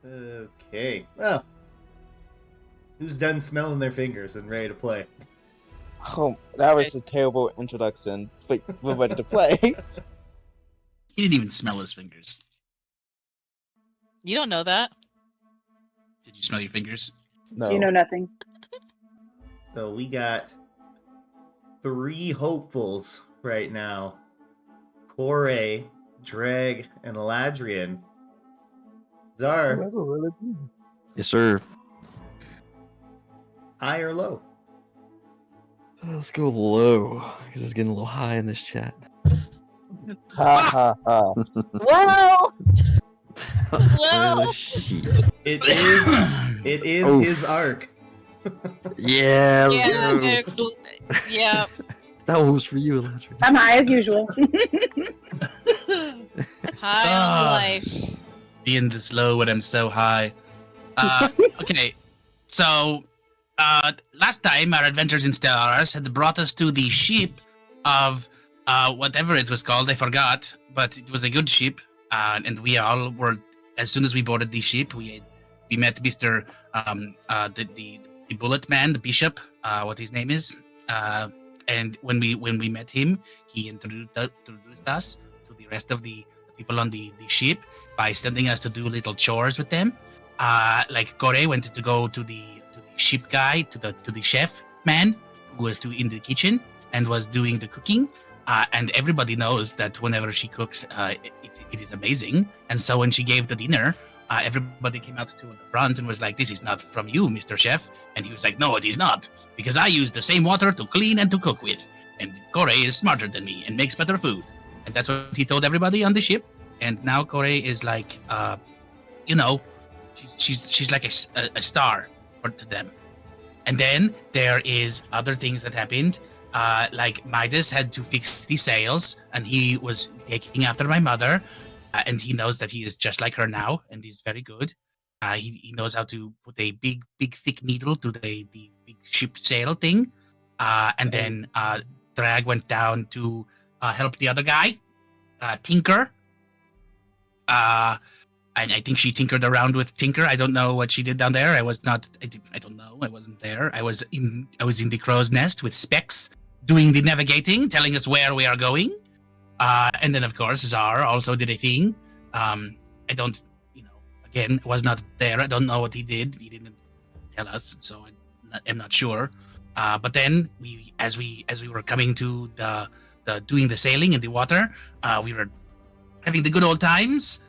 Okay. Well, who's done smelling their fingers and ready to play? Oh, that was a terrible introduction. But we're ready to play. He didn't even smell his fingers. You don't know that. Did you smell your fingers? No. You know nothing. So we got 3 hopefuls right now. Kore, Dreg, and Eladrian. Zar, Whoever will it be? Yes, sir. high or low? Let's go low, because it's getting a little high in this chat. Ha ha ha. Whoa! Well, Oh, shit. It is Oof. his arc. Yeah, let's yeah, go. yeah. That one was for you, Eladrin. I'm high as usual. High on life. Being this low when I'm so high. Okay, so last time our adventures in Stellaris had brought us to the ship of whatever it was called. I forgot, but it was a good ship, and we all were. As soon as we boarded the ship, we met Mr. The Bullet Man, the Bishop, what his name is, and when we met him, he introduced us to the rest of the people on the ship by sending us to do little chores with them. Like Kore went to go to the ship guy, to the chef man who was in the kitchen and was doing the cooking. And everybody knows that whenever she cooks, it is amazing. And so when she gave the dinner, everybody came out to the front and was like, "This is not from you, Mr. Chef." And he was like, "No, it is not, because I use the same water to clean and to cook with. And Kore is smarter than me and makes better food." And that's what he told everybody on the ship. And now Kore is like, she's like a star to them. And then there is other things that happened. Like Midas had to fix the sails, and he was taking after my mother, and he knows that he is just like her now, and he's very good. He knows how to put a big thick needle to the big ship sail thing. And then Drag went down to help the other guy, Tinker. And I think she tinkered around with Tinker. I don't know what she did down there. I don't know. I wasn't there. I was in the crow's nest with Specs, doing the navigating, telling us where we are going. And then of course Zar also did a thing. I don't, again, was not there. I don't know what he did. He didn't tell us, so I'm not sure. But then as we were coming to the doing the sailing in the water, we were having the good old times.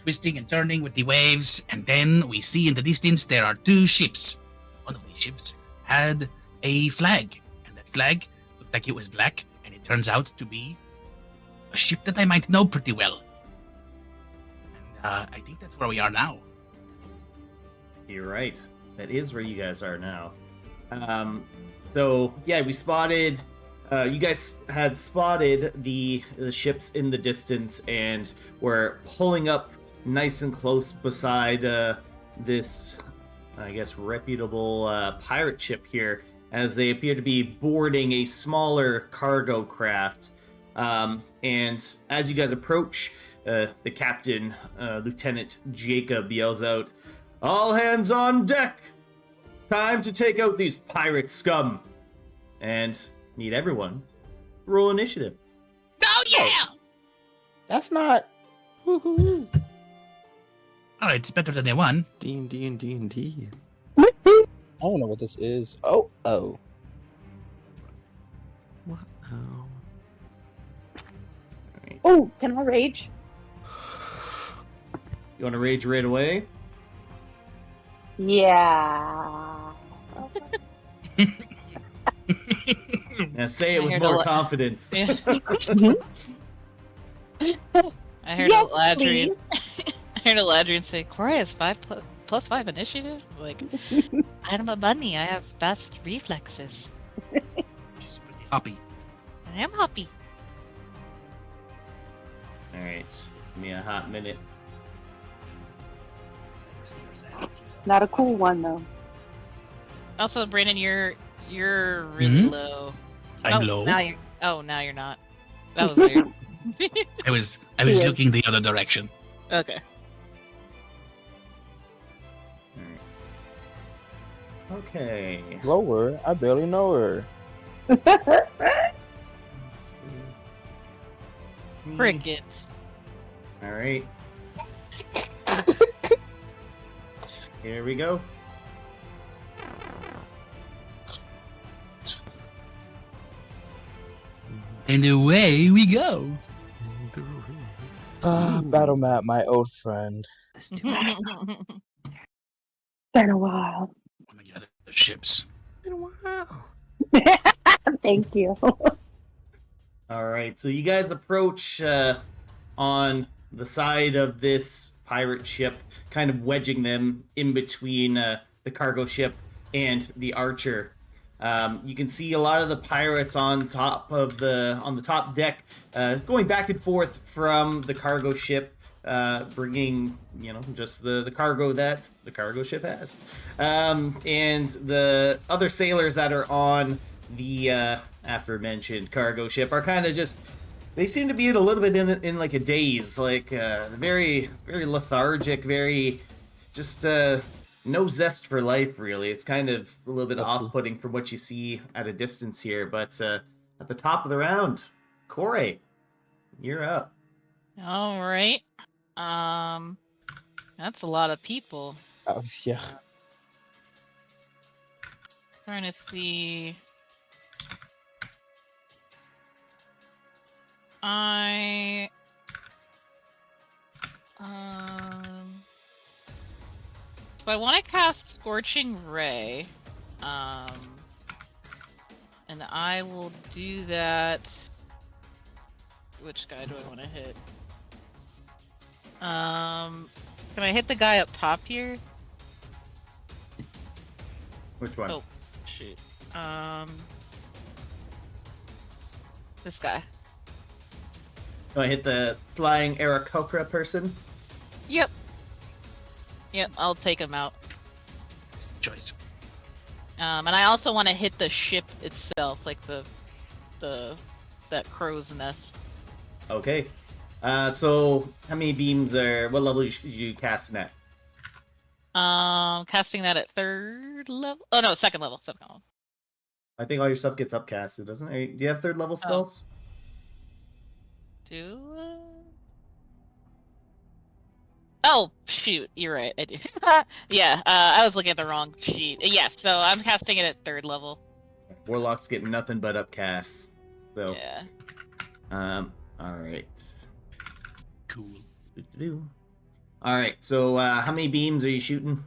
Twisting and turning with the waves, and then we see in the distance there are 2 ships. One of these ships had a flag, and that flag looked like it was black, and it turns out to be a ship that I might know pretty well. And I think that's where we are now. You're right. That is where you guys are now. So yeah, we spotted. You guys had spotted the ships in the distance and were pulling up nice and close beside this, I guess, reputable pirate ship here, as they appear to be boarding a smaller cargo craft. And as you guys approach, the captain, Lieutenant Jacob, yells out, "All hands on deck! It's time to take out these pirate scum!" And need everyone roll initiative. Oh yeah! That's not. Woohoo! All right, it's better than the one. D&D. I don't know what this is. Oh. What? Oh. Oh, can I rage? You want to rage right away? Yeah. Now say it I with heard more confidence. Yeah. I heard Yes, Eladrian. I heard Eladrian say, "Corey has 5+5 initiative." Like, I'm a bunny. I have best reflexes. She's pretty hoppy. I am happy. All right, give me a hot minute. Not a cool one though. Also, Brandon, you're really low. I'm low. Now you're not. That was weird. I was Yes. looking the other direction. Okay. Okay. Lower? I barely know her. Crickets. All right. Here we go. And away we go. Battle map, my old friend. Let's do it. Been a while. Oh my god, the ships. Been a while. Thank you. All right. So you guys approach on the side of this pirate ship, kind of wedging them in between the cargo ship and the Archer. You can see a lot of the pirates on the top deck, going back and forth from the cargo ship, bringing just the cargo that the cargo ship has, and the other sailors that are on the aforementioned cargo ship are kind of just. They seem to be in a little bit in like a daze, like very very lethargic, very just no zest for life, really. It's kind of a little bit off-putting from what you see at a distance here. But at the top of the round, Corey, you're up. All right. That's a lot of people. Yeah. Trying to see. So I want to cast Scorching Ray, and I will do that. Which guy do I want to hit? Can I hit the guy up top here? Which one? Oh, shoot. This guy. Do I hit the flying Aarakocra person? Yep. Yep, I'll take him out. Choice. And I also want to hit the ship itself, like that crow's nest. Okay. So how many beams what level you casting at? Casting that at 3rd level. Oh no, 2nd level. 2nd level. I think all your stuff gets upcasted, doesn't it? Do you have 3rd level spells? Oh shoot, you're right. I do. Yeah, I was looking at the wrong sheet. Yes, so I'm casting it at 3rd level. Warlock's getting nothing but upcasts. So Yeah. all right. Cool. Doo-doo-doo. All right. So how many beams are you shooting?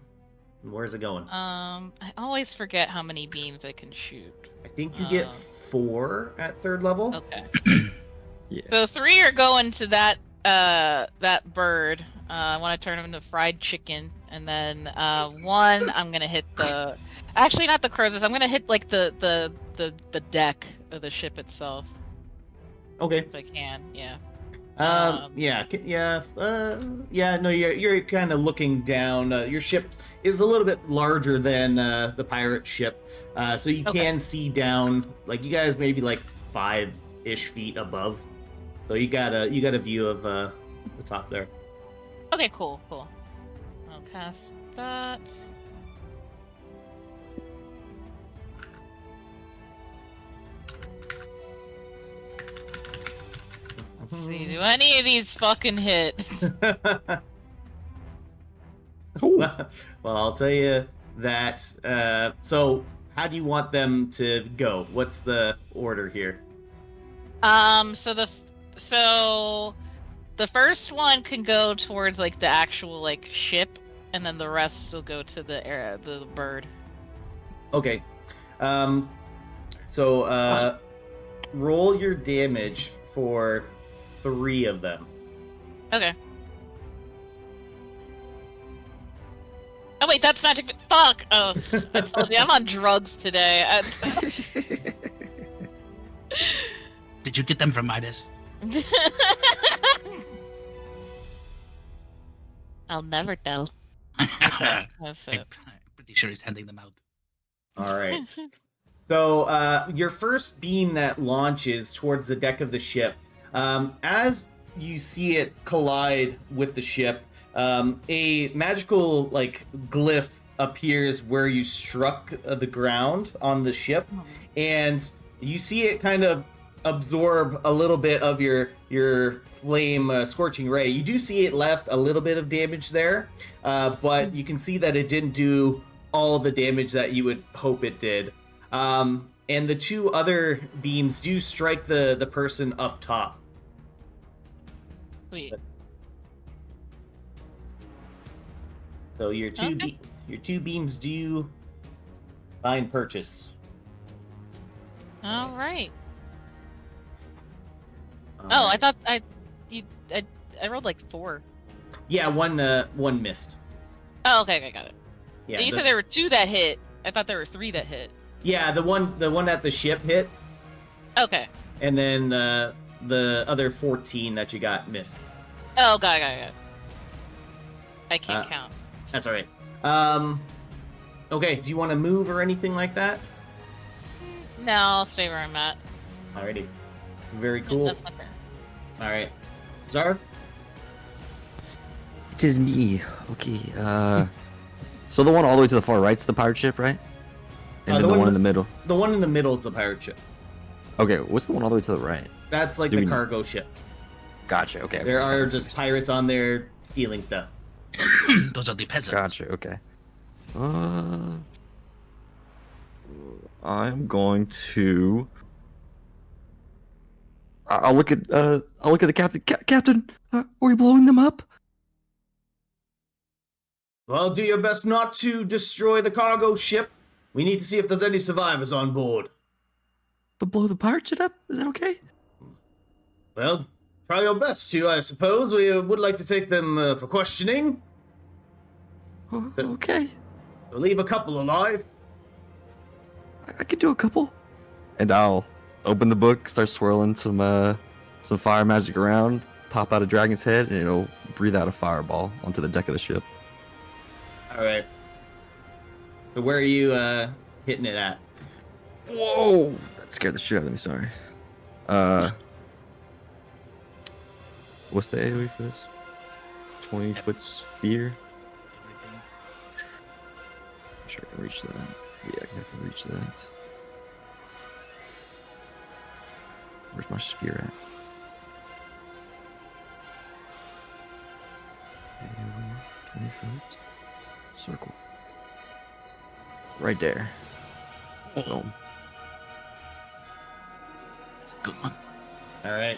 Where's it going? I always forget how many beams I can shoot. I think you get 4 at 3rd level. Okay. Yeah. So 3 are going to that bird. I want to turn him into fried chicken, and then 1 I'm gonna hit the. Actually, not the cruisers. I'm gonna hit like the deck of the ship itself Okay. if I can. Yeah. Yeah. No, you're kind of looking down. Your ship is a little bit larger than the pirate ship, so you can see down. Like you guys maybe like 5-ish feet above. So you got a view of the top there. Okay. Cool. I'll cast that. Let's see. Do any of these fucking hit? Well, I'll tell you that. So, how do you want them to go? What's the order here? So the first one can go towards like the actual like ship, and then the rest will go to the bird. Okay. So roll your damage for 3 of them. Okay. Oh wait, that's magic. Fuck! Oh, I told you I'm on drugs today. Did you get them from Midas? I'll never tell. I'm That's it. pretty sure he's handing them out. All right. So your first beam that launches towards the deck of the ship, as you see it collide with the ship, a magical like glyph appears where you struck the ground on the ship, and you see it kind of absorb a little bit of your flame scorching ray. You do see it left a little bit of damage there, but you can see that it didn't do all the damage that you would hope it did. And the two other beams do strike the person up top. Sweet. So your two Okay. your two beams do find purchase. All right. All Oh, I right. thought I rolled like 4. Yeah, one missed. Oh, okay, got it. Yeah, You the- said there were 2 that hit. I thought there were 3 that hit. yeah, the one at the ship hit, Okay. and then the other 14 that you got missed. Oh, got it. I can't Uh, count. That's all right. Okay, do you want to move or anything like that? No, I'll stay where I'm at. Alrighty, very cool. That's my turn. All right, Zar. It is me. Okay. So the one all the way to the far right's the pirate ship, right? And then the one in the middle. The one in the middle is the pirate ship. Okay. What's the one all the way to the right? That's like Do the we- cargo ship. Gotcha. Okay. There okay, are just pirates on there stealing stuff. Those are the peasants. Gotcha. Okay. I'm going to. I'll look at the captain. Captain, are we blowing them up? Well, do your best not to destroy the cargo ship. We need to see if there's any survivors on board. But blow the pirate ship up? Is that okay? Well, try your best to, I suppose. We would like to take them for questioning. Okay. We'll leave a couple alive. I can do a couple. And I'll open the book, start swirling some fire magic around, pop out a dragon's head, and it'll breathe out a fireball onto the deck of the ship. All right. So where are you hitting it at? Whoa! That scared the shit out of me, sorry. What's the AoE for this? 20-foot sphere? I'm sure I can reach that. Yeah, I can definitely reach that. Where's my sphere at? AoE, 20 foot. Circle. Right there. Boom. That's a good one. All right.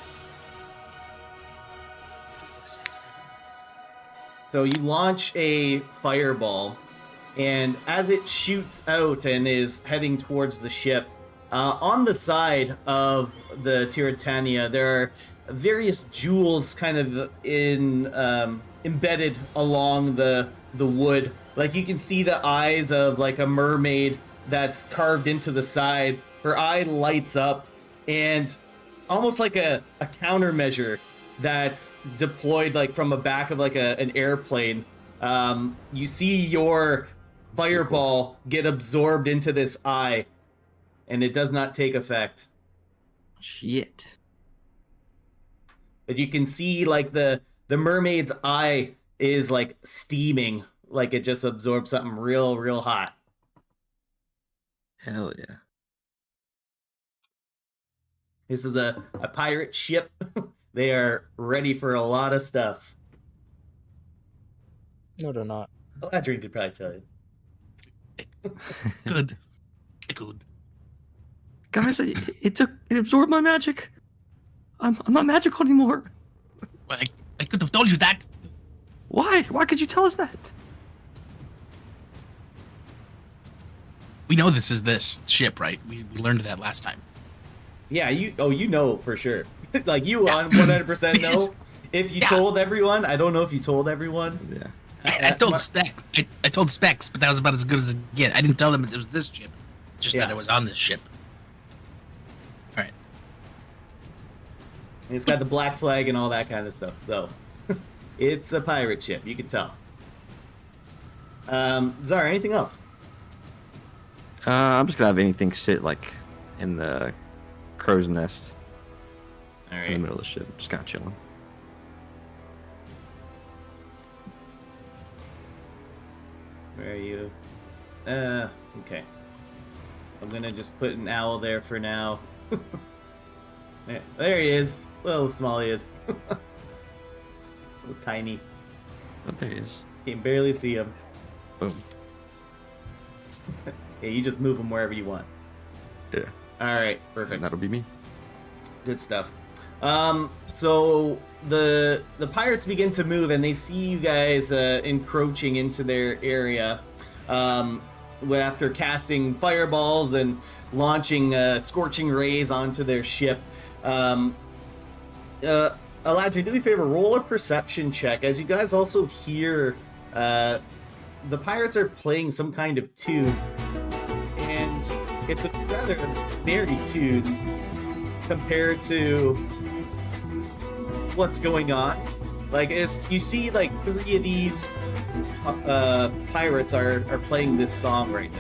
So you launch a fireball, and as it shoots out and is heading towards the ship, on the side of the Tiratania, there are various jewels kind of embedded along the wood. Like you can see the eyes of like a mermaid that's carved into the side. Her eye lights up, and almost like a countermeasure that's deployed like from the back of like an airplane. You see your fireball get absorbed into this eye, and it does not take effect. Shit. But you can see like the mermaid's eye is like steaming, like it just absorbed something real hot. Hell yeah. This is a pirate ship. They are ready for a lot of stuff. No, they're not. Oh, Adrian could probably tell you. Good. Good. Guys, it absorbed my magic. I'm not magical anymore. Well, I could have told you that. Why? Why could you tell us that? We know this is this ship, right? We learned that last time. Yeah, you know for sure. Like you on 100% know. If you Yeah. told everyone, I don't know if you told everyone. Yeah. I told Specs. I told Specs, but that was about as good as it get. I didn't tell them it was this ship, just that Yeah. it was on this ship. All right. And it's got the black flag and all that kind of stuff. So it's a pirate ship. You can tell. Zara, anything else? I'm just gonna have anything sit like in the crow's nest All in the right. middle of the ship, just kind of chilling. Where are you? Okay. I'm gonna just put an owl there for now. There he is. Little small he is. Little tiny. Oh, there he is. You can barely see him. Boom. Yeah, you just move him wherever you want. Yeah. Alright, perfect. And that'll be me. Good stuff. So the pirates begin to move, and they see you guys encroaching into their area. After casting fireballs and launching scorching rays onto their ship. Eladrin, do me a favor, roll a perception check, as you guys also hear the pirates are playing some kind of tune, and it's a rather merry tune compared to what's going on. Like, you see, like, 3 of these pirates are playing this song right now.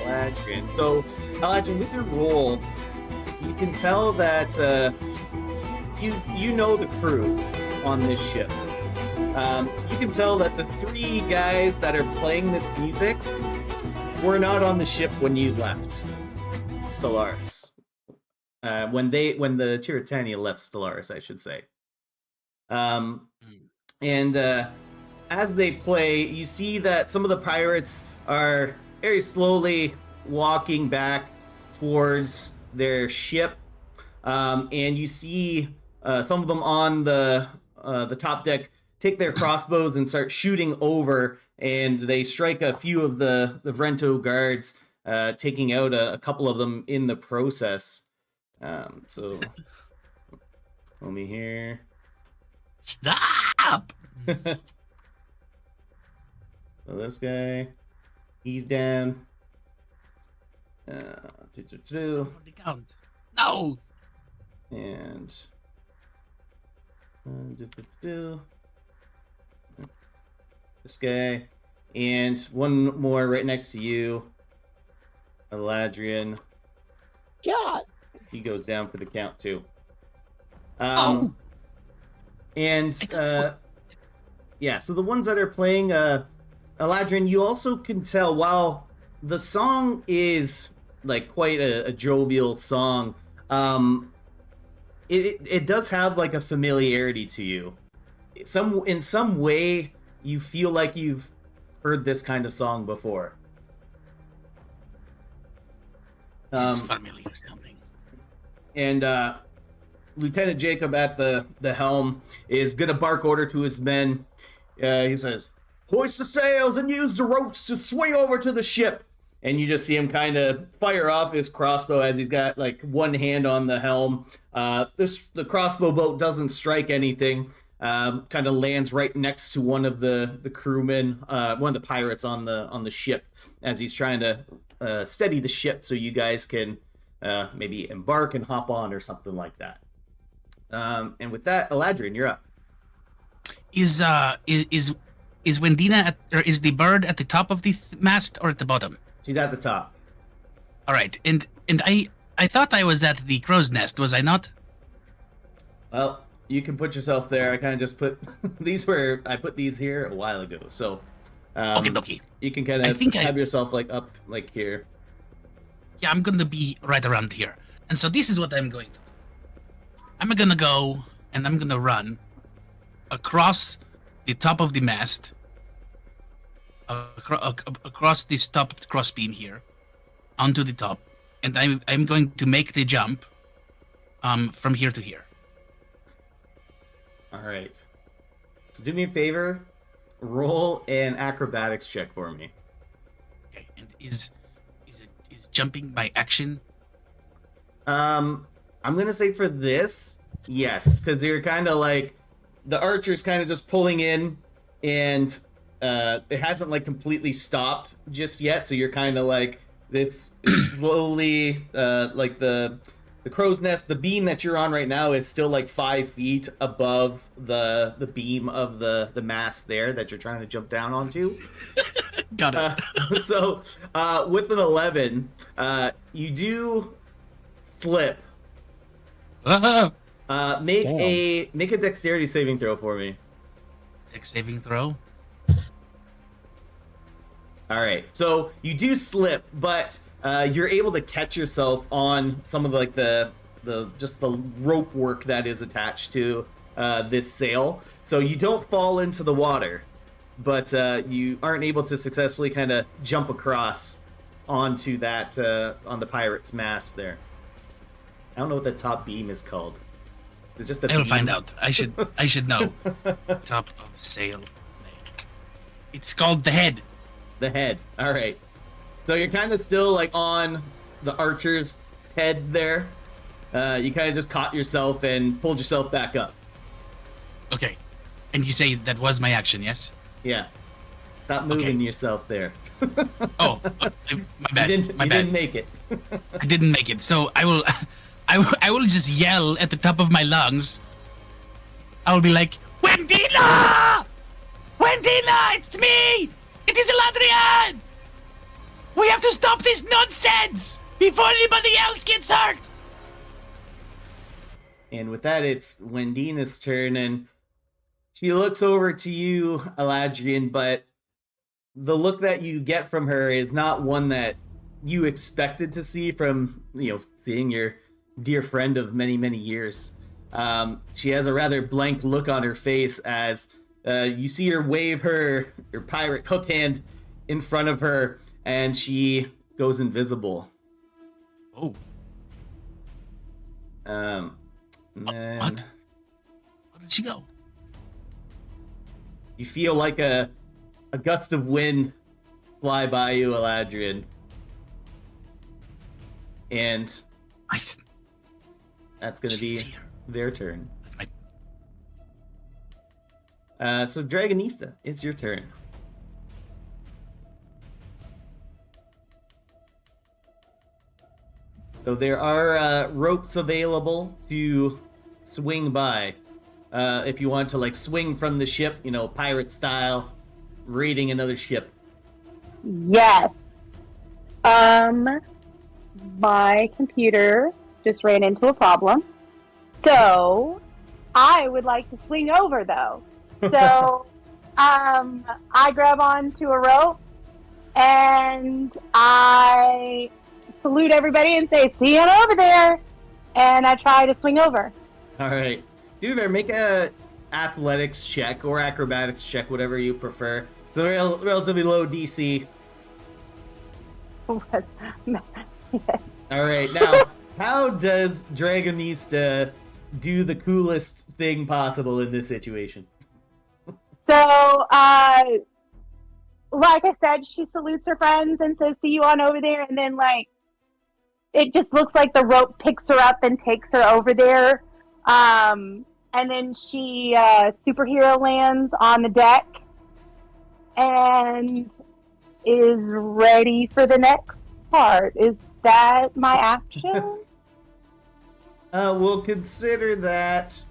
Eladrin. So, Eladrin, with your roll, you can tell that you know the crew on this ship. You can tell that the 3 guys that are playing this music were not on the ship when you left Stellaris. When the Tiratania left Stellaris, I should say. And as they play, you see that some of the pirates are very slowly walking back towards their ship, and you see some of them on the top deck take their crossbows and start shooting over, and they strike a few of the Vrento guards, taking out a couple of them in the process. So let me hear. Stop! So this guy, he's down. For the count. No! And this guy, and one more right next to you, Eladrin. God. He goes down for the count too. Oh. And yeah, so the ones that are playing Eladrin, you also can tell, while the song is like quite a jovial song, it does have like a familiarity to you. In some way, you feel like you've heard this kind of song before. This is familiar something. And Lieutenant Jacob at the helm is gonna bark order to his men. He says, "Hoist the sails and use the ropes to swing over to the ship." And you just see him kind of fire off his crossbow as he's got like one hand on the helm. The crossbow bolt doesn't strike anything. Kind of lands right next to one of the crewmen, one of the pirates on the ship, as he's trying to steady the ship so you guys can maybe embark and hop on or something like that. And with that, Eladrin, you're up. Is Wendina or is the bird at the top of the mast or at the bottom? She's at the top. All right, and I thought I was at the crow's nest, was I not? Well, you can put yourself there. I kind of just put I put these here a while ago, so Okay. you can kind of have yourself like up like here. Yeah, I'm gonna be right around here, and so this is what I'm going to do. I'm gonna go and I'm gonna run across the top of the mast, across this top crossbeam here, onto the top, and I'm going to make the jump from here to here. All right. So do me a favor, roll an acrobatics check for me. Okay, and is jumping by action? I'm gonna say for this, yes, because you're kind of like the archer's kind of just pulling in, and it hasn't like completely stopped just yet. So you're kind of like this slowly, like the crow's nest. The beam that you're on right now is still like 5 feet above the beam of the mast there that you're trying to jump down onto. Got it. So with an 11, you do slip. Make a dexterity saving throw for me. Dex saving throw. All right, so you do slip, but you're able to catch yourself on some of like the just the rope work that is attached to this sail. So you don't fall into the water, but you aren't able to successfully kind of jump across onto that on the pirate's mast there. I don't know what the top beam is called. It's just a I'll beam. find out. I should know. Top of sail. It's called the head. The head. All right. So you're kind of still like on the archer's head there. You kind of just caught yourself and pulled yourself back up. Okay. And you say that was my action, yes? Yeah. Stop moving Okay. yourself there. Oh, my bad. You didn't, my you bad. didn't make it. I didn't make it. So I will I will just yell at the top of my lungs. I will be like, Wendina! Wendina, it's me! It is Eladrian! We have to stop this nonsense before anybody else gets hurt! And with that, it's Wendina's turn, and she looks over to you, Eladrian, but the look that you get from her is not one that you expected to see from, seeing your dear friend of many, many years. She has a rather blank look on her face as you see her wave her pirate hook hand in front of her, and she goes invisible. Oh, And then what? Where did she go? you feel like a gust of wind fly by you, Eladrian. And Nice. that's going to be She's here. their turn. That's my... So Dragonista, it's your turn. So there are ropes available to swing by. If you want to like swing from the ship, pirate style, raiding another ship. Yes. My computer just ran into a problem. So I would like to swing over though. So I grab onto a rope and I salute everybody and say, "See you over there." And I try to swing over. All right. Duver, make a athletics check or acrobatics check, whatever you prefer. It's a relatively low DC. Yes. All right. Now, how does Dragonista do the coolest thing possible in this situation? So, like I said, she salutes her friends and says, "See you on over there." And then, it just looks like the rope picks her up and takes her over there. And then she superhero lands on the deck and is ready for the next part. Is that my action? We'll consider that.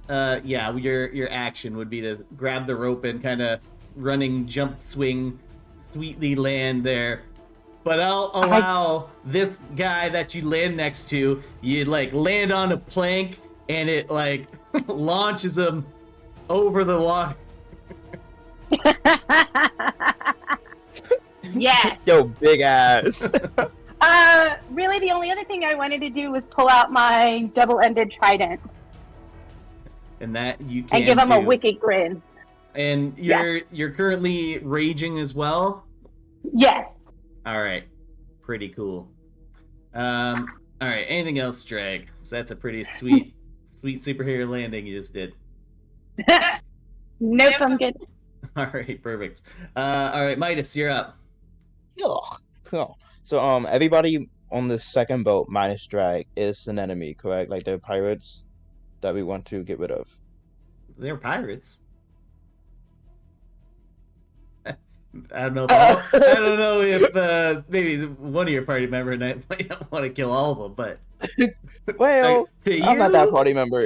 Your action would be to grab the rope and kind of running jump swing, sweetly land there. But I'll allow this guy that you land next to. You land on a plank and it launches him over the water. Yes. Yo, big ass. Really, the only other thing I wanted to do was pull out my double-ended trident And that you can and give him a do. wicked grin. And you're currently raging as well. Yes. All right, pretty cool. All right, anything else, Drag? So that's a pretty sweet superhero landing you just did. Nope, I'm good. All right, perfect. All right, Midas, you're up. Cool. So, everybody on the second boat minus Drag is an enemy, correct? Like they're pirates that we want to get rid of. They're pirates. I don't know. I don't know if maybe one of your party members might not want to kill all of them, but Well, to I'm not you- that party member.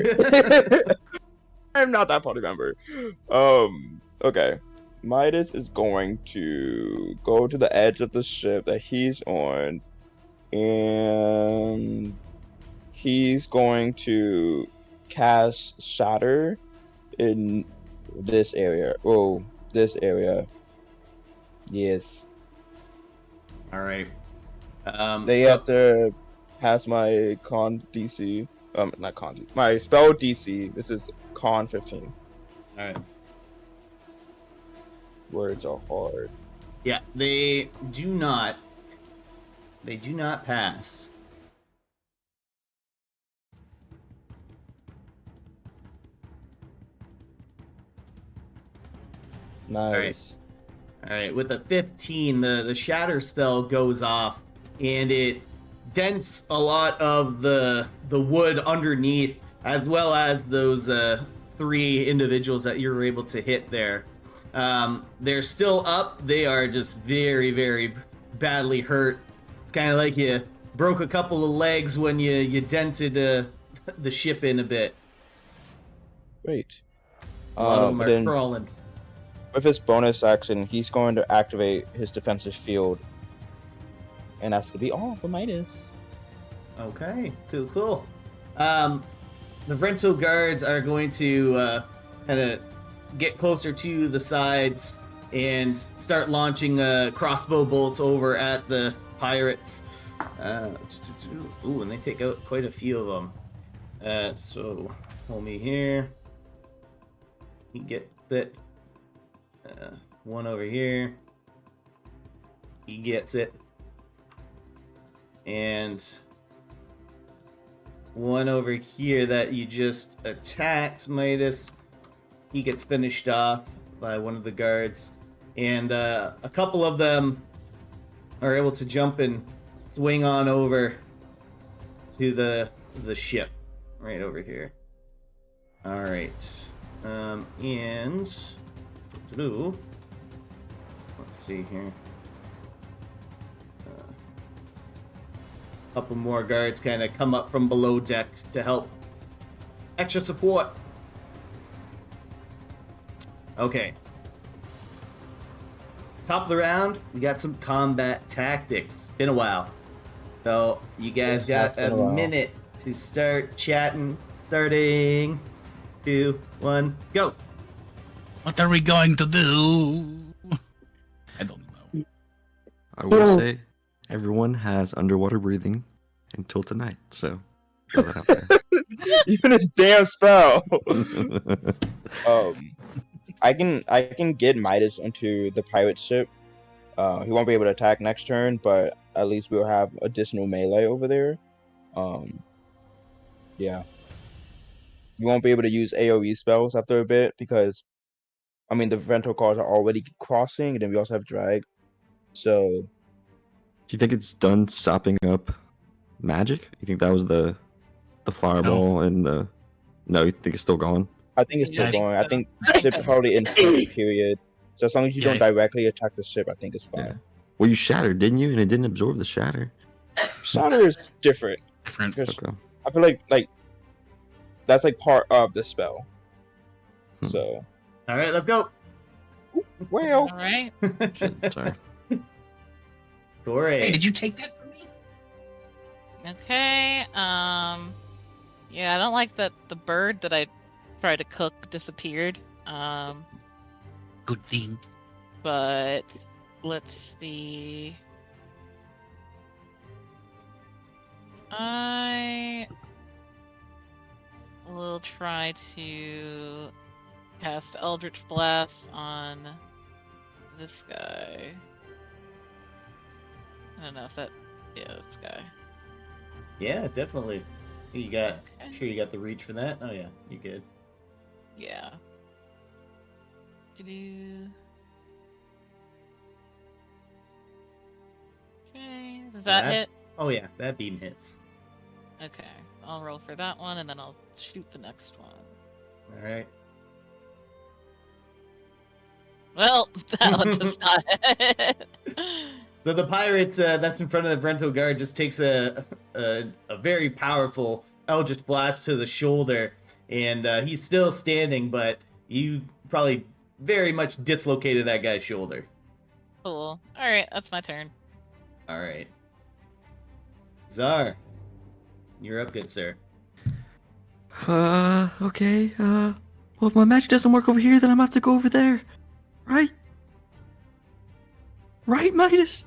I'm not that party member. Okay. Midas is going to go to the edge of the ship that he's on, and he's going to cast Shatter in this area. Oh, this area. Yes. All right. They So- have to pass my con DC. Not con. My spell DC. This is con 15. All right. Words are hard. Yeah, they do not. They do not pass. Nice. All right, with a 15, the shatter spell goes off, and it dents a lot of the wood underneath, as well as those 3 individuals that you were able to hit there. They're still up. They are just very, very badly hurt. It's kind of like you broke a couple of legs when you dented the ship in a bit. Great. A lot of them But are then crawling. with his bonus action, he's going to activate his defensive field. And that's going to be all for Midas. Okay, cool. The rental guards are going to kind of get closer to the sides and start launching crossbow bolts over at the pirates. Ooh, and they take out quite a few of them. So, hold me here. You get that. One over here. He gets it. And one over here that you just attacked, Midas. He gets finished off by one of the guards. And a couple of them are able to jump and swing on over to the ship right over here. All right. And let's see here. A couple more guards kind of come up from below deck to help. Extra support. Okay. Top of the round, we got some combat tactics. Been a while. So you guys got a minute to start chatting. Starting 2, 1, go. What are we going to do? I don't know. I will say, everyone has underwater breathing until tonight, so throw that out there. Even his damn spell. I can get Midas onto the pirate ship. He won't be able to attack next turn, but at least we'll have additional melee over there. Yeah. We won't be able to use AoE spells after a bit because, I mean, the rental cars are already crossing, and then we also have drag. So, Do you think it's done sopping up magic? You think that was the fireball and the? No, you think it's still gone? I think it's Yeah, still going. I think I the think ship's probably in floating period. So as long as you Yeah, don't directly attack the ship, I think it's fine. Yeah. Well, you shattered, didn't you? And it didn't absorb the shatter. Shatter is different. Different. Because Okay. I feel like that's like part of the spell. So, All right, let's go. well, All right. Shit, sorry. Corey. Hey, did you take that from me? Okay. Yeah, I don't like that the bird that I tried to cook disappeared. Good thing. But let's see. I will try to cast Eldritch Blast on this guy. I don't know if that. Yeah, this guy. Yeah, definitely. You got. Okay. Sure, you got the reach for that. Oh yeah, you good. Yeah. Do-do. Okay, does that That- hit? Oh yeah, that beam hits. Okay, I'll roll for that one and then I'll shoot the next one. All right. Well, that one does not hit. So the pirate that's in front of the rental guard just takes a very powerful Eldritch Blast to the shoulder, and he's still standing, but you probably very much dislocated that guy's shoulder. Cool. Alright, that's my turn. All right. Czar, you're up, good sir. Okay. Well, if my magic doesn't work over here, then I'm gonna have to go over there. Right? Right, Midas?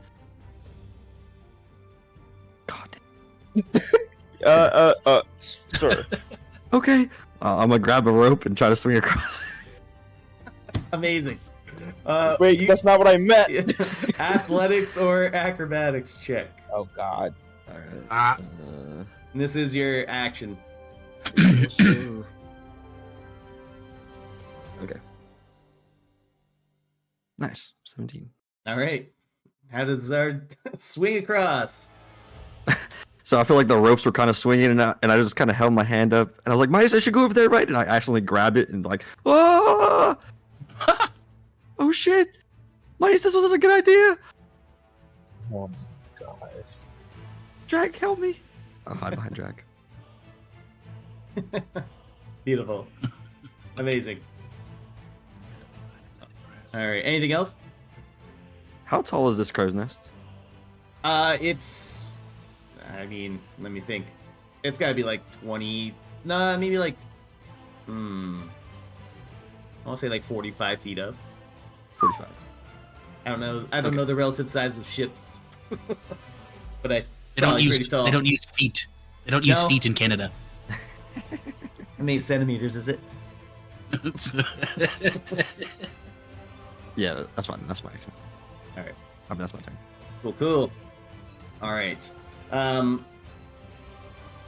God damn. Sure. Okay. I'm gonna grab a rope and try to swing across. Amazing. Wait, that's not what I meant. Athletics or acrobatics check. Oh God. Alright. Ah. And this is your action. Sure. Okay. Nice. 17. All right. How does our swing across? So I feel like the ropes were kind of swinging, and I just kind of held my hand up, and I was like, Midas, I should go over there, right? And I accidentally grabbed it, and like, oh, oh shit, Midas, this wasn't a good idea. Oh my God. Drag, help me. I'll hide behind Drag. Beautiful. Amazing. All right. Anything else? How tall is this crow's nest? It's. I mean, let me think. It's got to be like 20. Nah, maybe like. I want to say like 45 feet up. 45. I don't know. I don't know the relative size of ships. But They don't use feet. They don't use No. feet in Canada. How many centimeters is it? Yeah, that's fine. That's my action. All right. I mean, that's my turn. Cool. All right.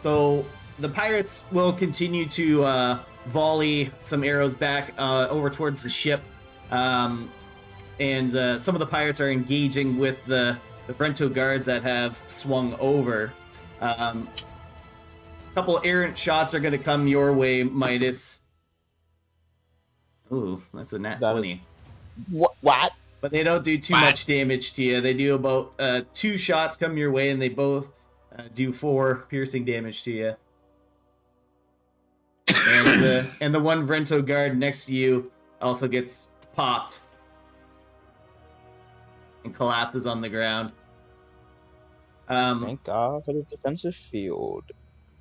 So the pirates will continue to volley some arrows back over towards the ship, and some of the pirates are engaging with the Brento guards that have swung over. A couple errant shots are going to come your way, Midas. Ooh, that's a nat That 20. What? But they don't do too What? much damage to you. They do about 2 shots come your way, and they both do 4 piercing damage to you. And the one Brento guard next to you also gets popped and collapses on the ground. Thank God for this defensive field.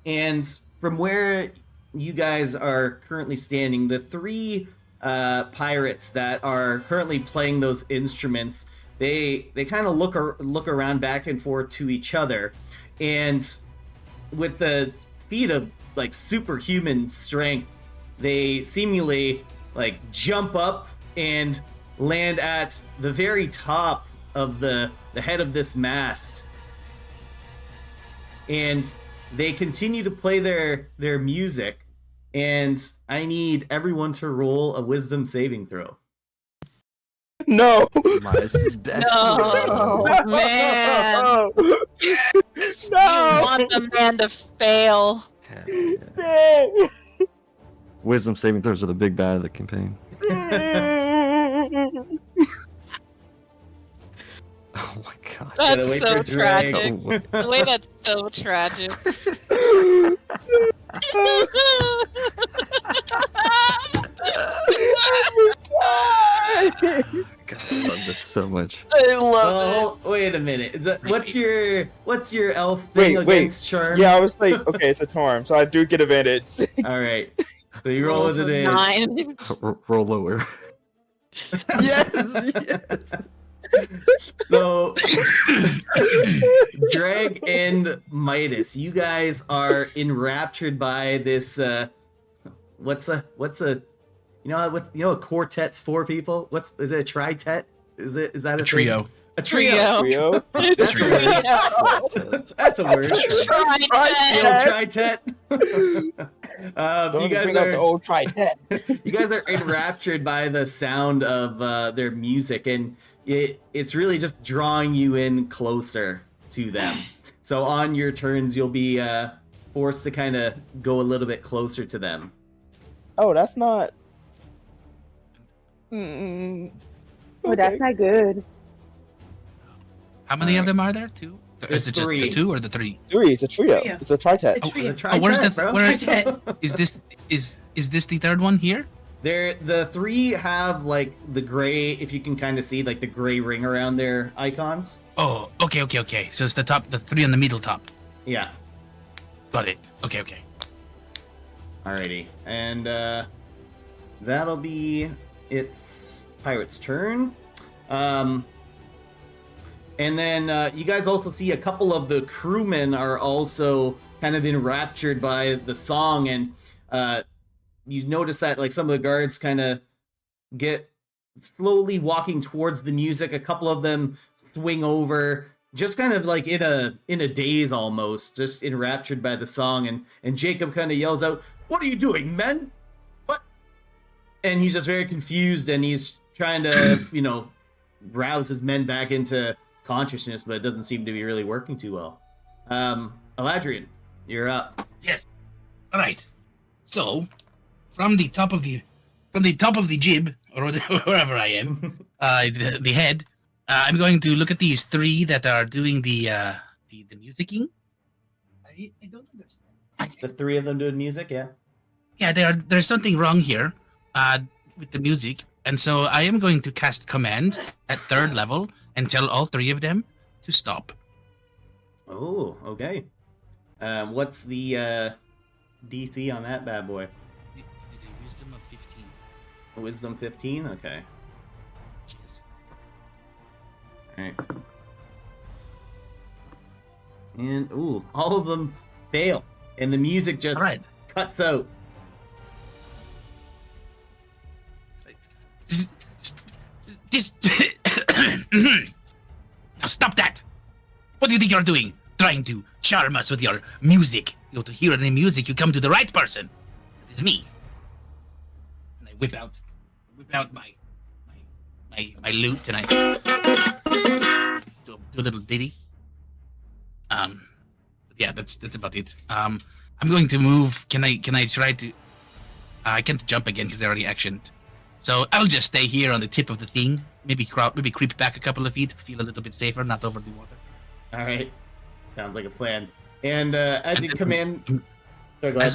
And from where you guys are currently standing, the 3 pirates that are currently playing those instruments, they kind of look around back and forth to each other, and with the feat of like superhuman strength, they seemingly like jump up and land at the very top of the head of this mast, and they continue to play their music. And I need everyone to roll a wisdom saving throw. No. Midas is best. No, man. No. You want the man to fail. Hell yeah. Dang. Wisdom saving throws are the big bad of the campaign. Oh my god. Gotta That's wait so for drag. tragic. The way that's so tragic. God, I love this so much. I love Oh, wait a minute. What's your elf thing Wait. against charm? Yeah, I was like, okay, it's a charm, so I do get advantage. All right. So you roll with it. advantage. 9. Roll lower. yes. So, Drag and Midas, you guys are enraptured by this. What's a a quartet's 4 people? Is it a tritet? Is that a Trio. thing? A trio. Trio. That's a word. That's a word. Tritet. Tritet. Don't You guys bring up the are old tritet. you guys are enraptured by the sound of their music, and it's really just drawing you in closer to them. So on your turns, you'll be forced to kind of go a little bit closer to them. Oh, that's not. Oh, that's not good. How many of them are there? 2? There's Is it just 3. the 2 or the 3? 3. It's a trio. Trio. It's a tritet. A trio. The Oh, where's the tritet, bro. where is this the third one here? The 3 have like the gray, if you can kind of see like the gray ring around their icons. Oh, okay. So it's the 3 on the middle top. Yeah. Got it. Okay. Alrighty. And that'll be its pirate's turn. And then you guys also see a couple of the crewmen are also kind of enraptured by the song, and you notice that like some of the guards kind of get slowly walking towards the music. A couple of them swing over, just kind of like in a daze almost, just enraptured by the song. And Jacob kind of yells out, "What are you doing, men? What?" And he's just very confused, and he's trying to, rouse his men back into consciousness, but it doesn't seem to be really working too well. Eladrian, you're up. Yes. All right. So, from the top of the jib, or wherever I am, the head, I'm going to look at these three that are doing the musicking. I don't understand. The three of them doing music, yeah. Yeah, there's something wrong here with the music, and so I am going to cast command at 3rd level and tell all three of them to stop. Oh, okay. What's the DC on that bad boy? It is a wisdom of 15. Wisdom 15? Okay. Cheers. Alright. And, ooh, all of them fail. And the music just cuts out. Just now stop that! What do you think you're doing? Trying to charm us with your music. You know, to hear any music, you come to the right person. It is me. And I whip out my lute and I do a little ditty. Yeah, that's about it. I'm going to move. Can I try to? I can't jump again because I already actioned. So I'll just stay here on the tip of the thing. Maybe creep back a couple of feet, feel a little bit safer, not over the water. All right, sounds like a plan. And as you come in,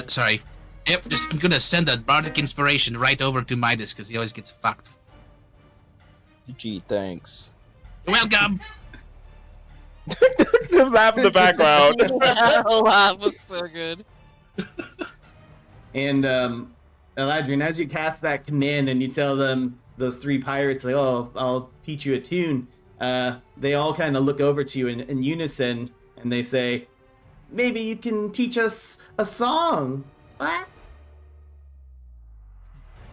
sorry. Yep, I'm gonna send a bardic inspiration right over to Midas because he always gets fucked. Gee, thanks. You're welcome. The laugh in the background. The laugh was so good. And Eladrian, as you cast that command and you tell them, those three pirates, like, "Oh, I'll teach you a tune," they all kind of look over to you in unison, and they say, "Maybe you can teach us a song." What?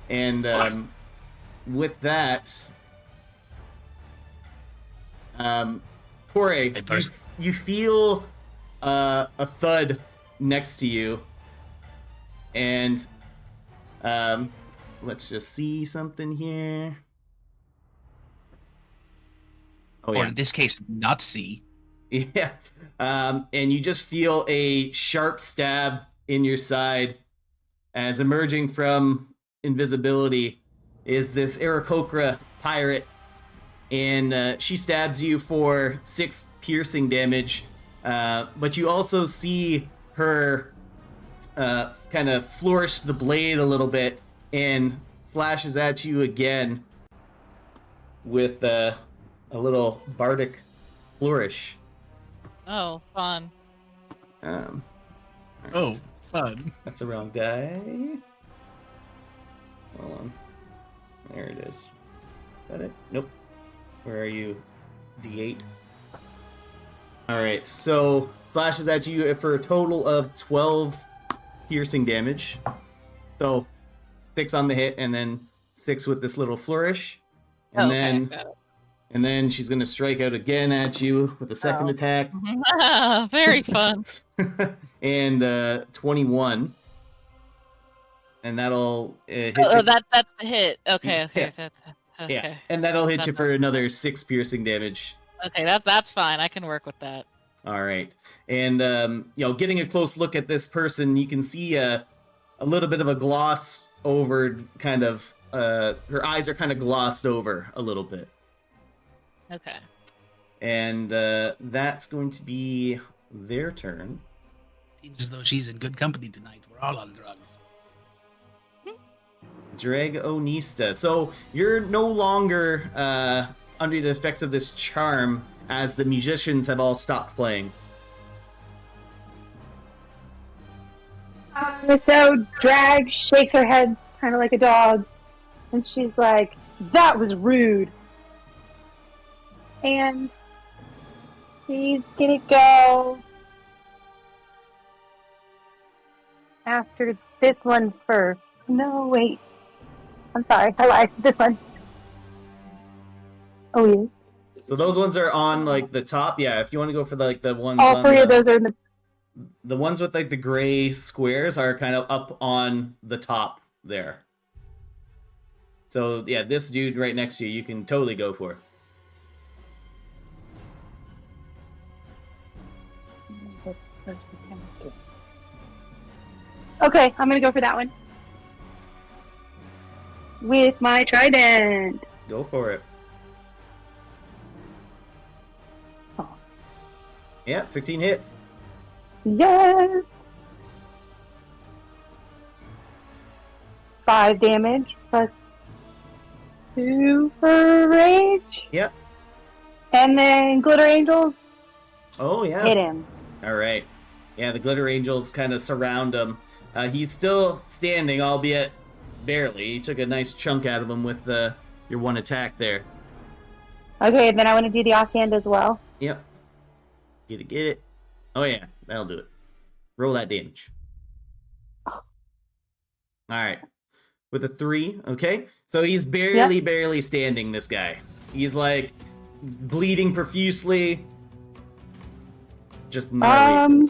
And with that, Corey, you feel a thud next to you, and let's just see something here. Oh, or yeah. in this case, not see. Yeah. And you just feel a sharp stab in your side as emerging from invisibility is this Aarakocra pirate. And she stabs you for 6 piercing damage. But you also see her kind of flourish the blade a little bit and slashes at you again with a little bardic flourish. Oh, fun. Alright. Oh, fun. That's the wrong guy. Hold on. There it is. Is that it? Nope. Where are you? D8. Alright, so slashes at you for a total of 12 piercing damage. So 6 on the hit and then 6 with this little flourish. And Got it. then she's gonna strike out again at you with a second attack. Very fun. And 21. And that'll hit Oh, you. that's the hit. Okay. Yeah. Okay. Yeah, and that'll hit you for another 6 piercing damage. Okay, that's fine. I can work with that. All right, and getting a close look at this person, you can see a little bit of a gloss over, kind of. Her eyes are kind of glossed over a little bit. Okay. And that's going to be their turn. Seems as though she's in good company tonight. We're all on drugs. Dragonista. So you're no longer under the effects of this charm, as the musicians have all stopped playing. So Drag shakes her head kind of like a dog And she's like, that was rude. And she's gonna go after this one first. No, wait. I'm sorry, I lied. This one. Oh, yes. So those ones are on like the top. Yeah, if you want to go for like the ones. All on three the, of those are in the ones with like the gray squares are kind of up on the top there. So yeah, this dude right next to you, you can totally go for. Okay, I'm gonna go for that one. With my trident. Go for it. Oh. Yeah, 16 hits. Yes! 5 damage plus 2 for rage. Yep. And then Glitter Angels Oh yeah. hit him. All right. Yeah, the glitter angels kind of surround him. He's still standing, albeit barely. You took a nice chunk out of him with your one attack there. Okay, then I want to do the offhand as well. Yep. Get it. Oh yeah, that'll do it. Roll that damage. All right. With a 3, okay? So he's barely standing, this guy. He's like bleeding profusely. Just gnarly.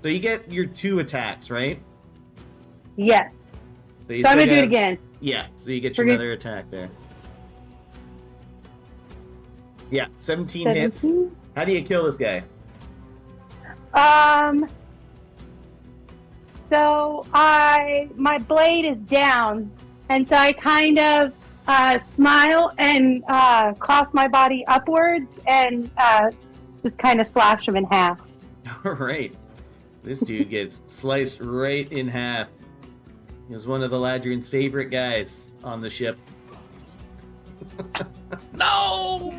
So you get your 2 attacks, right? Yes. So, you So I'm still gonna do it got- again. Yeah, so you get your Okay. another attack there. Yeah, 17 hits. 17. How do you kill this guy? So my blade is down, and so I kind of smile and cross my body upwards and just kind of slash him in half. All right. This dude gets sliced right in half. He was one of the Ladrian's favorite guys on the ship. No!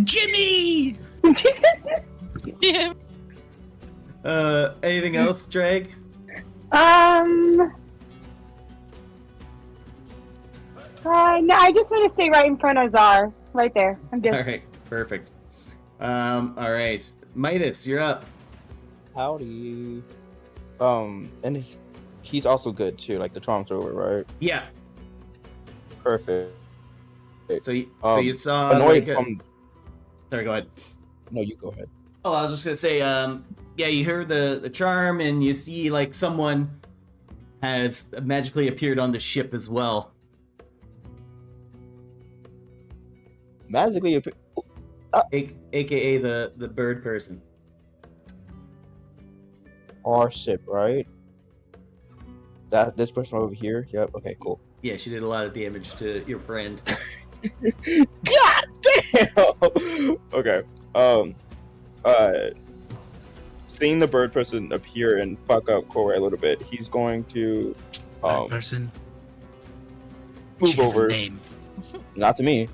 Jimmy! Yeah. Anything else, Drag? No, I just want to stay right in front of Czar. Right there. I'm good. All right, perfect. All right. Midas, you're up. Howdy. And he's also good too, like the charm's over, right? Yeah. Perfect. So you saw annoyed like, from... Sorry, go ahead. No, you go ahead. Oh, I was just gonna say, yeah, you hear the charm, and you see like someone has magically appeared on the ship as well. Magically, AKA the bird person. our ship, right? That this person over here. Yep. Okay. Cool. Yeah, she did a lot of damage to your friend. God damn. Okay. Seeing the bird person appear and fuck up Corey a little bit, he's going to That person. move She has a over. name. Not to me.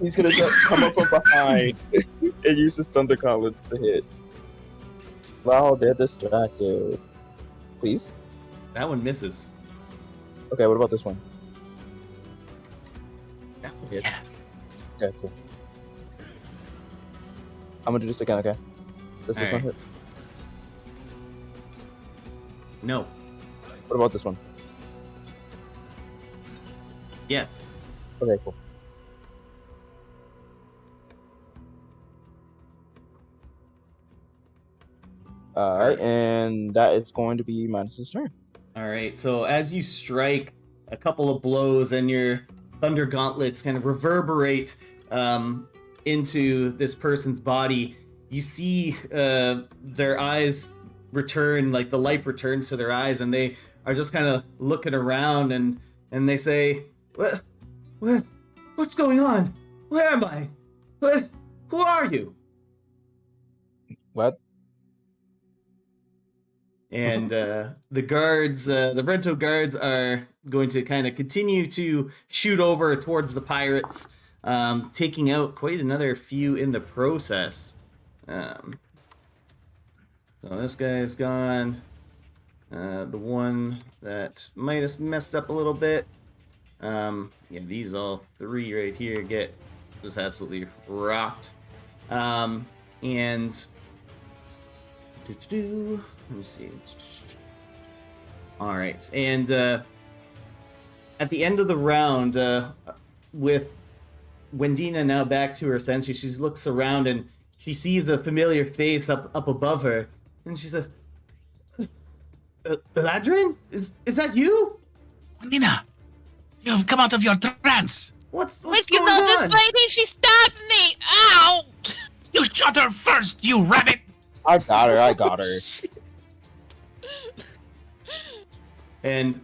He's gonna come up from behind and use his thunder gauntlets to hit. Wow, they're distracted. Please. That one misses. Okay, what about this one? That one hits. Yeah. Okay, cool. I'm gonna do this again, okay? Does this one Alright. hit? No. What about this one? Yes. Okay, cool. Alright, and that is going to be Manus's turn. All right. So as you strike a couple of blows, and your thunder gauntlets kind of reverberate into this person's body, you see their eyes return, like the life returns to their eyes, and they are just kind of looking around, and they say, what's going on? Where am I? Who are you? What? And the guards, the Rento guards, are going to kind of continue to shoot over towards the pirates, taking out quite another few in the process. So this guy's gone. The one that might have messed up a little bit. Yeah, these all three right here get just absolutely rocked. And let me see. All right, and at the end of the round, with Wendina now back to her senses, she looks around and she sees a familiar face up above her, and she says, "Ladrin, is that you? Nina, you have come out of your trance. What's Like, going you know, on?" this lady, she stabbed me! Ow! You shot her first, you rabbit. I got her. And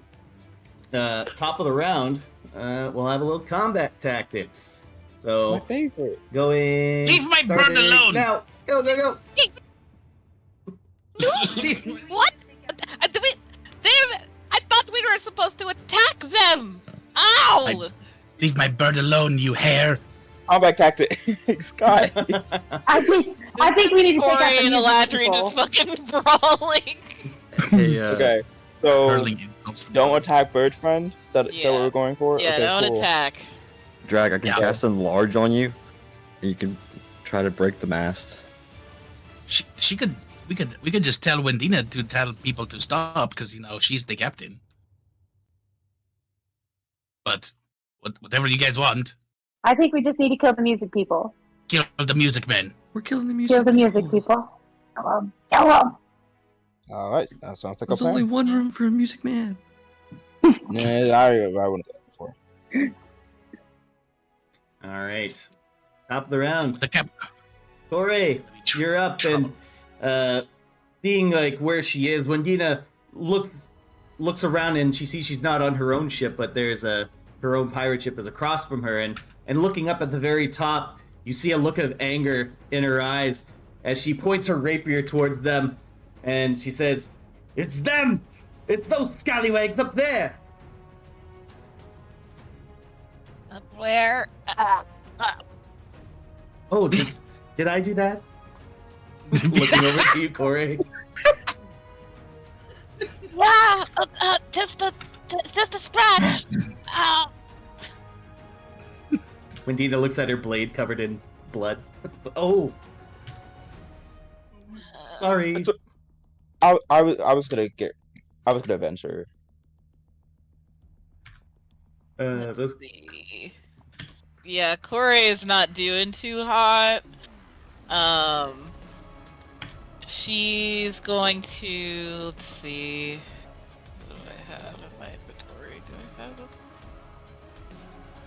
top of the round, we'll have a little combat tactics. My So favorite. going. Leave my bird starting alone. Now, go. What? Do we... I thought we were supposed to attack them! Ow! Leave my bird alone, you hare. Combat tactics, guy. I think we need to take out Corey the and music Eladrin people. is fucking brawling. Hey, Okay, so Hurling insults from don't above. attack bird friend. Is that Yeah. what we're going for? Yeah, okay, don't cool. attack. Drag, I can Yeah. cast Enlarge on you, and you can try to break the mast. She could. We could just tell Wendina to tell people to stop because she's the captain. But whatever you guys want, I think we just need to kill the music people. kill the music men. We're killing the music. Kill the music people. Kill them. All right, that sounds like a There's plan. only one room for a music man. Nah, I wouldn't go before. All right, top of the round. The cap. Corey, you're up, and seeing like where she is, Wendina looks around and she sees she's not on her own ship, but there's her own pirate ship is across from her, and looking up at the very top, you see a look of anger in her eyes as she points her rapier towards them, and she says, "It's them! It's those scallywags up there!" Up where? Oh, did I do that? Looking over to you, Corey. Yeah, just a scratch. Ow. Wendina looks at her blade covered in blood. Oh, sorry. That's I was gonna avenge her. Those Let's see. Yeah, Corey is not doing too hot. She's going to, let's see. What do I have in my inventory? Do I have it?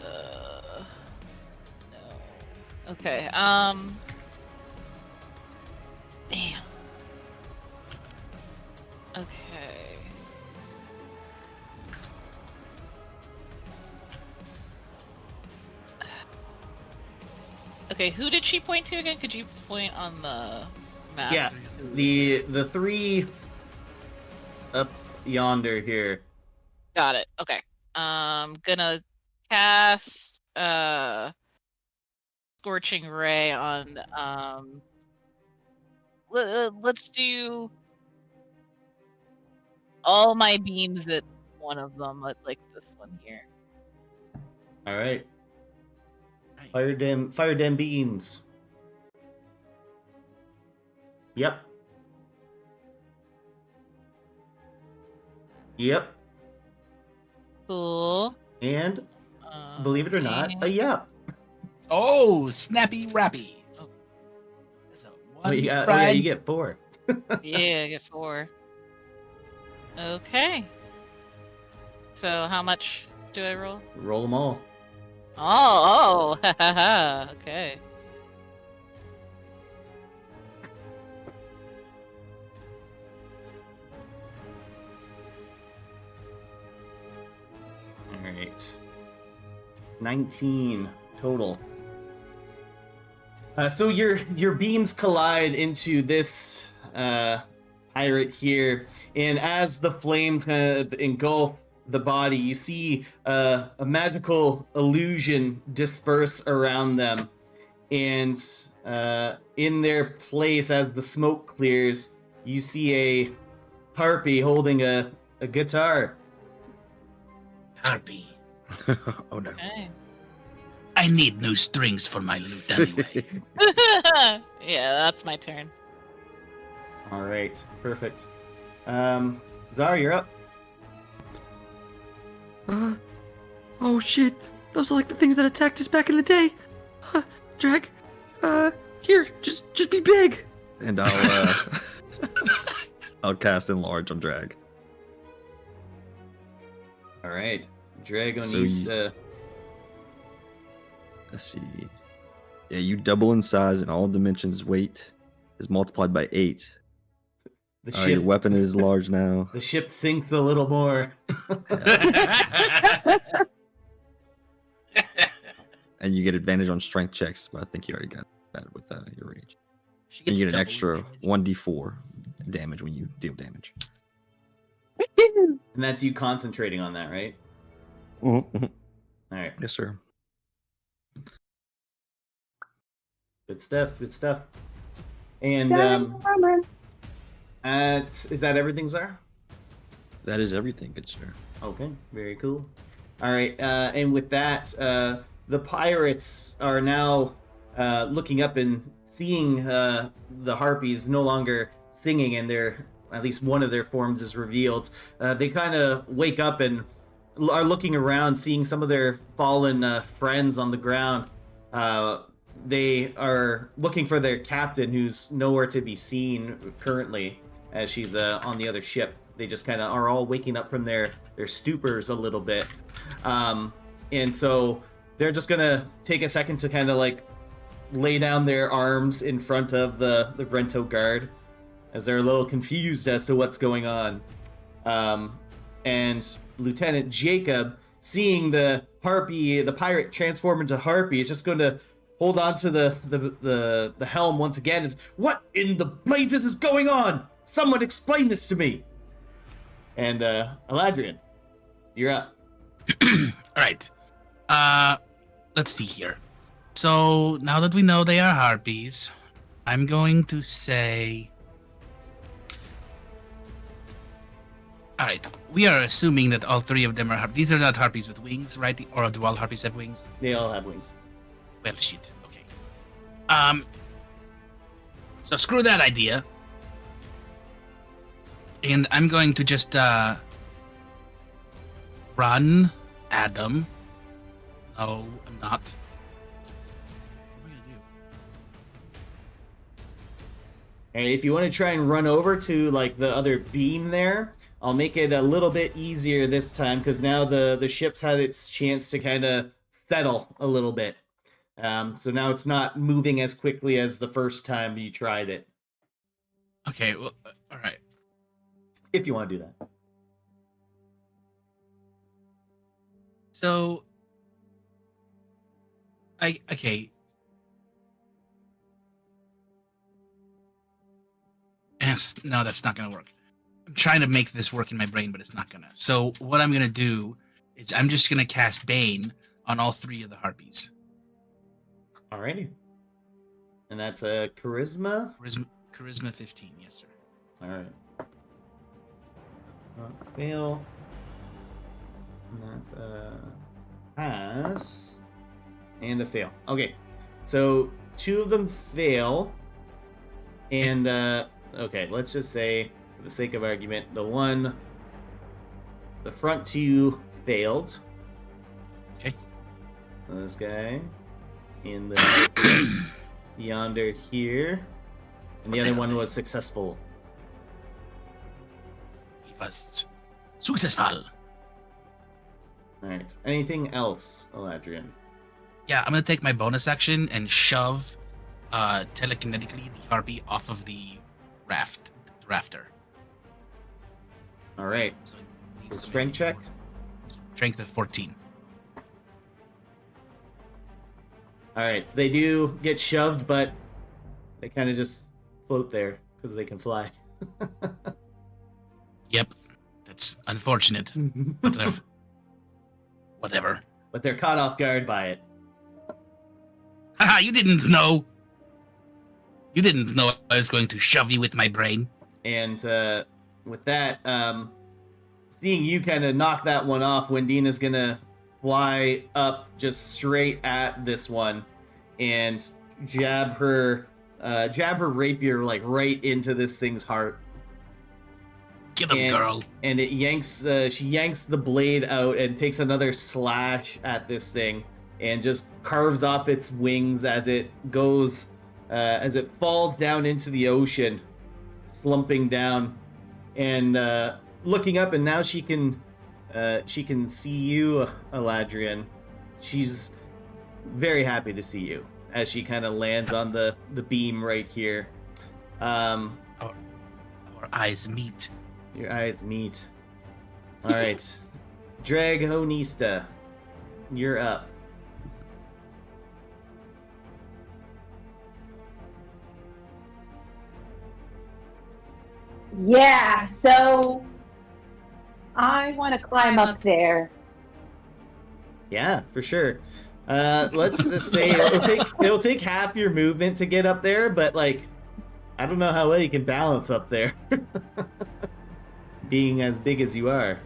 No. Okay, damn. Okay. Okay, who did she point to again? Could you point on the map? Yeah, the three up yonder here. Got it. Okay. Gonna cast Scorching Ray on let's do all my beams at one of them, like this one here. All right, fire them beams. Yep. Cool. And believe it or not, a Okay. yep. Oh, snappy rappy. Oh. So Oh, one yeah, fried- you get 4. Yeah, I get 4. Okay. So how much do I roll? Roll them all. Oh, okay. All right. 19 total. So your beams collide into this pirate here, and as the flames kind of engulf the body, you see a magical illusion disperse around them, and in their place, as the smoke clears, you see harpy holding a guitar. Harpy. Oh no. Okay. I need new strings for my lute anyway. Yeah, that's my turn. All right, perfect. Zara, you're up. Oh shit! Those are like the things that attacked us back in the day. Drag, here, just be big. And I'll I'll cast enlarge on Drag. All right, Dragon So needs you- to. Let's see. Yeah, you double in size and all dimensions. Weight is multiplied by 8. The Your ship. weapon is large now. The ship sinks a little more. And you get advantage on strength checks, but I think you already got that with your rage. She And you gets get an double extra damage. 1d4 damage when you deal damage. And that's you concentrating on that, right? All right, Yes, sir. good stuff. Good stuff. And Giant armor. is that everything, Zara? That is everything, good sir. Okay, very cool. All right, and with that, the pirates are now looking up and seeing the harpies no longer singing, and at least one of their forms is revealed. They kind of wake up and are looking around, seeing some of their fallen friends on the ground. They are looking for their captain, who's nowhere to be seen currently, as she's on the other ship. They just kind of are all waking up from their stupors a little bit. And so they're just gonna take a second to kind of like lay down their arms in front of the Rento guard, as they're a little confused as to what's going on. And Lieutenant Jacob, seeing the pirate transform into harpy, is just going to hold on to the helm once again. And, what in the blazes is going on? Someone explain this to me. And Eladrian, you're up. All right. Let's see here. So now that we know they are harpies, I'm going to say. All right. We are assuming that all 3 of them are harpies. These are not harpies with wings, right? Or do all harpies have wings? They all have wings. Well, shit. Okay. So screw that idea. And I'm going to just run Adam. No, I'm not. What am I gonna do? And if you want to try and run over to like the other beam there, I'll make it a little bit easier this time, because now the ship's had its chance to kind of settle a little bit. So now it's not moving as quickly as the first time you tried it. Okay, well, all right. If you want to do that. So, okay. No, that's not gonna work. I'm trying to make this work in my brain, but it's not gonna. So what I'm gonna do is I'm just gonna cast Bane on all 3 of the harpies. Alrighty. And that's a charisma. Charisma 15, yes, sir. Alright. Fail. And that's a pass. And a fail. Okay. So 2 of them fail. And okay, let's just say, for the sake of argument, the front 2 failed. Okay. This guy. In the yonder here. And the other one was successful. He was successful. Alright. Anything else, Eladrian? Yeah, I'm gonna take my bonus action and shove telekinetically the harpy off of the rafter. Alright. So it needs to Strength make check? Strength of 14. Alright, so they do get shoved, but they kind of just float there because they can fly. Yep, that's unfortunate. Whatever. But they're caught off guard by it. Haha, you didn't know. You didn't know I was going to shove you with my brain. And with that, seeing you kind of knock that one off, Wendina's gonna fly up just straight at this one and jab her rapier like right into this thing's heart. Get him, girl. And it yanks. She yanks the blade out and takes another slash at this thing, and just carves off its wings as it goes, as it falls down into the ocean, slumping down, and looking up. And now she can see you, Eladrian. She's very happy to see you as she kind of lands on the beam right here. Our eyes meet. Your eyes meet. All right, Dragonista, you're up. Yeah, so I want to climb up there. Yeah, for sure. Let's just say it'll take half your movement to get up there, but like, I don't know how well you can balance up there, being as big as you are.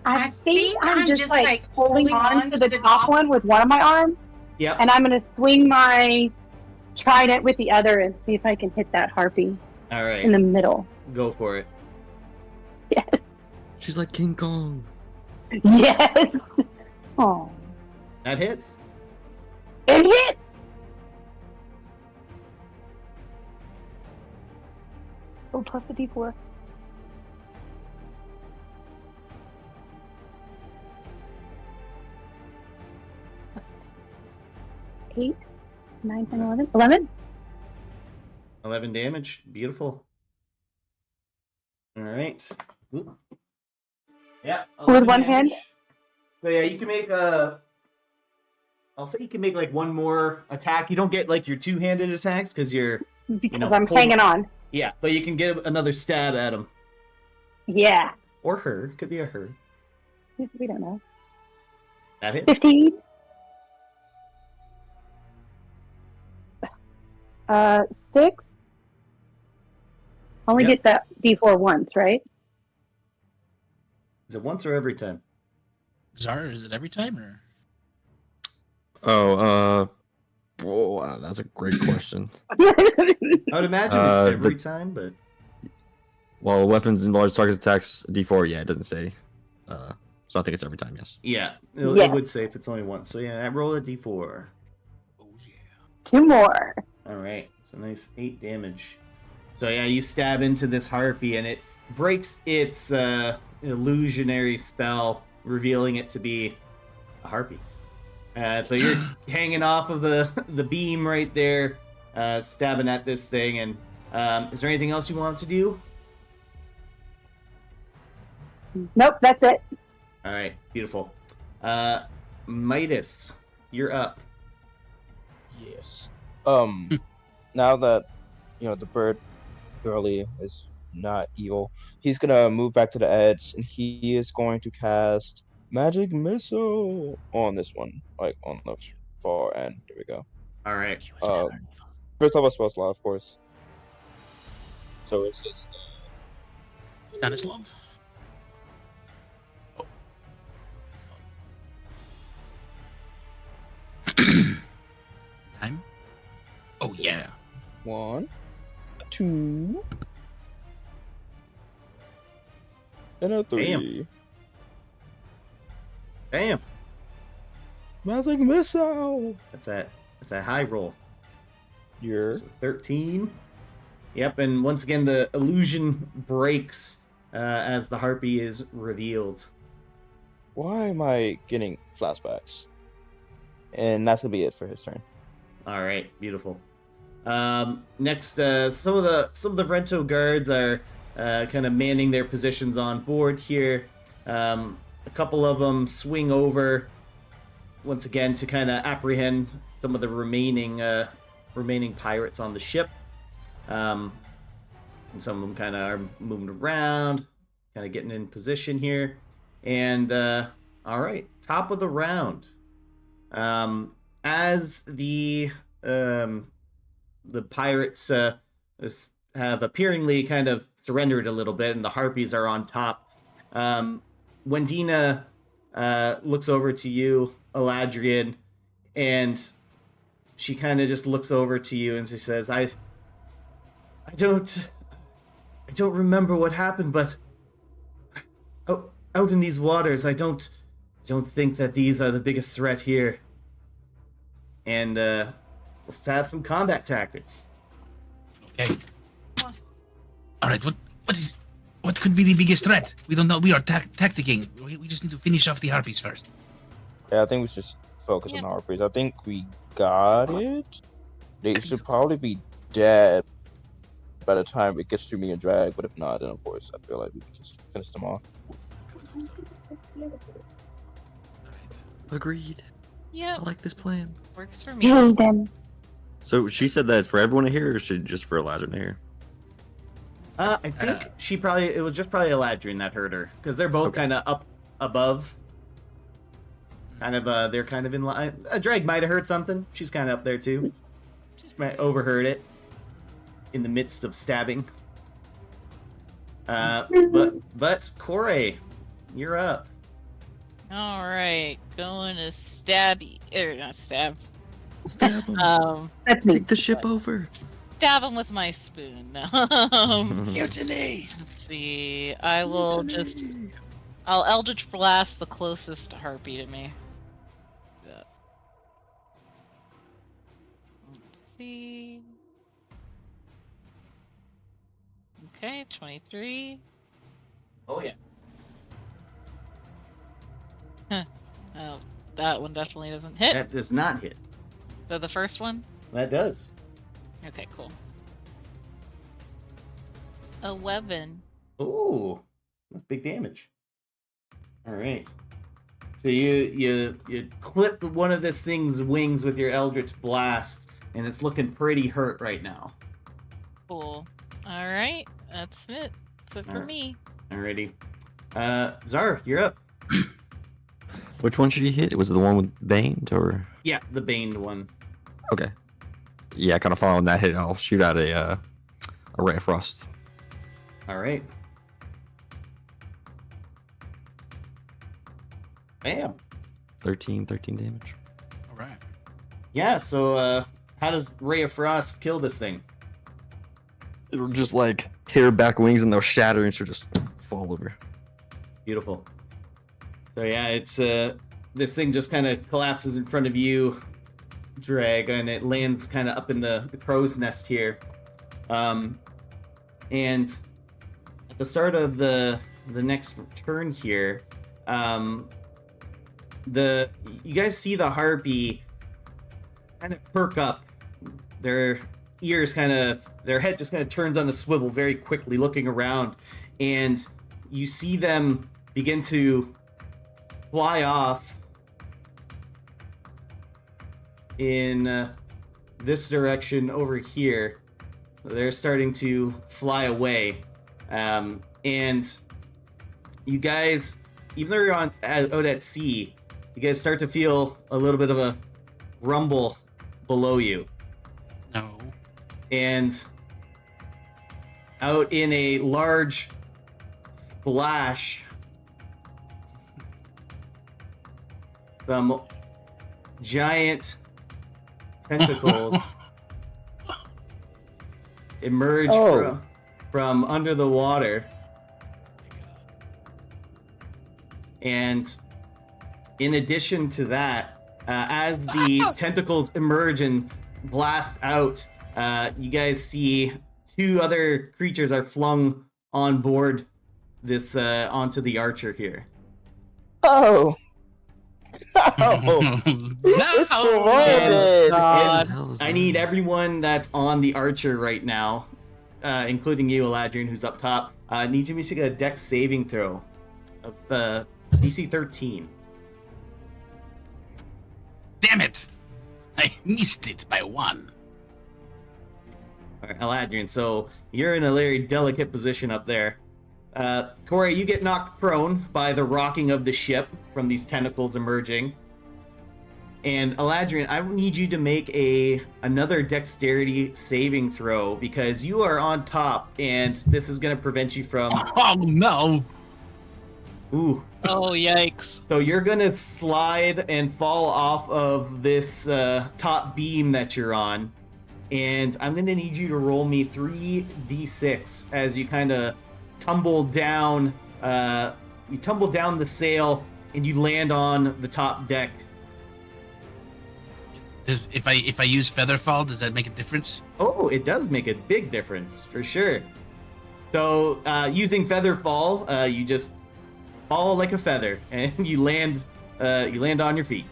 I think I'm just like holding on to the top one with one of my arms, Yep. and I'm gonna swing my trident with the other and see if I can hit that harpy All right. in the middle. Go for it. Yes. She's like King Kong. Yes. Oh, That hits. it hits. Oh, plus the D4. Eight, 9, 10, 11. 11? 11 damage. Beautiful. All right. Oop. Yeah. With 11 one hand? damage. So yeah, you can make a. I'll say you can make like one more attack. You don't get like your two-handed attacks because you're. Because know, I'm hold- hanging on. Yeah, but you can get another stab at him. Yeah. Or her. Could be a her. We don't know. That hits. 15. 6. Only Yep. get that D4 once, right? Is it once or every time? Zara, is it every time or? Oh, wow, that's a great question. I would imagine it's every the- time, but Well, weapons and large targets attacks D4. Yeah, it doesn't say. So I think it's every time. Yes. yeah, Yes. it would say if it's only once. So yeah, I roll a d4. Oh yeah. 2 more. All right, so nice 8 damage. So yeah, you stab into this harpy and it breaks its illusionary spell, revealing it to be a harpy. So you're hanging off of the beam right there, stabbing at this thing. And is there anything else you want to do? Nope, that's it. All right, beautiful. Midas, you're up. Yes. Now that the bird girly is not evil, he's gonna move back to the edge and he is going to cast magic missile on this one, like on the far end. There we go. All right. He was never evil. First level spell slot, of course. So it's just Stanislav. Oh. Time. Oh yeah. 1, 2, and a 3. Bam. Magic missile. That's a high roll. You're So 13. Yep, and once again the illusion breaks as the harpy is revealed. Why am I getting flashbacks? And that's gonna be it for his turn. All right, beautiful. Next, some of the Vrento guards are kind of manning their positions on board here. A couple of them swing over once again to kind of apprehend some of the remaining pirates on the ship. And some of them kind of are moving around, kind of getting in position here. And all right, top of the round. As the pirates have appearingly kind of surrendered a little bit, and the harpies are on top. Wendina looks over to you, Eladrian, and she kind of just looks over to you and she says, I don't remember what happened, but out in these waters, I don't think that these are the biggest threat here. And let's have some combat tactics. Okay. All right. What could be the biggest threat? We don't know. We are tacticking. We just need to finish off the harpies first. Yeah, I think we should just focus on the harpies. I think we got it. They should probably be dead by the time it gets to me and drag, but if not, then of course I feel like we can just finish them off. Agreed. Yep, I like this plan. works for me. Kill them. So she said that for everyone to hear, or should just for Eladrin to hear? I think it was just probably Eladrin that heard her, because they're both kind of up above. They're kind of in line. A drag might have heard something. She's kind of up there too. She might have overheard it in the midst of stabbing. But Corey, you're up. All right, going to stabby, or not stab. Stab him. That's me. Take the ship over. Stab him with my spoon. Mutiny. Let's see. I will just. I'll Eldritch Blast the closest harpy to me. Yeah. Let's see. Okay, 23. Oh yeah. Oh, that one definitely doesn't hit. That does not hit. So the first one? That does. Okay, cool. 11. Ooh, that's big damage. All right. So you clip one of this thing's wings with your Eldritch Blast, and it's looking pretty hurt right now. Cool. All right, that's it. That's it for Alright. me. Alrighty. Zar, you're up. Which one should he hit? Was it the one with Bane or? Yeah, the Baned one. Okay. Yeah, kind of following that hit, I'll shoot out a ray of frost. All right. Bam. 13 damage. All right. Yeah. So, how does Ray of Frost kill this thing? It'll just like hit her back wings and they'll shatter and she'll just fall over. Beautiful. So yeah, it's this thing just kind of collapses in front of you, Drag, and it lands kind of up in the crow's nest here. And at the start of the next turn here, you guys see the harpy kind of perk up. Their ears their head just kind of turns on a swivel very quickly, looking around, and you see them begin to fly off in this direction over here. They're starting to fly away, and you guys, even though you're out at sea, you guys start to feel a little bit of a rumble below you. No. And out in a large splash, some giant tentacles emerge from under the water. And in addition to that, as the tentacles emerge and blast out, you guys see two other creatures are flung on board this onto the archer here. Oh! No. It's And- God. I need everyone that's on the archer right now, including you, Eladrian, who's up top. Need you to make a dex saving throw of DC 13. Damn it! I missed it by 1. All right, Eladrian, so you're in a very delicate position up there. Corey, you get knocked prone by the rocking of the ship from these tentacles emerging. And Eladrin, I need you to make another dexterity saving throw because you are on top, and this is going to prevent you from. Oh no! Ooh. Oh, yikes. So you're going to slide and fall off of this top beam that you're on, and I'm going to need you to roll me 3d6 as you kind of tumble down. You tumble down the sail, and you land on the top deck. If I use Featherfall, does that make a difference? Oh, it does make a big difference for sure. So using Featherfall, you just fall like a feather, and you land on your feet.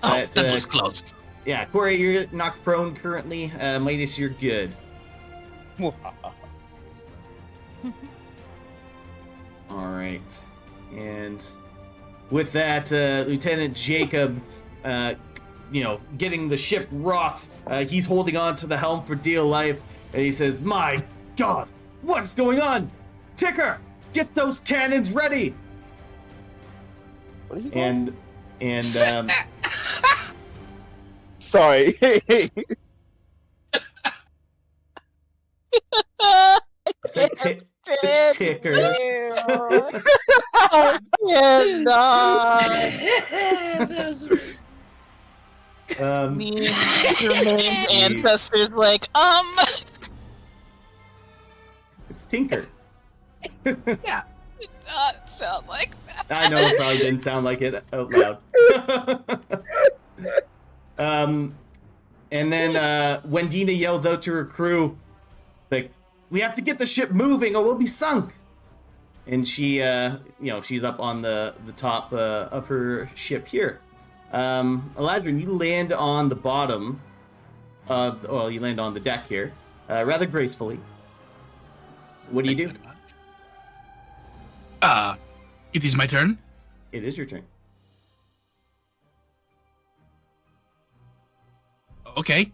Oh, that was close. Yeah, Corey, you're knocked prone currently. Midas, you're good. All right, and with that, Lieutenant Jacob, getting the ship rocked, he's holding on to the helm for dear life, and he says, "My God, what is going on? Ticker, get those cannons ready!" What are you going? And Sorry. it's Ticker. I cannot. That's right. Me and Jermaine's ancestors It's Tinker. Yeah. did not sound like that. I know it probably didn't sound like it out loud. And then Wendina yells out to her crew, like, "We have to get the ship moving or we'll be sunk." And she, she's up on the top of her ship here. Eladrin, you land on the bottom you land on the deck here, rather gracefully. So what do you do? It is my turn. It is your turn. Okay.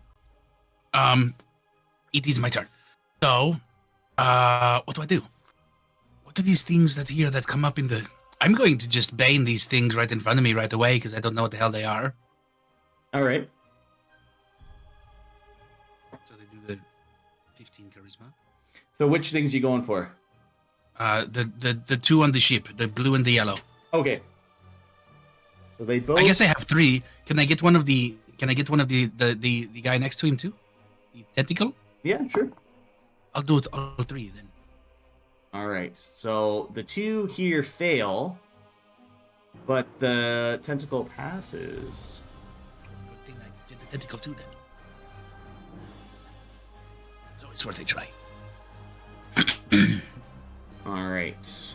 It is my turn. So, what do I do? What are these things that come up in the... I'm going to just bane these things right in front of me right away because I don't know what the hell they are. All right. So they do the 15 charisma. So which things you going for? The two on the ship, the blue and the yellow. Okay. So they both. I guess I have three. Can I get one of the guy next to him too? The tentacle? Yeah, sure. I'll do it all three then. All right. So the two here fail, but the tentacle passes. Good thing I did the tentacle too then. It's always worth a try. All right. So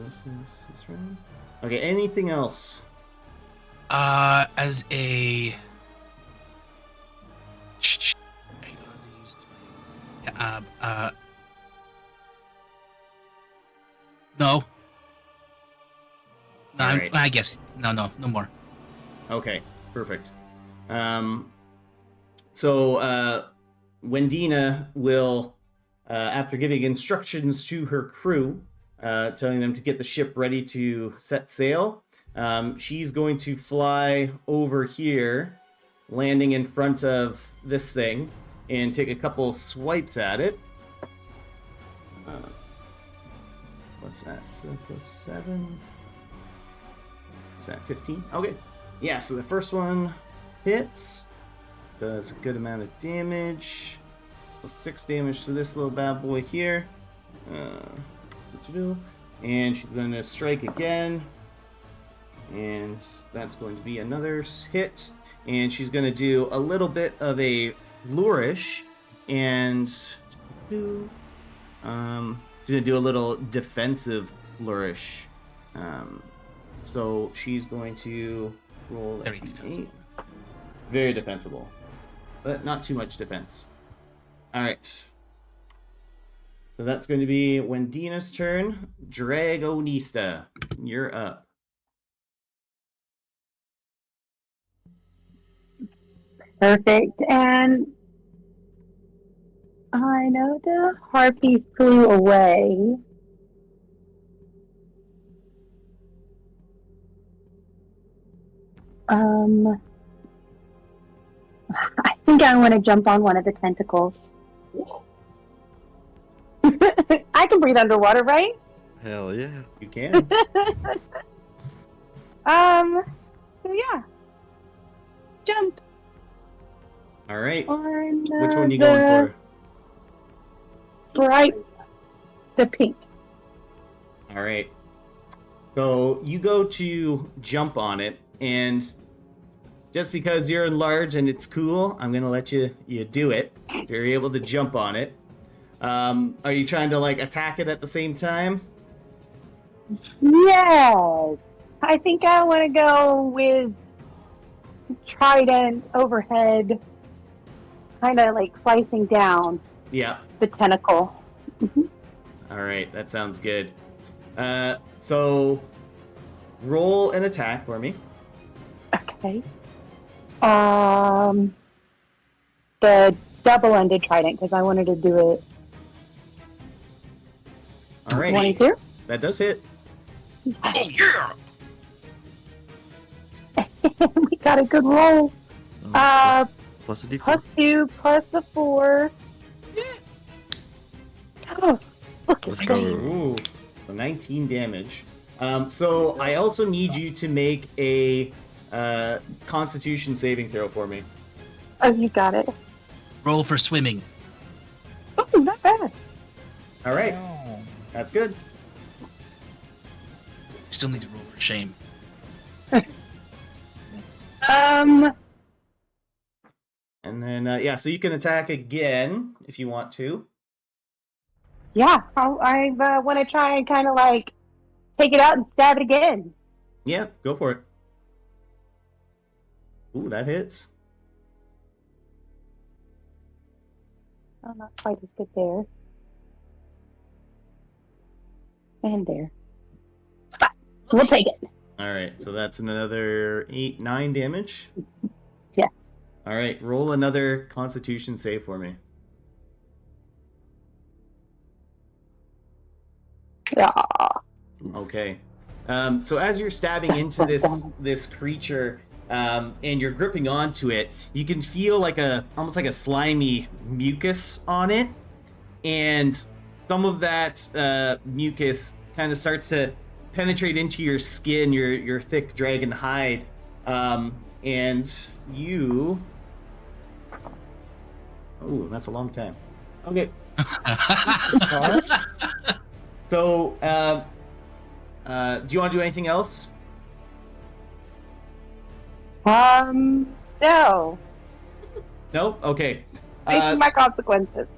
this is this round. Okay. Anything else? As a... No. No, Alright. I guess. No more. Okay. Perfect. So Wendina will, after giving instructions to her crew, telling them to get the ship ready to set sail, she's going to fly over here, landing in front of this thing, and take a couple swipes at it. What's that? So plus 7. What's that? 15? Okay. Yeah, so the first one hits. Does a good amount of damage. 6 damage to this little bad boy here. What to do? And she's going to strike again. And that's going to be another hit. And she's going to do a little bit of a flourish. And she's going to do a little defensive flourish. So she's going to roll Very defensible. Very defensible. But not too much defense. Alright. So that's going to be Wendina's turn. Dragonista, you're up. Perfect. And I know the harpy flew away. I think I want to jump on one of the tentacles. I can breathe underwater, right? Hell yeah. You can. So yeah. Jump All right. on Which one are you going for? Bright, the pink. All right. So you go to jump on it, and just because you're large and it's cool, I'm gonna let you do it. You're able to jump on it. Are you trying to like attack it at the same time? Yes. I think I want to go with trident overhead, kind of like slicing down Yeah. the tentacle. All right. That sounds good. So roll an attack for me. Okay. The double-ended trident because I wanted to do it. All right. 22. That does hit. Oh yeah! We got a good roll. Plus a D4. Plus 2 plus the 4. Oh, look, it's Let's go. good. Ooh, so 19 damage. So I also need you to make a Constitution saving throw for me. Oh, you got it. Roll for swimming. Oh, not bad. All right, No. that's good. Still need to roll for shame. And then yeah, so you can attack again if you want to. Yeah, I want to try and kind of like take it out and stab it again. Yeah, go for it. Ooh, that hits. Oh, not quite as good there. And there. But we'll take it. All right, so that's another 9 damage. Yes. All right, roll another Constitution save for me. Yeah. Okay. So as you're stabbing into this creature, and you're gripping onto it, you can feel like almost like a slimy mucus on it, and some of that mucus kind of starts to penetrate into your skin, your thick dragon hide, and you. Oh, that's a long time. Okay. So, do you want to do anything else? No. No? Okay. Facing my consequences.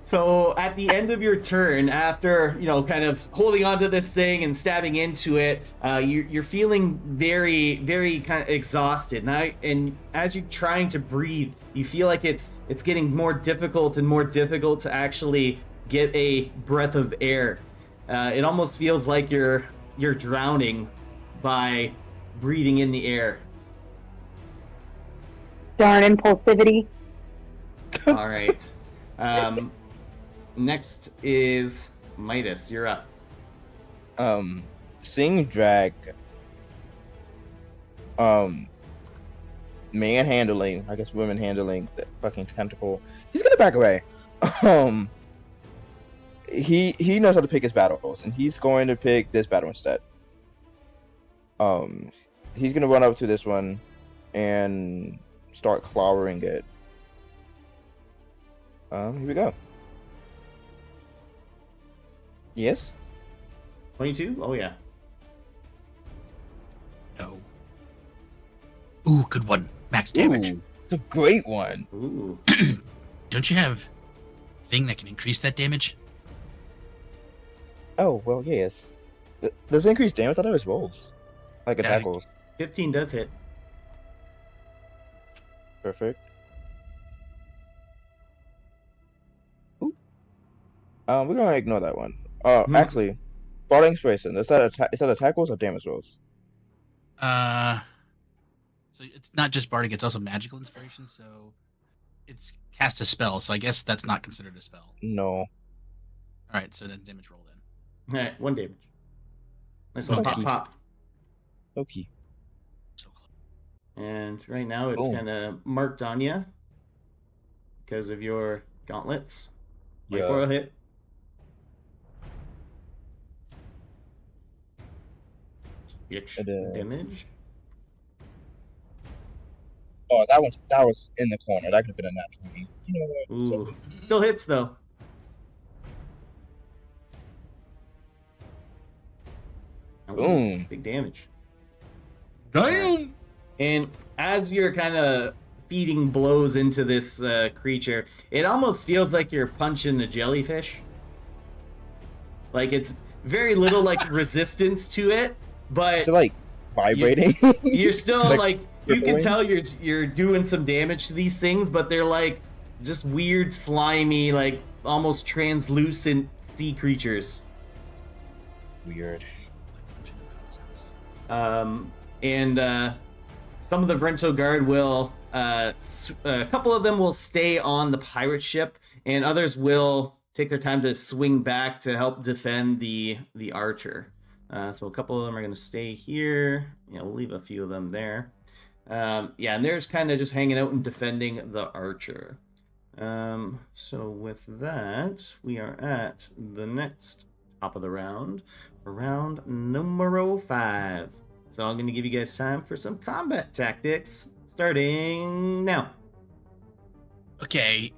So at the end of your turn, after, kind of holding onto this thing and stabbing into it, you're feeling very, very kind of exhausted. And as you're trying to breathe, you feel like it's getting more difficult and more difficult to actually get a breath of air. It almost feels like you're drowning by breathing in the air. Darn impulsivity. All right. Next is Midas. You're up. Seeing drag manhandling, I guess women handling the fucking tentacle, he's gonna back away. He knows how to pick his battles, and he's going to pick this battle instead. He's gonna run up to this one and start clawing it. Here we go. Yes. 22? Oh yeah. No. Ooh, good one. Max damage. Ooh, it's a great one. Ooh. Don't you have a thing that can increase that damage? Oh well, yes. Does it increase damage? I thought it was rolls, like Yeah, I attack think- rolls. 15 does hit. Perfect. Ooh. We're gonna ignore that one. Actually, Bardic Inspiration. Is that attack rolls or damage rolls? So it's not just bardic; it's also magical inspiration. So it's cast a spell. So I guess that's not considered a spell. No. All right, so then damage roll then. All right, 1 damage. Nice little Okay. pop. Okay. So close. And right now it's Boom. kind of marked on you because of your gauntlets. 24 will hit. Damage. Oh, that was in the corner. That could have been a nat 20. You know what? So, Ooh. Still hits though. Ooh, boom. big damage. Damn. And as you're kind of feeding blows into this creature, it almost feels like you're punching a jellyfish. Like it's very little like resistance to it, but Is it like vibrating? you're still Like, like you can rippling? tell you're doing some damage to these things, but they're like just weird, slimy, like almost translucent sea creatures. Weird. And some of the Vrento Guard will, a couple of them will stay on the pirate ship, and others will take their time to swing back to help defend the archer. So a couple of them are going to stay here. Yeah, we'll leave a few of them there. Yeah, and there's kind of just hanging out and defending the archer. So with that, we are at the next top of the round, round numero 5. So I'm going to give you guys time for some combat tactics, starting now. Okay.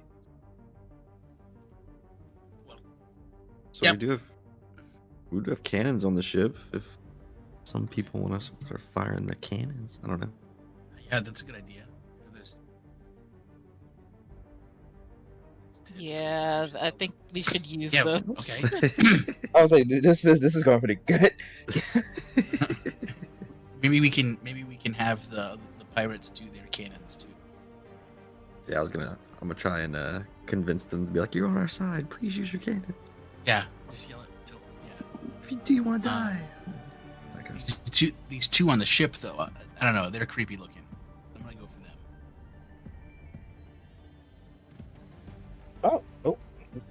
So Yep. we do have cannons on the ship. If some people want to start firing the cannons, I don't know. Yeah, that's a good idea. There's- Yeah, I think we should use Yeah, those. okay. I was like, this is going pretty good. Maybe we can have the pirates do their cannons too. Yeah, I'm gonna try and convince them to be like, you're on our side. Please use your cannon. Yeah, just yell it till yeah. If you do, you want to die. That kind of stuff. These two on the ship though, I don't know, they're creepy looking. I'm gonna go for them. Oh.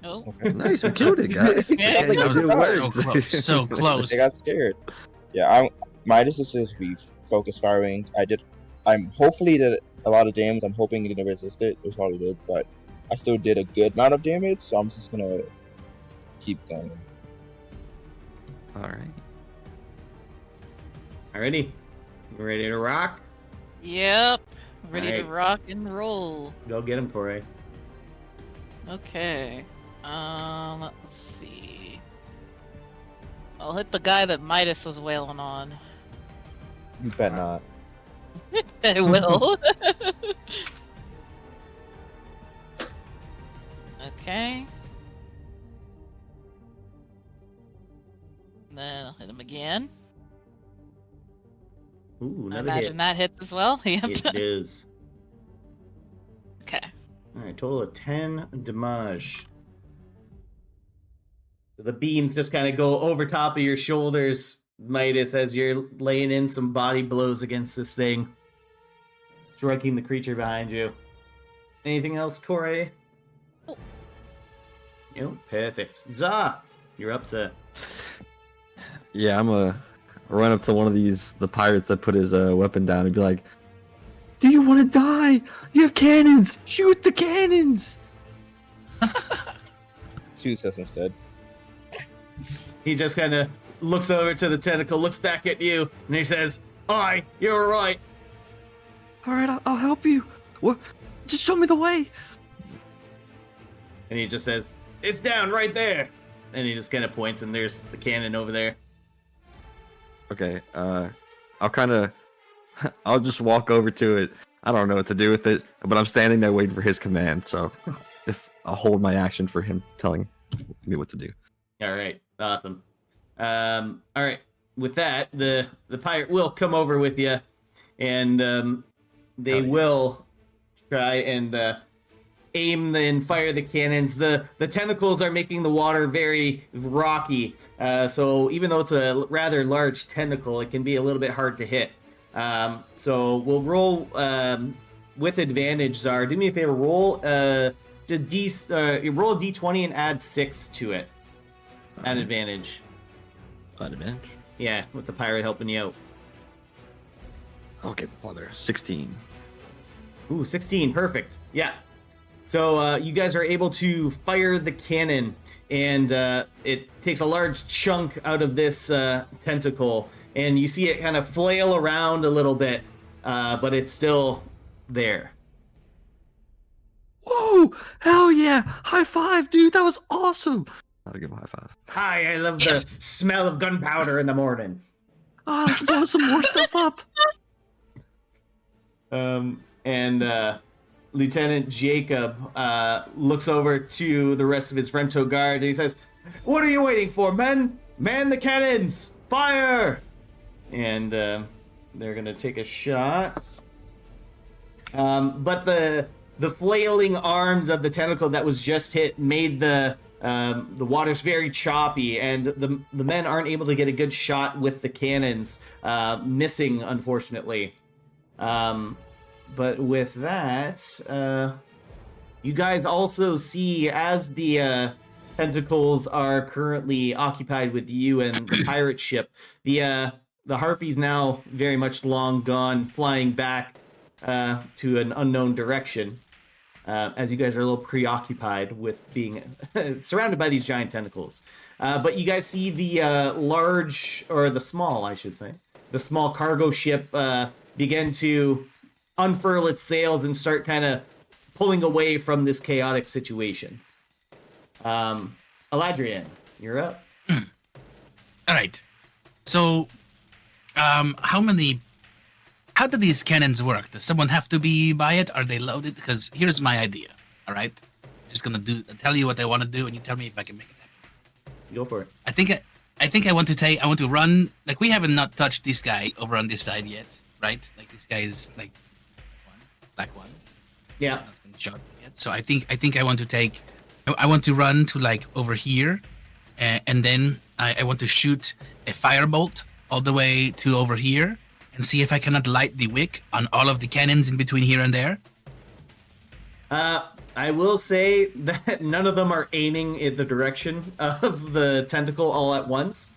Oh, Okay. Nice, we killed it, guys. Yeah, Yeah, like you a did star. it. So close, so close. I got scared. Yeah, my decision is to be focus firing. I'm hopefully did a lot of damage. I'm hoping you're gonna resist it. It was probably good, but I still did a good amount of damage, so I'm just gonna keep going. All right. Alrighty, you ready to rock? yep. Ready to Alright. rock and roll. Go get him, Corey. Okay. Let's see. I'll hit the guy that Midas was wailing on. You bet not. I will. Okay. And then I'll hit him again. Ooh, I another imagine hit. that hits as well. Yep. It does. Okay. Alright, total of 10 damage. The beams just kind of go over top of your shoulders, Midas, as you're laying in some body blows against this thing, striking the creature behind you. Anything else, Corey? Oh. No? Perfect. Za! You're up, sir. Yeah, I'm gonna run up to one of the pirates that put his weapon down and be like, do you want to die? You have cannons! Shoot the cannons! Shoots us instead. He just kind of looks over to the tentacle, looks back at you, and he says, "Aye, you're right." All right, I'll help you. What? Just show me the way. And he just says, "It's down right there." And he just kind of points, and there's the cannon over there. Okay, I'll just walk over to it. I don't know what to do with it, but I'm standing there waiting for his command. So, if I'll hold my action for him telling me what to do. All right, awesome. All right, with that, the pirate will come over with you, and they Hell yeah. will try and aim and fire the cannons. The tentacles are making the water very rocky, so even though it's a rather large tentacle, it can be a little bit hard to hit. So we'll roll with advantage. Czar, do me a favor. Roll roll a d20 and add 6 to it. At advantage. At advantage. Yeah, with the pirate helping you out. Okay, father. 16. Ooh, 16, perfect. Yeah. So you guys are able to fire the cannon, and it takes a large chunk out of this tentacle, and you see it kind of flail around a little bit, but it's still there. Whoa! Hell yeah! High five, dude! That was awesome! I'll give him a high five. Hi, I love Yes. the smell of gunpowder in the morning. Oh, let's blow some more stuff up! And Lieutenant Jacob looks over to the rest of his Rento guard and he says, "What are you waiting for, men? Man the cannons! Fire!" And they're gonna take a shot. But the flailing arms of the tentacle that was just hit made the waters very choppy, and the men aren't able to get a good shot with the cannons, missing, unfortunately. But with that, you guys also see, as the tentacles are currently occupied with you and the pirate ship, the harpies now very much long gone, flying back to an unknown direction. As you guys are a little preoccupied with being surrounded by these giant tentacles. But you guys see the large, or the small, I should say, the small cargo ship begin to unfurl its sails and start kind of pulling away from this chaotic situation. Eladrian, you're up. All right. So, how do these cannons work? Does someone have to be by it? Are they loaded? Because here's my idea. All right, just gonna tell you what I want to do, and you tell me if I can make it happen. Go for it. I think I want to run. Like, we haven't not touched this guy over on this side yet, right? Like, this guy is like black one. Yeah. Not been shot yet. So I think I want to run to like over here, and then I want to shoot a firebolt all the way to over here, and see if I cannot light the wick on all of the cannons in between here and there. I will say that none of them are aiming in the direction of the tentacle all at once.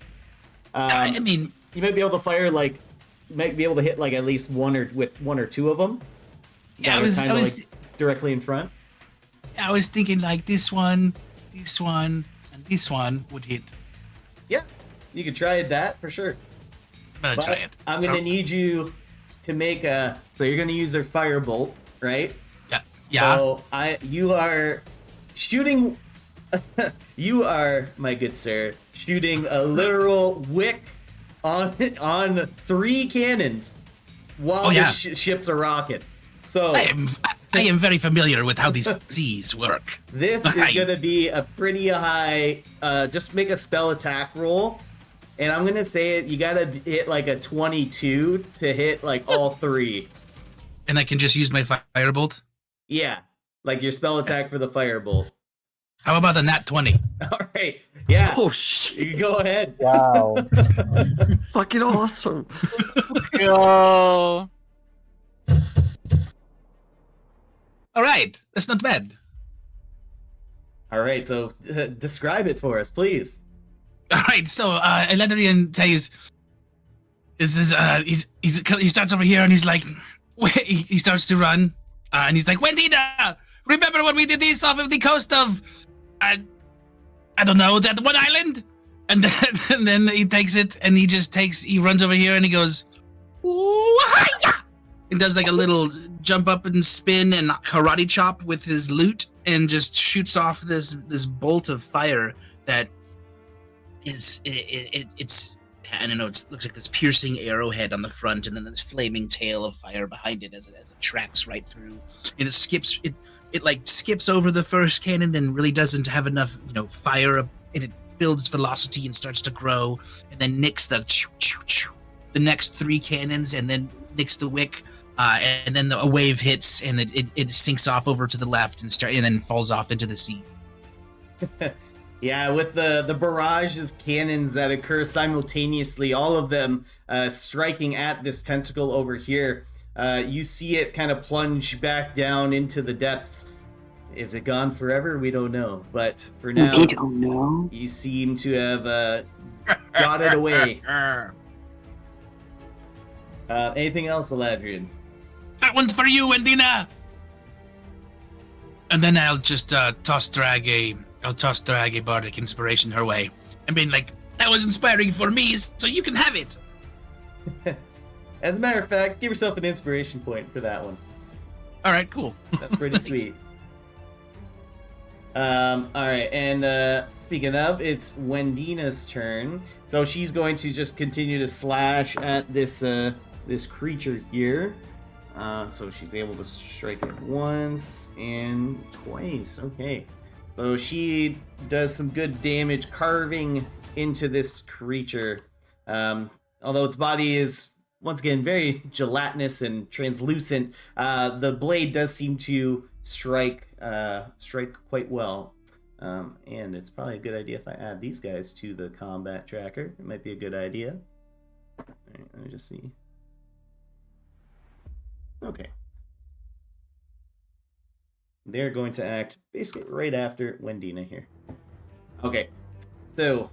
I mean, you might be able to fire might be able to hit like at least one or two of them. Yeah, that are kind of like directly in front. I was thinking like this one, and this one would hit. Yeah, you could try that for sure. I'm gonna try it. I'm gonna need you to make a. So you're gonna use a firebolt, right? Yeah. So you are shooting. You are, my good sir, shooting a literal wick on 3 cannons while the ships are rocking. So I am very familiar with how these seas work. This is gonna be a pretty high. Just make a spell attack roll. And I'm gonna say you gotta hit like a 22 to hit like all 3. And I can just use my firebolt? Yeah, like your spell attack for the firebolt. How about a nat 20? All right, yeah. Oh shit! You can go ahead. Wow. Fucking awesome! Go. All right, that's not bad. All right, so describe it for us, please. All right, so Eladrian says, he starts over here and he's like, he starts to run, and he's like, "Wendina, remember when we did this off of the coast of, I don't know, that one island?" And then he takes it and he runs over here and he goes, "Wah-ya!" He does like a little jump up and spin and karate chop with his lute and just shoots off this bolt of fire that it's I don't know, it looks like this piercing arrowhead on the front and then this flaming tail of fire behind it as it tracks right through, and it like skips over the first cannon and really doesn't have enough fire, and it builds velocity and starts to grow, and then nicks the next 3 cannons and then nicks the wick, and then a wave hits and it sinks off over to the left and then falls off into the sea. Yeah, with the barrage of cannons that occur simultaneously, all of them striking at this tentacle over here, you see it kind of plunge back down into the depths. Is it gone forever? We don't know. But for now, we don't know. You seem to have got it away. Anything else, Eladrian? That one's for you, Wendina. And then I'll just toss drag a bardic inspiration her way. I mean, like, that was inspiring for me, so you can have it. As a matter of fact, give yourself an inspiration point for that one. All right, cool. That's pretty sweet. All right, and speaking of, it's Wendina's turn. So she's going to just continue to slash at this this creature here. So she's able to strike it once and twice. Okay. So she does some good damage carving into this creature. Although its body is, once again, very gelatinous and translucent, the blade does seem to strike quite well. And it's probably a good idea if I add these guys to the combat tracker. It might be a good idea. All right, let me just see. Okay. They're going to act basically right after Wendina here. Okay. So,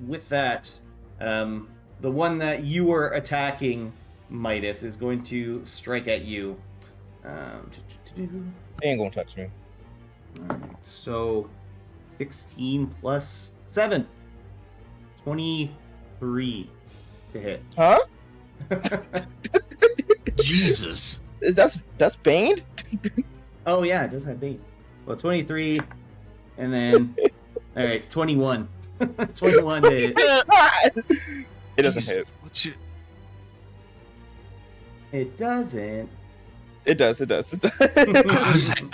with that, the one that you were attacking, Midas, is going to strike at you. They ain't gonna touch me. Alright, so 16 plus 7. 23 to hit. Huh? Jesus. That's Bane? Oh yeah, it does have bait. Well, 23, and then alright, 21. 21 to hit. It doesn't Jesus. hit. What's your... It doesn't. It does. I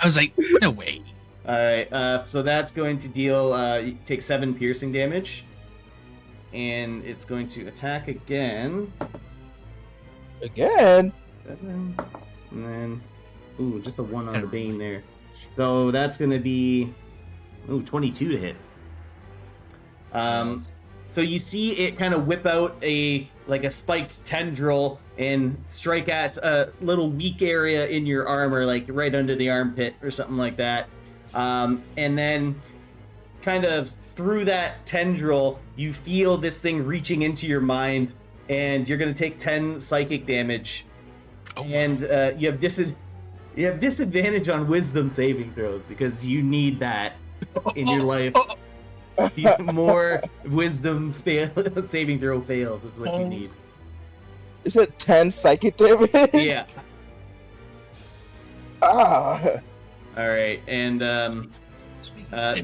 was like, no way. Alright, so that's going to deal, you take 7 piercing damage. And it's going to attack again. Again? 7. And then, ooh, just a 1 on the Bane there. So that's going to be, 22 to hit. So you see it kind of whip out a spiked tendril and strike at a little weak area in your armor, like right under the armpit or something like that. And then kind of through that tendril, you feel this thing reaching into your mind, and you're going to take 10 psychic damage. Oh. And you have disadvantage on wisdom saving throws because you need that in your life. More wisdom saving throw fails is what you need. Is it 10 psychic damage? Yeah. Ah. All right, and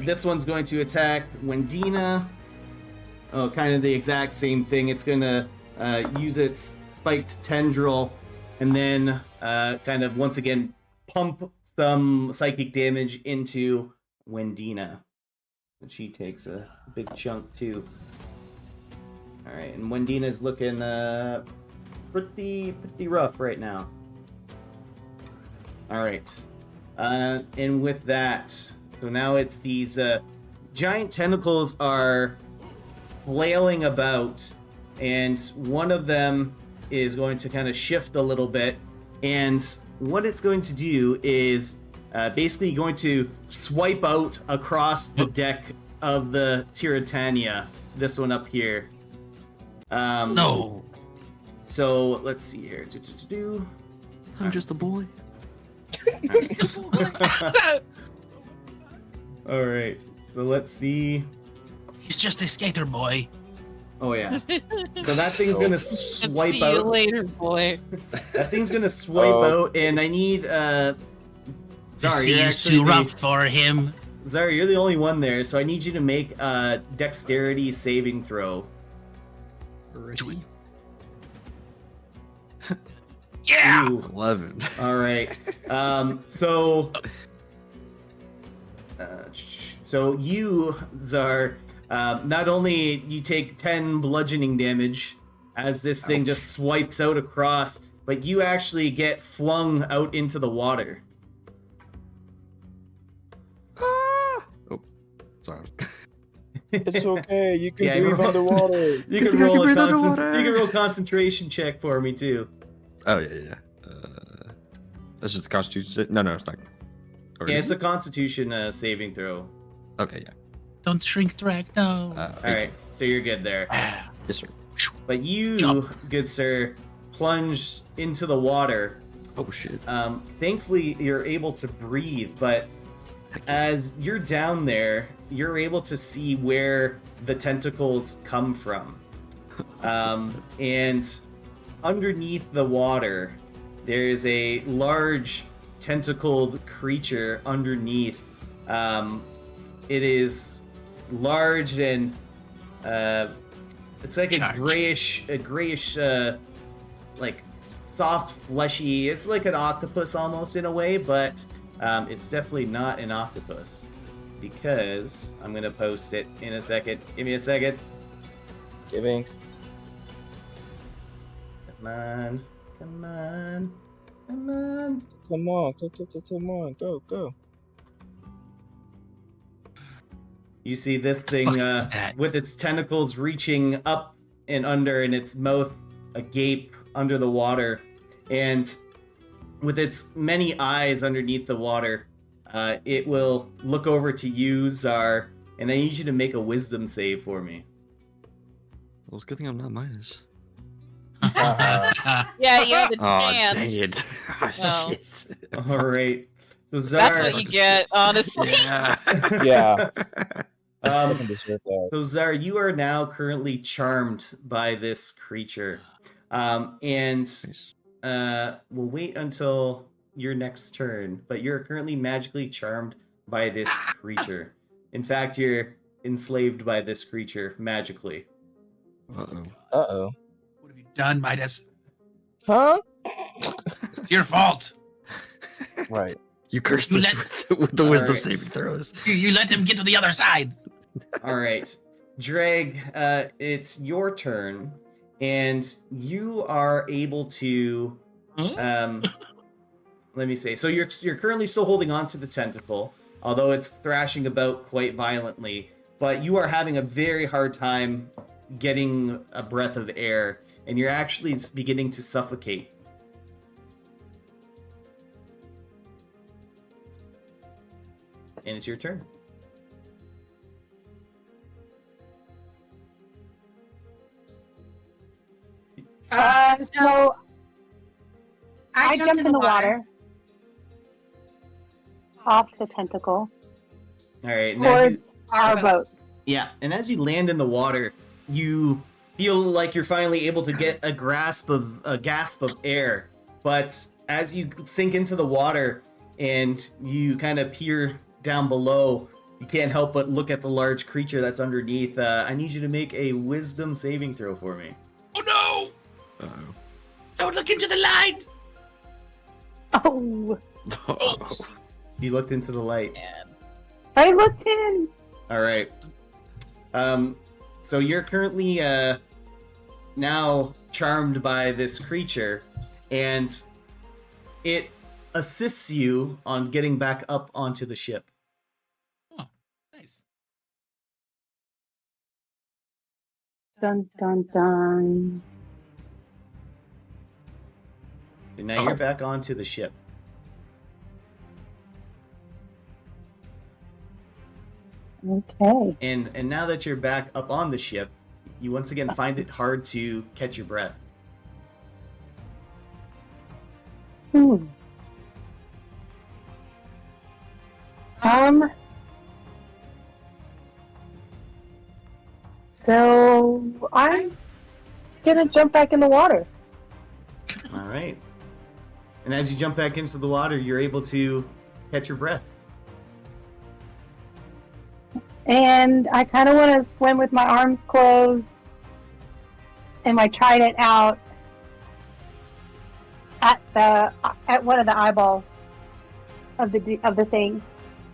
this one's going to attack Wendina. Oh, kind of the exact same thing. It's going to use its spiked tendril and then kind of once again pump some psychic damage into Wendina. And she takes a big chunk too. All right, and Wendina's looking pretty rough right now. All right, and with that, so now it's these giant tentacles are flailing about, and one of them is going to kind of shift a little bit, and what it's going to do is basically going to swipe out across the deck of the Tiratania, this one up here. No. So let's see here. I'm just a boy. All right. So let's see. He's just a skater boy. Oh yeah. So that thing's gonna swipe See you out. later, boy. That thing's gonna swipe out, and I need. The Sorry, sea you're is actually too rough for him. Zari, you're the only one there, so I need you to make a dexterity saving throw. Yeah. Ooh. 11. All right. So you, Zar, not only you take 10 bludgeoning damage as this thing just swipes out across, but you actually get flung out into the water. Oh, sorry. It's okay. You can Yeah, breathe roll- underwater. You can I roll can a breathe underwater. you can roll a concentration check for me too. Oh yeah. That's just the Constitution. No, it's not. Or Yeah, is it's a it? Constitution saving throw. Okay, yeah. Don't shrink drag, no. All right, so you're good there. Ah. Yes, sir. But you, Jump. good sir, plunge into the water. Oh shit. Thankfully, you're able to breathe, but as you're down there, you're able to see where the tentacles come from. And underneath the water, there is a large tentacled creature underneath. It is large and it's like Charged. a grayish, like soft, fleshy. It's like an octopus almost in a way, but it's definitely not an octopus because I'm gonna post it in a second. Give me a second. Giving. Come on, come on, come on. Come on, come on, go. You see this thing Fuck is that? with its tentacles reaching up and under, and its mouth agape under the water, and with its many eyes underneath the water, it will look over to you, Czar, and I need you to make a wisdom save for me. Well, it's a good thing I'm not minus. Yeah, you have a Oh, chance. dang it. Oh, Well. shit. All right. So Czar. That's what you get, honestly. Yeah. Yeah. I Um, can deserve that. so Czar, you are now currently charmed by this creature, and Nice. we'll wait until your next turn. But you're currently magically charmed by this creature. In fact, you're enslaved by this creature magically. Uh-oh. Uh-oh. What have you done, Midas? Huh? It's your fault. Right. You cursed You us with the wisdom Alright. saving throws. You let him get to the other side. All right, Dreg, it's your turn, and you are able to. Let me say. So you're currently still holding on to the tentacle, although it's thrashing about quite violently. But you are having a very hard time getting a breath of air, and you're actually beginning to suffocate. And it's your turn. So I jump in the water. Off the tentacle. All right. And as you- Towards our boat. Yeah, and as you land in the water, you feel like you're finally able to get a gasp of air. But as you sink into the water and you kind of peer down below, you can't help but look at the large creature that's underneath. I need you to make a wisdom saving throw for me. Oh no! Uh-oh. Don't look into the light. Oh, You looked into the light. I looked in. All right. So you're currently now charmed by this creature, and it assists you on getting back up onto the ship. Oh, nice. Dun dun dun. So now you're back onto the ship. Okay. And now that you're back up on the ship, you once again find it hard to catch your breath. Hmm. So I'm gonna jump back in the water. All right. And as you jump back into the water, you're able to catch your breath. And I kind of want to swim with my arms closed and my trident out at one of the eyeballs of the thing.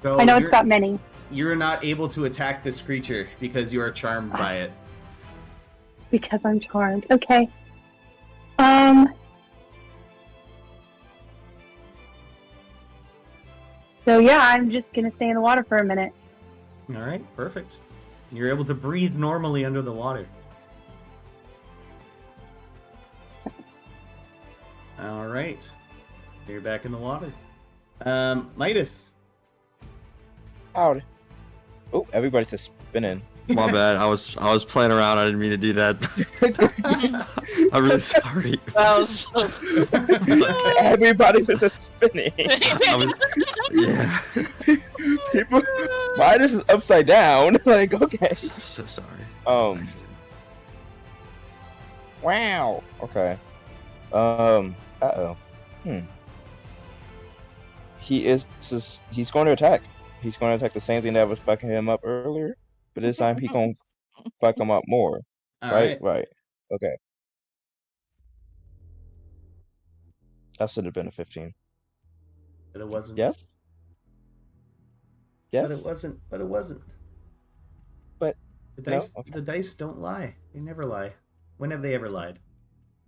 So I know you're, it's got many. you're not able to attack this creature because you are charmed by it. Because I'm charmed. Okay. So yeah, I'm just gonna stay in the water for a minute. All right, perfect. You're able to breathe normally under the water. All right. You're back in the water. Midas. Howdy. Oh, everybody's just spinning. My bad. I was playing around. I didn't mean to do that. I'm really sorry. That was so Everybody's just spinning. I was, yeah. People, Midas is upside down. Like, okay. I'm so sorry. Wow. Okay. Uh-oh. He's going to attack. He's going to attack the same thing that was fucking him up earlier, but this time he's going to fuck him up more. All Right? right. Right. Okay. That should have been a 15. But it wasn't. Yes? Yes? But it wasn't. But it wasn't. But the no? dice. Okay. The dice don't lie. They never lie. When have they ever lied?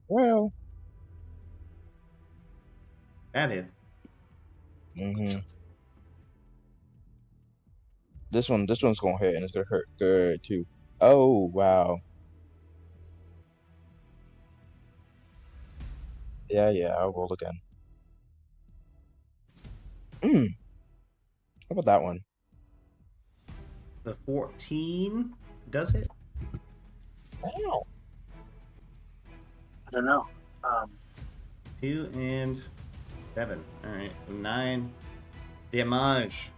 Well. That is. This one's gonna hit and it's gonna hurt good too. Oh wow. Yeah, I'll roll again. How about that one? The 14 does it. Wow. I don't know. 2 and 7. All right, so 9 damage.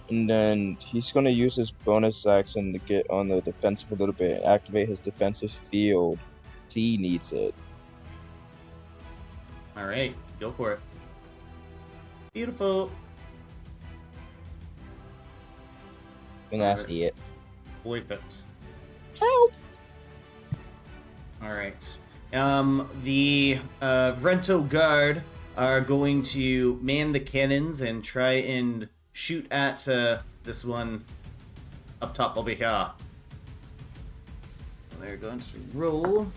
And then he's gonna use his bonus action to get on the defensive a little bit and activate his defensive field. He needs it. All right, go for it. Beautiful. And that's it. Perfect. Help! All right. The Vrento guard are going to man the cannons and try and shoot at this one up top over here. They're going to roll,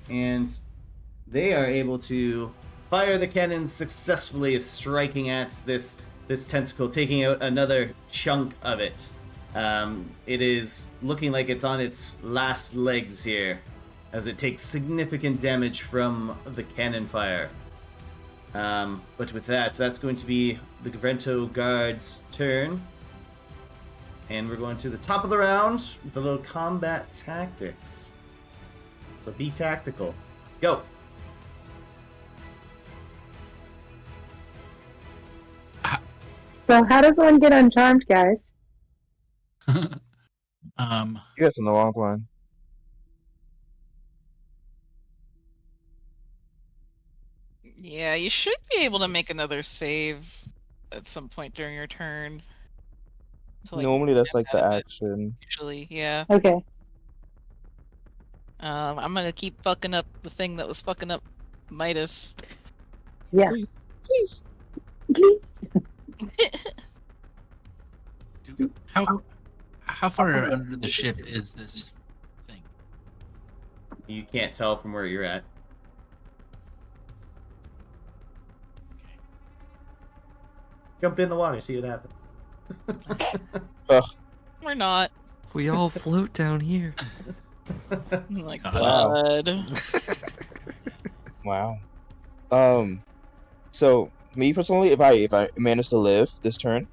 and they are able to fire the cannons successfully, striking at this tentacle, taking out another chunk of it. It is looking like it's on its last legs here, as it takes significant damage from the cannon fire. But with that, that's going to be the Vrento guard's turn. And we're going to the top of the round with a little combat tactics. So be tactical. Go! So how does one get uncharmed, guys? You guys on the wrong one. Yeah, you should be able to make another save at some point during your turn. So, like, Normally that's step like the out of it, action. usually, yeah. Okay. I'm gonna keep fucking up the thing that was fucking up Midas. Yeah. Please. Please. How far under the ship is this thing? You can't tell from where you're at. Jump in the water, see what happens. We're not. We all float down here. Like God. blood. Wow. So me personally, if I manage to live this turn,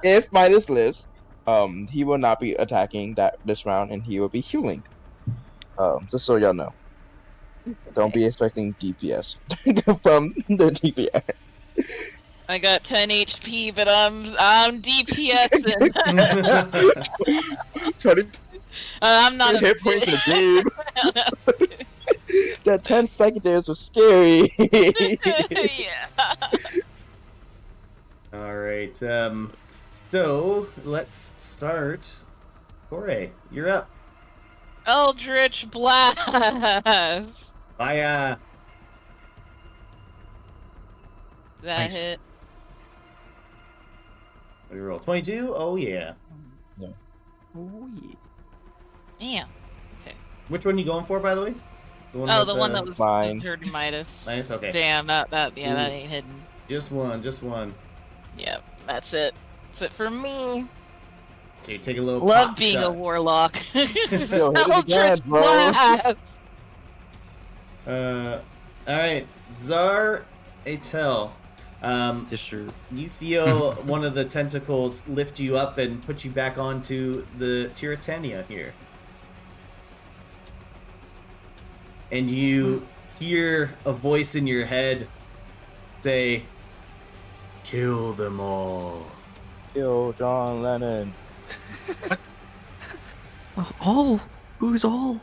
if Midas lives, he will not be attacking this round, and he will be healing. Just so y'all know. Don't be expecting DPS from the DPS. I got 10 HP, but I'm DPSing. 20 I'm not a hit points in bitch. the game. That 10 secondaries was scary. Yeah. All right. So let's start. Corey, you're up. Eldritch Blast. Fire. That Nice. hit. What do you roll? 22? Oh yeah. Oh yeah. Damn. Which one are you going for, by the way? Oh, with the one that was mine. third Midas. Minus? Okay. Damn, that Ooh. ain't hidden. Just one. Yep, that's it. That's it for me. So you take a little Love pop being a shot. warlock. Yo, hit it again, Eldritch bro. Blast. Alright. Zar Atel. Yes, sir. You feel one of the tentacles lift you up and put you back onto the Tiritania here. And you hear a voice in your head say, "Kill them all." Kill John Lennon. All? Who's all?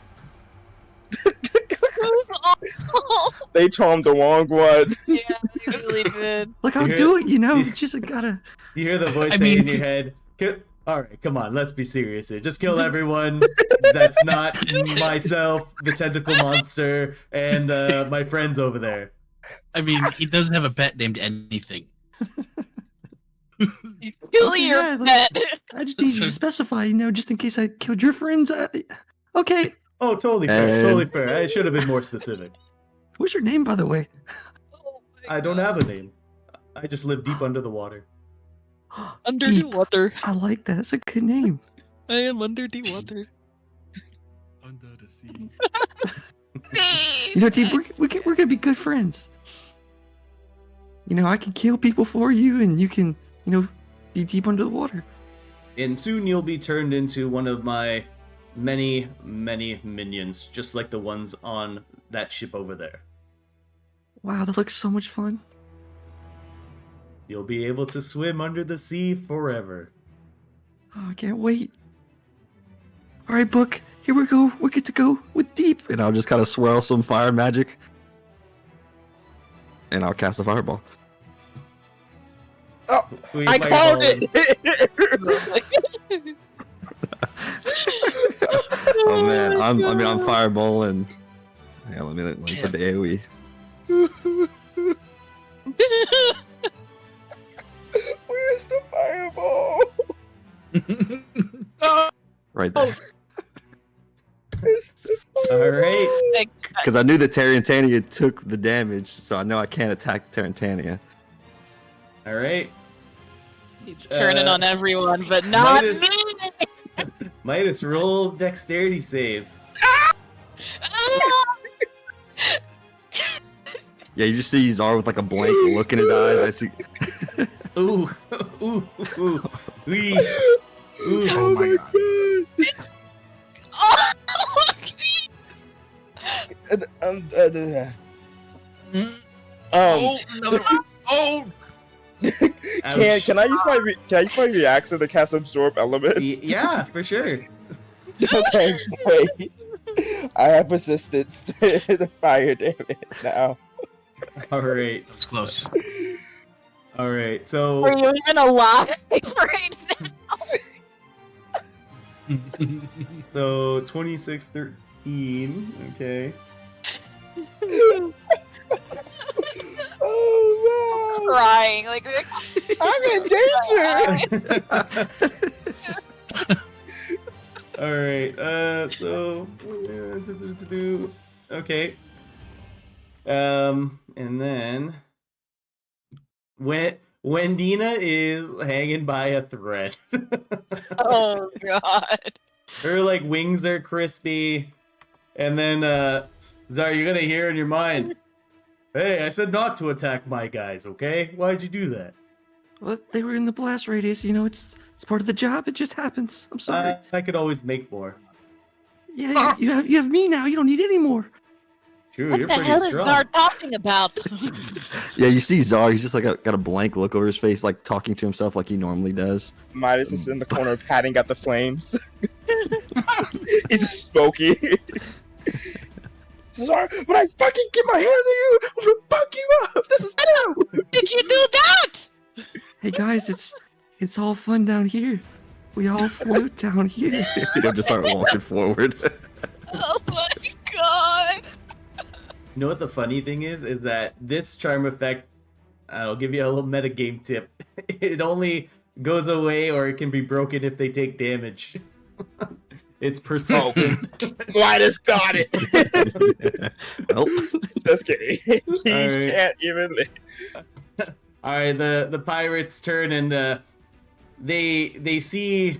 Who's all? They charmed the wrong one. Yeah, they really did. Look, I'll You do hear- it, you know. you- Just gotta. You hear the voice I say mean- in your head, "All right, come on, let's be serious here. Just kill everyone that's not myself, the tentacle monster, and my friends over there." I mean, he doesn't have a pet named anything. Kill Okay, your yeah, like- pet. I just need you to specify, you know, just in case I killed your friends. Okay. Oh, totally fair, And- totally fair. I should have been more specific. What's your name, by the way? Oh my I don't God. have a name. I just live deep under the water. Under the Deep. water. I like that. That's a good name. I am under the water. Under the sea. You know, Deep, we're gonna be good friends. You know, I can kill people for you, and you can, you know, be deep under the water. And soon you'll be turned into one of my many, many minions, just like the ones on that ship over there. Wow, that looks so much fun. You'll be able to swim under the sea forever. Oh, I can't wait. All right, Book. Here we go. We get to go with Deep. And I'll just kind of swirl some fire magic. And I'll cast a fireball. Who you I called fireballing? it. Oh man, I'm fireballing. Yeah, let me put the AoE Where's the fireball? right there. Where's the All right. Like, Because I knew that Tarantania took the damage, so I know I can't attack Tarantania. All right. he's turning Uh, on everyone, but not Midas- me. Midas, roll dexterity save. Yeah, you just see Zar with like a blank look in his eyes. I see. Ooh, ooh, ooh, wee. Ooh. Oh my god. Oh, Oh, another one. Oh, Ouch. Can I use my reaction to cast absorb elements? Yeah, for sure. Okay, wait. I have resistance to the fire damage now. All right. that was close. All right. So Are you even alive right now? so 26, 13. Okay. Oh Crying like no! I'm in danger. All right. So okay. And then when Dina is hanging by a thread. Oh god. Her like wings are crispy, and then Zar, you're gonna hear in your mind, "Hey, I said not to attack my guys, okay? Why'd you do that?" Well, they were in the blast radius. You know, it's part of the job. It just happens. I'm sorry. I could always make more. Yeah, you have me now. You don't need any more. True, What you're the pretty hell is strong. Zar talking about? Yeah, you see Zar. He's just like got a blank look over his face, like talking to himself like he normally does. Midas is in the corner patting at the flames. He's a smoky. Sorry, when I fucking get my hands on you, I'm gonna fuck you up. This is new. Did you do that? Hey guys, it's all fun down here. We all float down here. You know, just start walking forward. Oh my god. You know what the funny thing is that this charm effect, I'll give you a little metagame tip. It only goes away or it can be broken if they take damage. It's persistent. Midas got it. Well, Just kidding. He Alright. can't even live. All right, the pirates turn and they see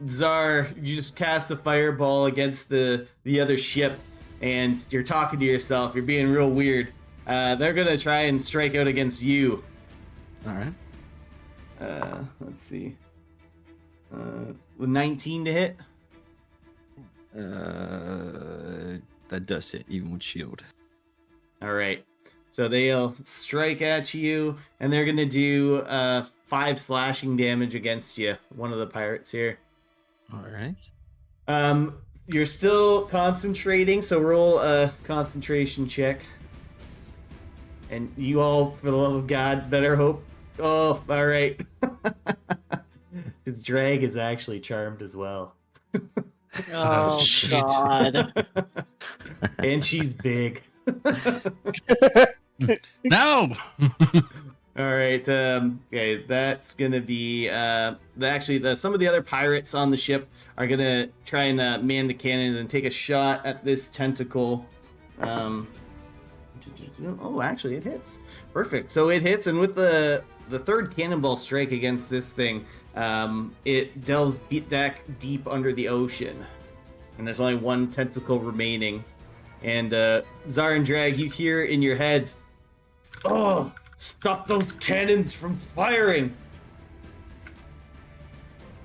Zar. You just cast a fireball against the other ship, and you're talking to yourself. You're being real weird. They're gonna try and strike out against you. All right. Let's see. With 19 to hit. That does hit even with shield. All right. So they'll strike at you, and they're gonna do 5 slashing damage against you. One of the pirates here. All right. You're still concentrating, so roll a concentration check. And you all, for the love of God, better hope. Oh, all right. His drag is actually charmed as well. Oh, shit. God. And she's big. No. All right. Okay, that's gonna be actually some of the other pirates on the ship are gonna try and man the cannon and take a shot at this tentacle. Oh, actually, it hits. Perfect. So it hits, and with the third cannonball strike against this thing, it delves back deep under the ocean, and there's only one tentacle remaining. And Zar and Drag, you hear in your heads, "Oh, stop those cannons from firing!"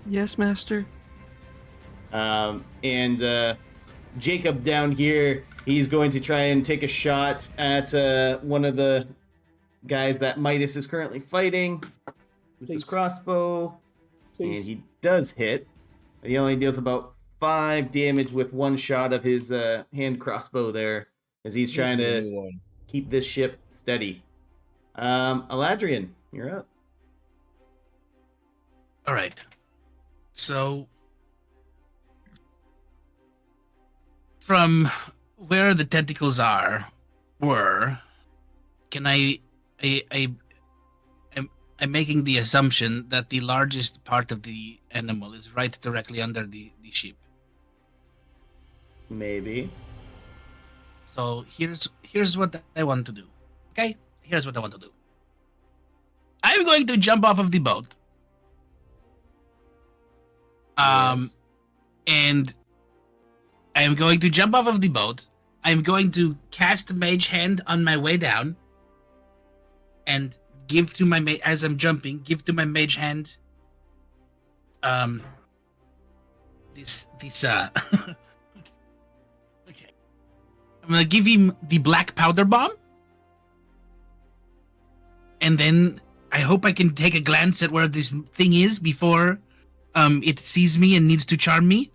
Yes, master. And Jacob down here, he's going to try and take a shot at one of the guys that Midas is currently fighting with his Please. crossbow. Please. And he does hit. He only deals about 5 damage with one shot of his hand crossbow there, as he's trying to Anyone. keep this ship steady. Eladrian, you're up. All right. So, from where the tentacles were, can I'm making the assumption that the largest part of the animal is right directly under the ship. Maybe. So here's what I want to do. Okay? Here's what I want to do. I'm going to jump off of the boat. Yes. And I'm going to jump off of the boat. I'm going to cast Mage Hand on my way down, and give to my as I'm jumping, give to my Mage Hand. This okay. I'm gonna give him the black powder bomb, and then I hope I can take a glance at where this thing is before it sees me and needs to charm me.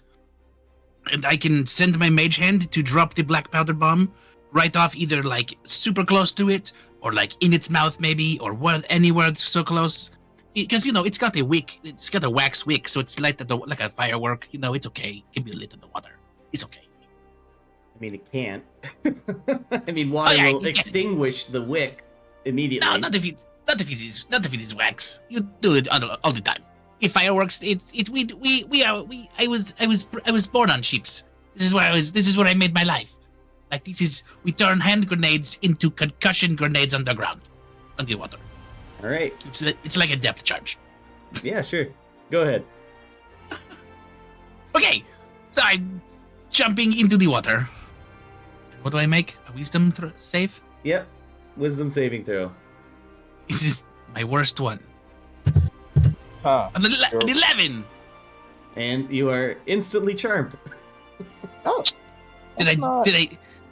And I can send my Mage Hand to drop the black powder bomb right off, either like super close to it, or like in its mouth maybe, or anywhere it's so close. Because it's got a wick, it's got a wax wick, so it's like a firework. It's okay. It can be lit in the water. It's okay. I mean, it can't. I mean, water yeah, will extinguish the wick immediately. No, not if it is wax. You do it all the time. If fireworks, I was born on ships. This is what I made my life. Like we turn hand grenades into concussion grenades underground, underwater. All right. It's like a depth charge. Yeah, sure. Go ahead. Okay, so I'm jumping into the water. What do I make? A wisdom save? Yep. Wisdom saving throw. This is my worst one. Huh. An 11. And you are instantly charmed. Oh. Did that's not-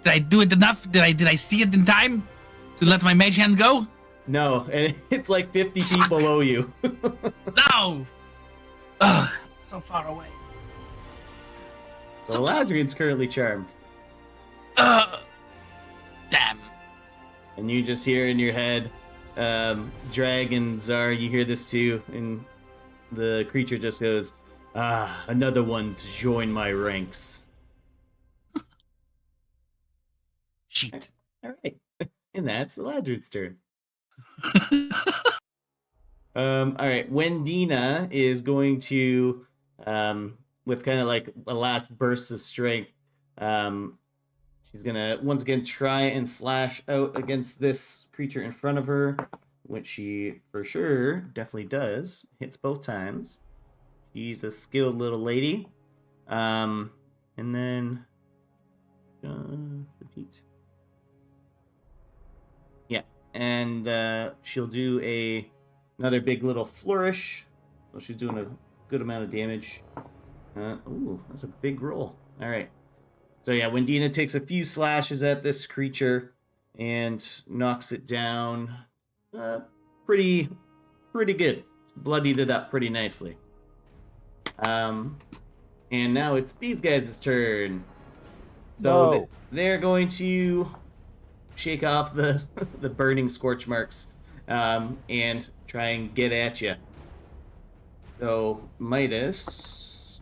I do it enough? Did I see it in time to let my Mage Hand go? No, and it's like 50 feet below you. No. Ugh, so far away. So Ladrian's currently charmed. Damn. And you just hear in your head, Drag and Zar, you hear this too, and the creature just goes, another one to join my ranks. Shit. All right. And that's Ladrian's turn. All right. Wendina is going to, with kind of like a last burst of strength, she's gonna once again try and slash out against this creature in front of her, which she for sure definitely does. Hits both times. She's a skilled little lady. And then repeat. Yeah, and she'll do a Another big little flourish. So she's doing a good amount of damage. Ooh, that's a big roll. All right. So yeah, Wendina takes a few slashes at this creature and knocks it down. Pretty good. Bloodied it up pretty nicely. And now it's these guys' turn. So No. they're going to shake off the the burning scorch marks and try and get at you. So Midas.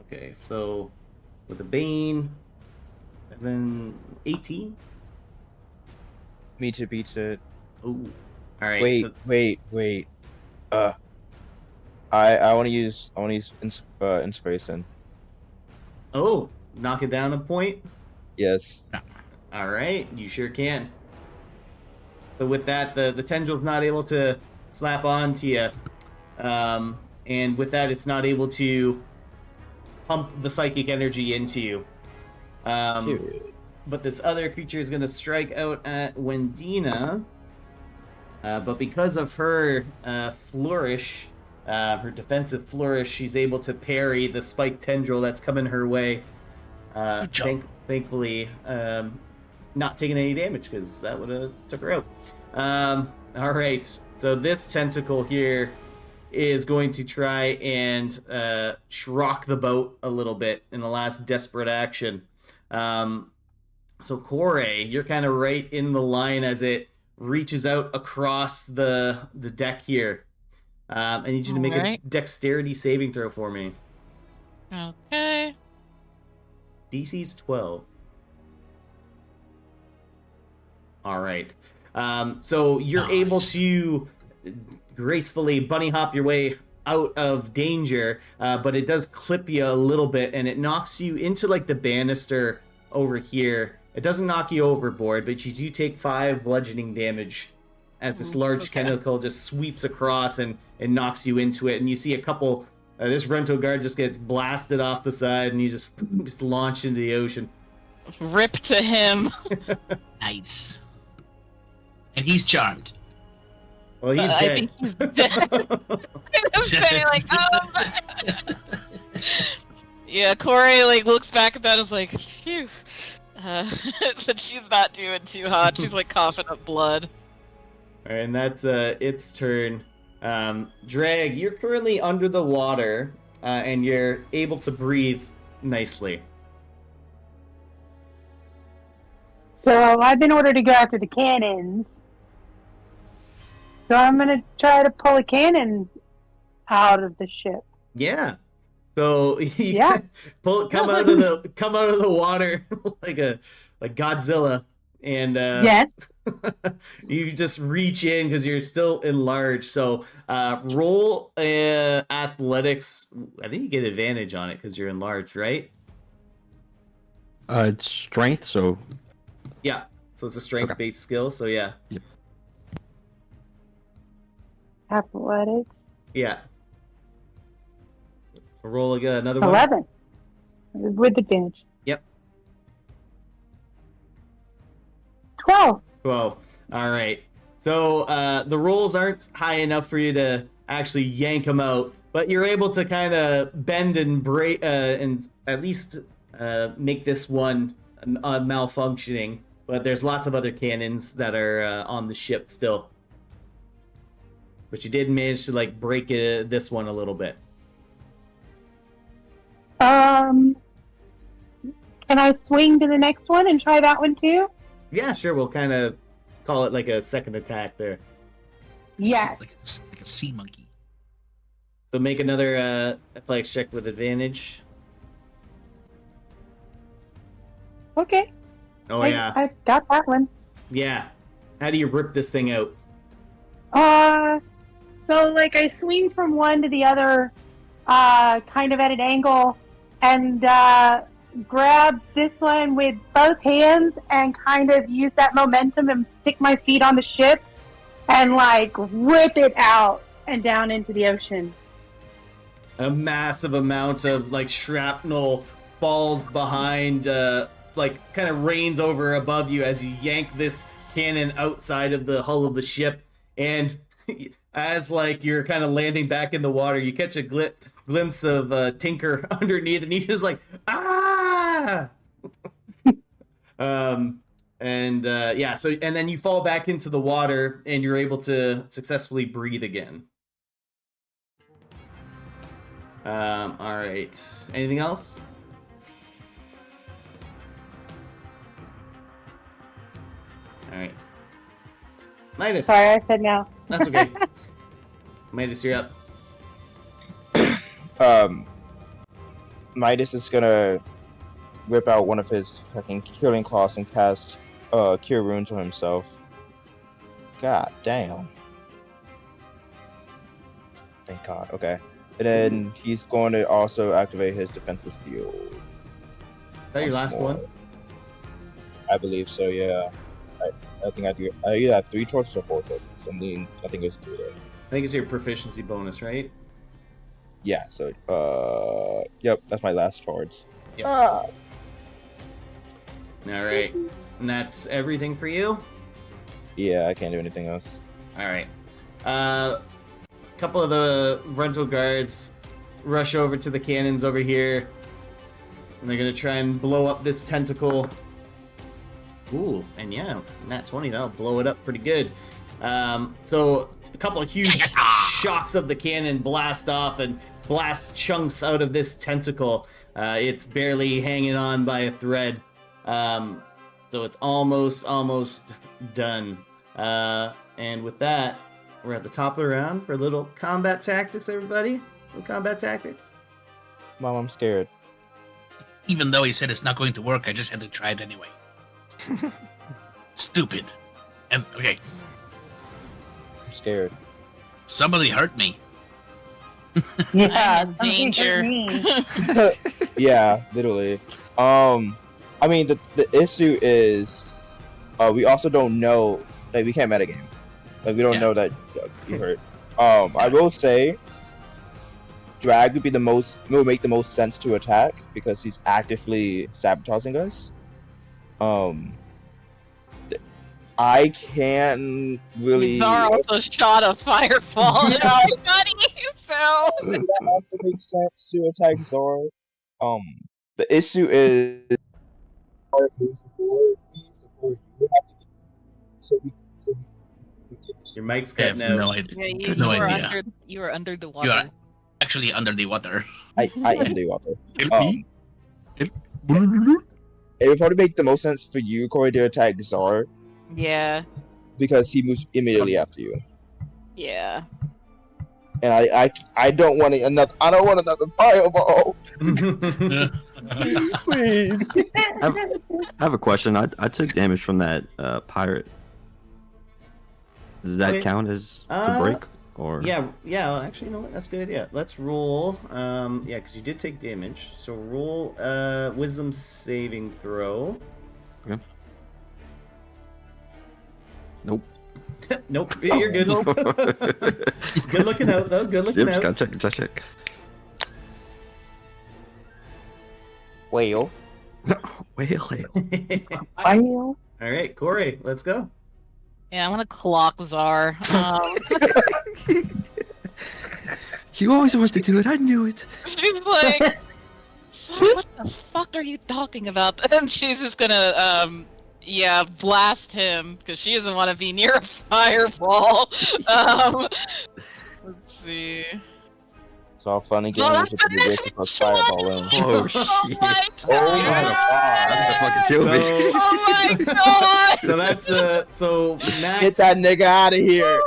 Okay, so with a Bane, 18. Meet it, beats it. Ooh. All right. Wait, so, wait. I want to use inspiration. oh, knock it down a point. Yes. All right, you sure can. So with that, the tendril's not able to slap onto you, and with that, it's not able to pump the psychic energy into you. But this other creature is going to strike out at Wendina. But because of her flourish, her defensive flourish, she's able to parry the spiked tendril that's coming her way. Good job. Thankfully, not taking any damage because that would have took her out. All right, so this tentacle here is going to try and rock the boat a little bit in the last desperate action. So Corey, you're kind of right in the line as it reaches out across the deck here. I need you to make a dexterity saving throw for me. Okay. DC's 12. All right. So you're able to gracefully bunny hop your way out of danger, but it does clip you a little bit, and it knocks you into like the banister over here. It doesn't knock you overboard, but you do take 5 bludgeoning damage as this large tentacle just sweeps across and knocks you into it. And you see a couple, this Rento guard just gets blasted off the side, and you just launch into the ocean. Rip to him. Nice. And he's charmed. Well, he's dead. I think he's dead. I'm saying, like, yeah, Corey, like, looks back at that and is like, phew. But she's not doing too hot. She's, like, coughing up blood. All right, and that's its turn. Drag, you're currently under the water, and you're able to breathe nicely. So I've been ordered to go after the cannons. So I'm gonna try to pull a cannon out of the ship. Yeah. So you Yeah. come out of the water like Godzilla, and Yes. you just reach in because you're still enlarged. So roll athletics. I think you get advantage on it because you're enlarged, right? It's strength, so Yeah. So it's a strength-based skill. So yeah. Yep. Athletics. Yeah. Roll another one. 11. With advantage. Yep. 12. 12. All right. So the rolls aren't high enough for you to actually yank them out, but you're able to kind of bend and break and at least make this one malfunctioning. But there's lots of other cannons that are on the ship still. But you did manage to like break this one a little bit. Can I swing to the next one and try that one too? Yeah, sure. We'll kind of call it like a second attack there. Yes. Like a sea monkey. So make another athletics check with advantage. Okay. Oh I got that one. Yeah. How do you rip this thing out? So like I swing from one to the other, kind of at an angle, and grab this one with both hands and kind of use that momentum and stick my feet on the ship and like rip it out and down into the ocean. A massive amount of like shrapnel falls behind, like kind of rains over above you as you yank this cannon outside of the hull of the ship, and as like you're kind of landing back in the water, you catch a glimpse of Tinker underneath, and he's just like, ah. And then you fall back into the water, and you're able to successfully breathe again. All right. Anything else? All right. Midas. Sorry, I said no. That's okay. Midas, you're up. Midas is gonna rip out one of his fucking killing claws and cast Cure Wounds on himself. God damn. Thank God. Okay. And then he's going to also activate his defensive field. Is that your last one? I believe so, yeah. I think I do. I either have 3 choices or 4 choices. I think it's 3 there. I think it's your proficiency bonus, right? Yeah, so, yep, that's my last charge. Yep. Ah. All right. And that's everything for you? Yeah, I can't do anything else. All right. A couple of the rental guards rush over to the cannons over here, and they're going to try and blow up this tentacle. Ooh, and yeah, nat 20, that'll blow it up pretty good. So a couple of huge shocks of the cannon blast off and blast chunks out of this tentacle. It's barely hanging on by a thread. So it's almost done. And with that, we're at the top of the round for a little combat tactics, everybody. Little combat tactics. Mom, I'm scared. Even though he said it's not going to work, I just had to try it anyway. Stupid. And okay, I'm scared. somebody hurt me. Yeah, I'm in danger. Yeah, literally. I mean, the issue is, we also don't know, like, we can't metagame. Like, we don't know that you hurt. I will say, Drag would make the most sense to attack because he's actively sabotaging us. I can't really. Zara also shot a fireball in our buddy, so. That also makes sense to attack Zora. The issue is our moves before you have to. So we Your mic's I have cutting out. no idea. Yeah, No idea. You were under the You water. are actually under the water. I am the author. It It would probably make the most sense for you, Corey, to attack Zara Yeah, because he moves immediately after you. yeah. And I don't want another. I don't want another fireball. Please. I have a question. I took damage from that pirate. Does that Okay. count as to break? Or Yeah, actually, you know what? That's a good idea. Let's roll. Yeah, because you did take damage. So roll wisdom saving throw. Okay. Nope. Nope, you're good. Good looking out, though. Good looking Yep, out. just gotta check. Whale. Whale. All right, Corey, let's go. Yeah, I'm gonna clock Zar. You always wanted to do it. I knew it. She's like, "So what the fuck are you talking about?" And she's just gonna, blast him because she doesn't want to be near a fireball. Let's see. It's all funny Oh, games that's with the the risk of fireball in. Oh shit! Oh my Oh my god! That fucking killed me. Oh my god! So that's so Max. Get that nigga out of here.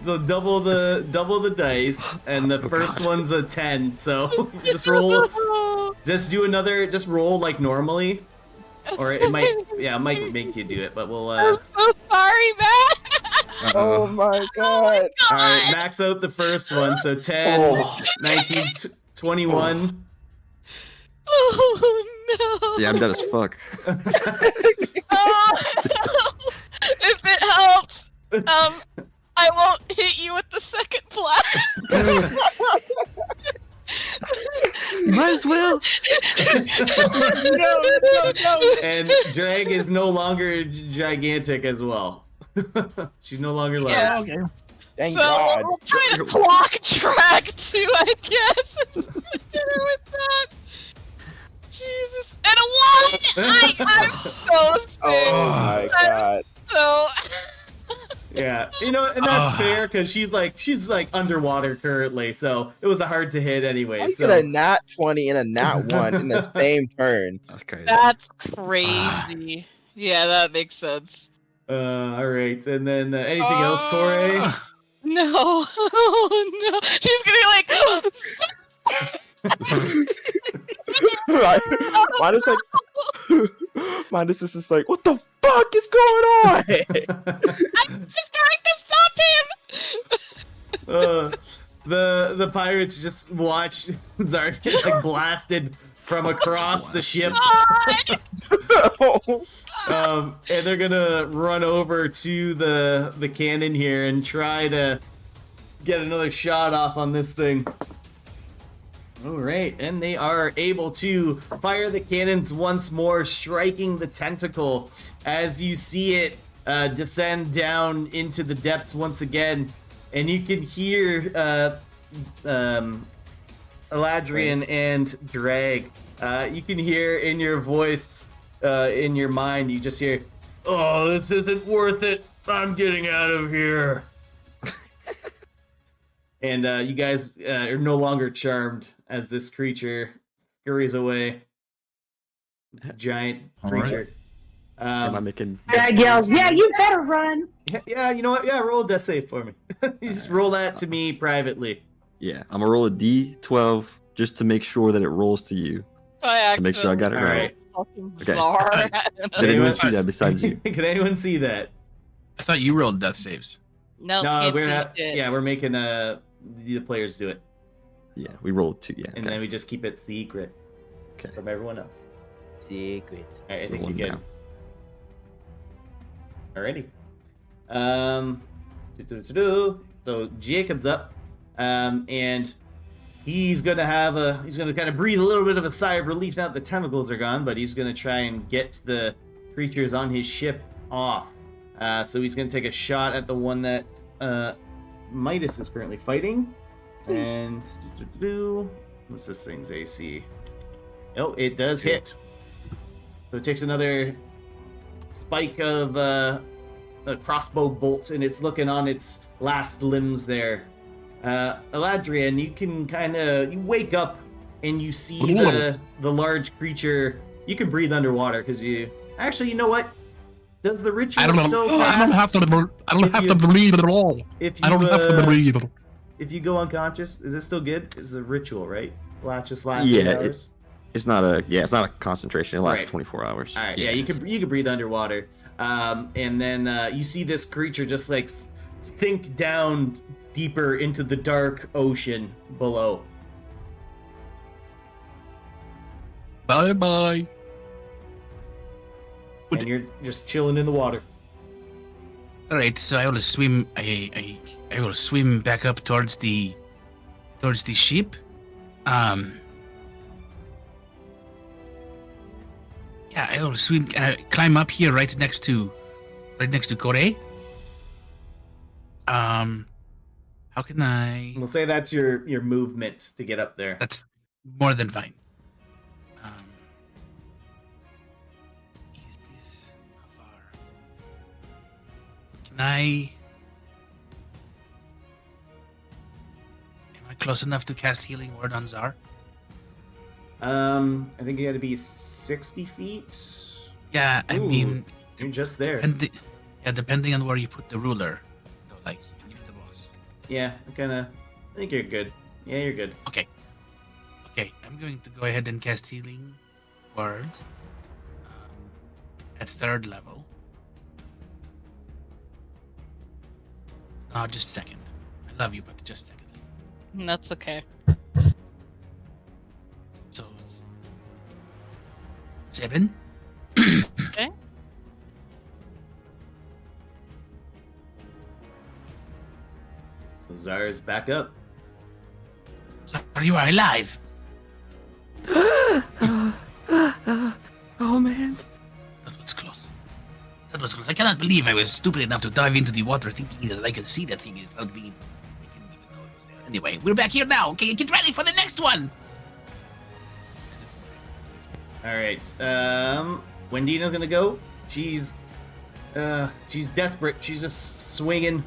So double the dice, and the first one's a 10. So just roll. Just roll like normally, or it might make you do it, but we'll. I'm so sorry, man. Oh my god. All right, max out the first one. So 10, 19, 21. Oh no. Yeah, I'm dead as fuck. Oh, if it helps, I won't hit you with the second blast. Might as well. No. And Drag is no longer gigantic as well. She's no longer large. Yeah. Okay. Thank So God. we'll try to block track too, I guess. Hit her with that. Jesus. And a 1! I'm so sick. Oh my God. So Yeah, and that's fair because she's like underwater currently, so it was a hard to hit anyway. I So get a nat 20 and a nat 1 in the same turn. That's crazy. that's crazy. Yeah, that makes sense. all right, and then anything else, Corey? No. Oh, no. She's gonna be like Minus like, Minus is just like, what the fuck is going on? I'm just trying to stop him. The pirates just watch Zara get like blasted from across the ship, and they're gonna run over to the cannon here and try to get another shot off on this thing. All right, and they are able to fire the cannons once more, striking the tentacle as you see it descend down into the depths once again, and you can hear Eladrian and Drag. You can hear in your voice, in your mind, you just hear, "Oh, this isn't worth it. I'm getting out of here." And you guys are no longer charmed as this creature scurries away. Giant creature. Am I making? Drag yells, yeah, you better run. Yeah, you know what? Yeah, roll a death save for me. You just roll that to me privately. Yeah, I'm gonna roll a D12 just to make sure that it rolls to you. To make sure I got it All right. Fucking Okay. czar. Did anyone see that besides you? Can anyone see that? I thought you rolled death saves. No, No, can't we're see not. shit. Yeah, we're making the players do it, Yeah, we rolled 2. Yeah. and Okay. then we just keep it secret Okay. from everyone else. Secret. All right, I think Roll you're them good. Alrighty. So Jacob's up, and he's gonna kind of breathe a little bit of a sigh of relief now that the tentacles are gone, but he's gonna try and get the creatures on his ship off. So he's gonna take a shot at the one that Midas is currently fighting. And what's this thing's AC? Oh, it does hit. So it takes another spike of crossbow bolts, and it's looking on its last limbs there. Eladrian, you can you wake up and you see the large creature. You can breathe underwater because you know what? Does the ritual I don't know. still I don't cast have to. I don't if have you- to breathe at all. if you I don't have to breathe. if you go unconscious? Is it still good? It's a ritual, right? Last 8 Yeah, hours. It's not a concentration. It lasts Right. 24 hours. All right, yeah, you can breathe underwater, and then you see this creature just like sink down deeper into the dark ocean below. Bye bye. And you're just chilling in the water. All right, so I will swim. I will swim back up towards the ship. Yeah, I will swim and I climb up here right next to Kore. How can I? We'll say that's your movement to get up there. That's more than fine. Is this how far? Can I? Am I close enough to cast Healing Word on Zar? I think you got to be 60 feet. Yeah, I Ooh, mean, you're just there. depending on where you put the ruler, so, like the boss. Yeah, I think you're good. Yeah, you're good. Okay, I'm going to go ahead and cast Healing Word at 3rd level. No, just 2nd. I love you, but just 2nd. That's okay. So 7. Okay. Zara's back up. Are you alive? That was close. I cannot believe I was stupid enough to dive into the water thinking that I could see that thing without being. I didn't even know it was there. Anyway, we're back here now. Okay, get ready for the next one. All right. Wendina's gonna go. She's desperate. She's just swinging.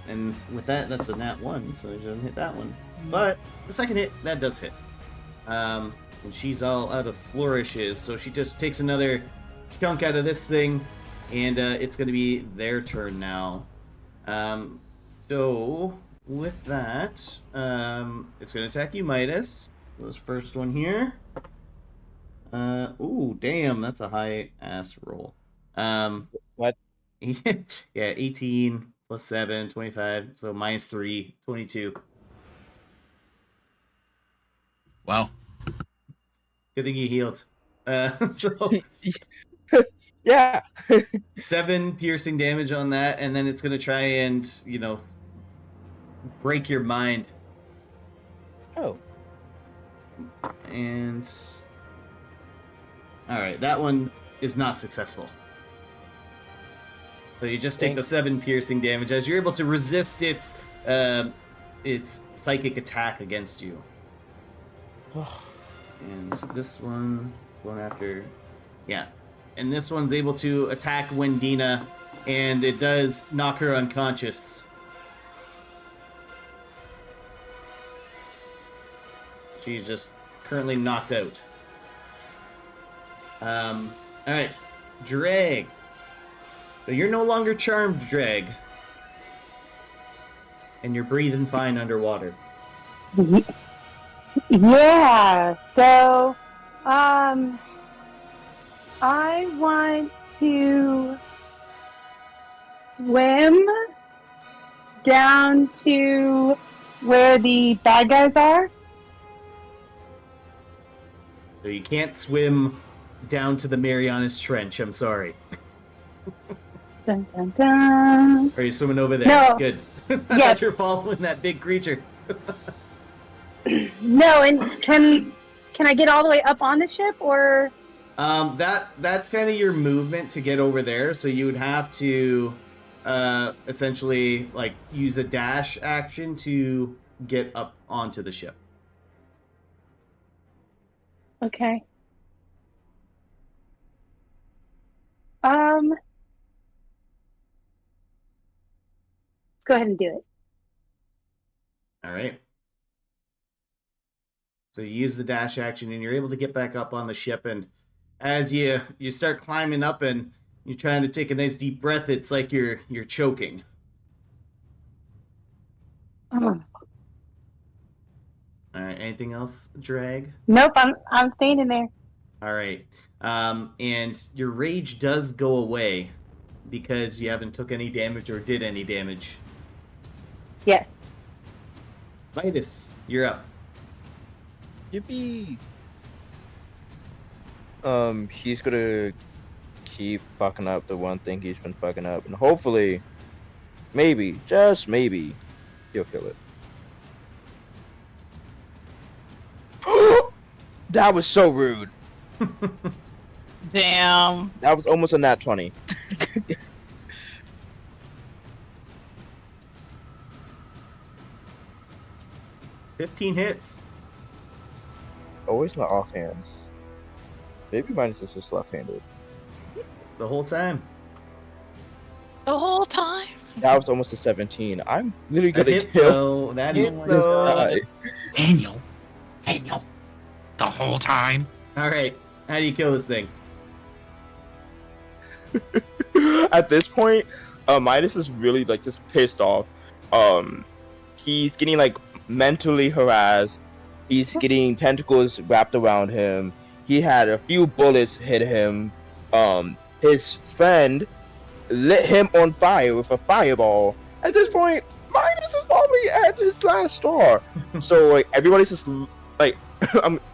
And with that, that's a nat 1, so she doesn't hit that one. But the second hit, that does hit. And she's all out of flourishes, so she just takes another chunk out of this thing, and it's going to be their turn now. So with that, it's going to attack you, Midas. This first one here. Ooh, damn, that's a high ass roll. What? Yeah, 18 plus 7, 25, so minus 3, 22. Wow. Good thing you healed. So Yeah. 7 piercing damage on that, and then it's gonna try and, break your mind. Oh. And alright, that one is not successful. So you just take the 7 piercing damage as you're able to resist its psychic attack against you. And this one going after, yeah, and this one's able to attack Wendina, and it does knock her unconscious. She's just currently knocked out. All right, Drag. So you're no longer charmed, Drag, and you're breathing fine underwater. Yeah, so, I want to swim down to where the bad guys are. So you can't swim down to the Marianas Trench, I'm sorry. Dun, dun, dun. Are you swimming over there? No. Good. I Yes. thought you're following that big creature. No, and can I get all the way up on the ship, or? That's kind of your movement to get over there, so you would have to essentially like use a dash action to get up onto the ship. Okay. Go ahead and do it. All right. So you use the dash action, and you're able to get back up on the ship. And as you start climbing up, and you're trying to take a nice deep breath, it's like you're choking. Oh. All right. Anything else, Drag? Nope, I'm staying in there. All right. And your rage does go away because you haven't took any damage or did any damage. Yes. Midas, you're up. Yippee! He's gonna keep fucking up the one thing he's been fucking up, and hopefully, maybe, just maybe, he'll kill it. That was so rude. Damn. That was almost a nat 20. 15 hits. Always my offhands. Maybe mine is just left-handed. The whole time. The whole time. That was almost a 17. I'm literally That gonna hits, kill though. That this hits, guy. Daniel. The whole time. All right. How do you kill this thing? At this point, Midas is really like just pissed off. He's getting like mentally harassed. He's getting tentacles wrapped around him. He had a few bullets hit him. His friend lit him on fire with a fireball. At this point, Midas is probably at his last straw. So like everybody's just like,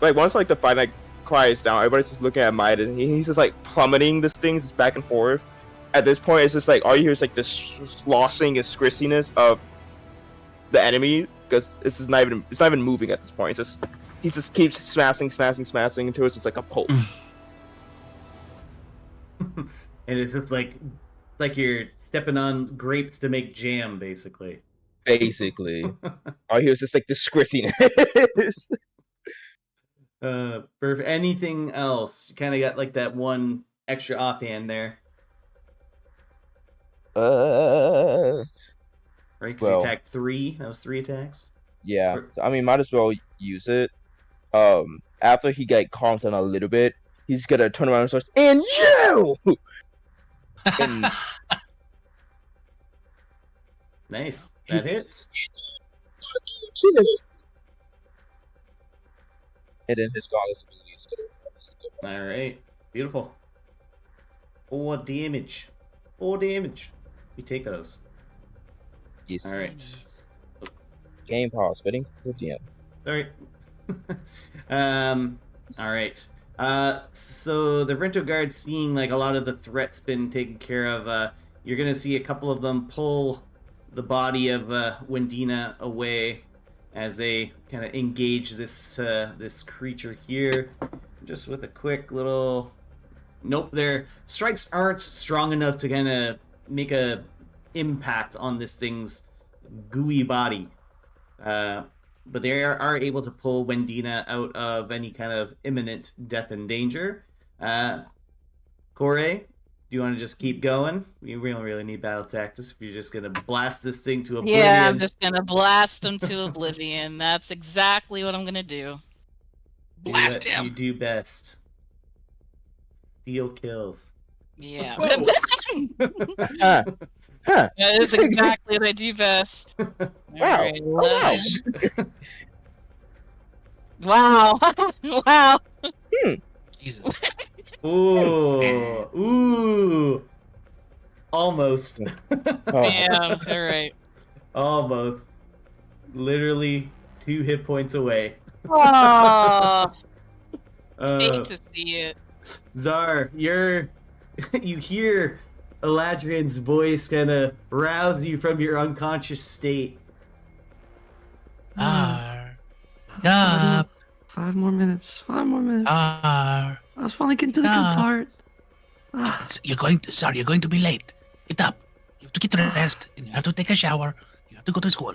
like once like the fight like quiets down, everybody's just looking at Midas. And he's just like plummeting this thing just back and forth. At this point, it's just like all you hear is like the slossing and scrissiness of the enemy, because it's not even moving at this point. It's just he just keeps smashing until it's just like a pulp. and it's just like you're stepping on grapes to make jam, basically. Basically. All he was just like the scrissiness. For anything else, you kind of got like that one extra offhand there, right? Because you Well, attacked 3. That was 3 attacks. yeah. Or- I mean, might as well use it. After he got calmed down a little bit, he's gonna turn around and start, and you! And Nice. That hits. and then his godless ability is gonna go. All right. Beautiful. 4 damage. 4 damage. We take those. Yes. All right. Game pause. Fitting for DM. All right. All right. So the Rento Guard, seeing like a lot of the threats been taken care of, you're gonna see a couple of them pull the body of Wendina away as they kind of engage this this creature here, just with a quick little. Nope, their strikes aren't strong enough to kind of make a impact on this thing's gooey body. But they are able to pull Wendina out of any kind of imminent death and danger. Corey, do you want to just keep going? We don't really need battle tactics. If you're just going to blast this thing to oblivion. Yeah, I'm just gonna blast him to oblivion. That's exactly what I'm gonna do. Blast You him. do best. Steal kills. Yeah. Whoa. That is exactly what I do best. Wow. Alright, Oh, 11. Wow. Wow. Jesus. Ooh. Almost. Damn. Alright. Almost. Literally 2 hit points away. Oh, hate to see it. Czar, you hear Eladrian's voice kind of rouse you from your unconscious state. Arr. Yup. 5 more minutes. 5 more minutes. Arr. I was finally getting to the good Ah. part. You're going to be late. Get up. You have to get dressed, and you have to take a shower. You have to go to school.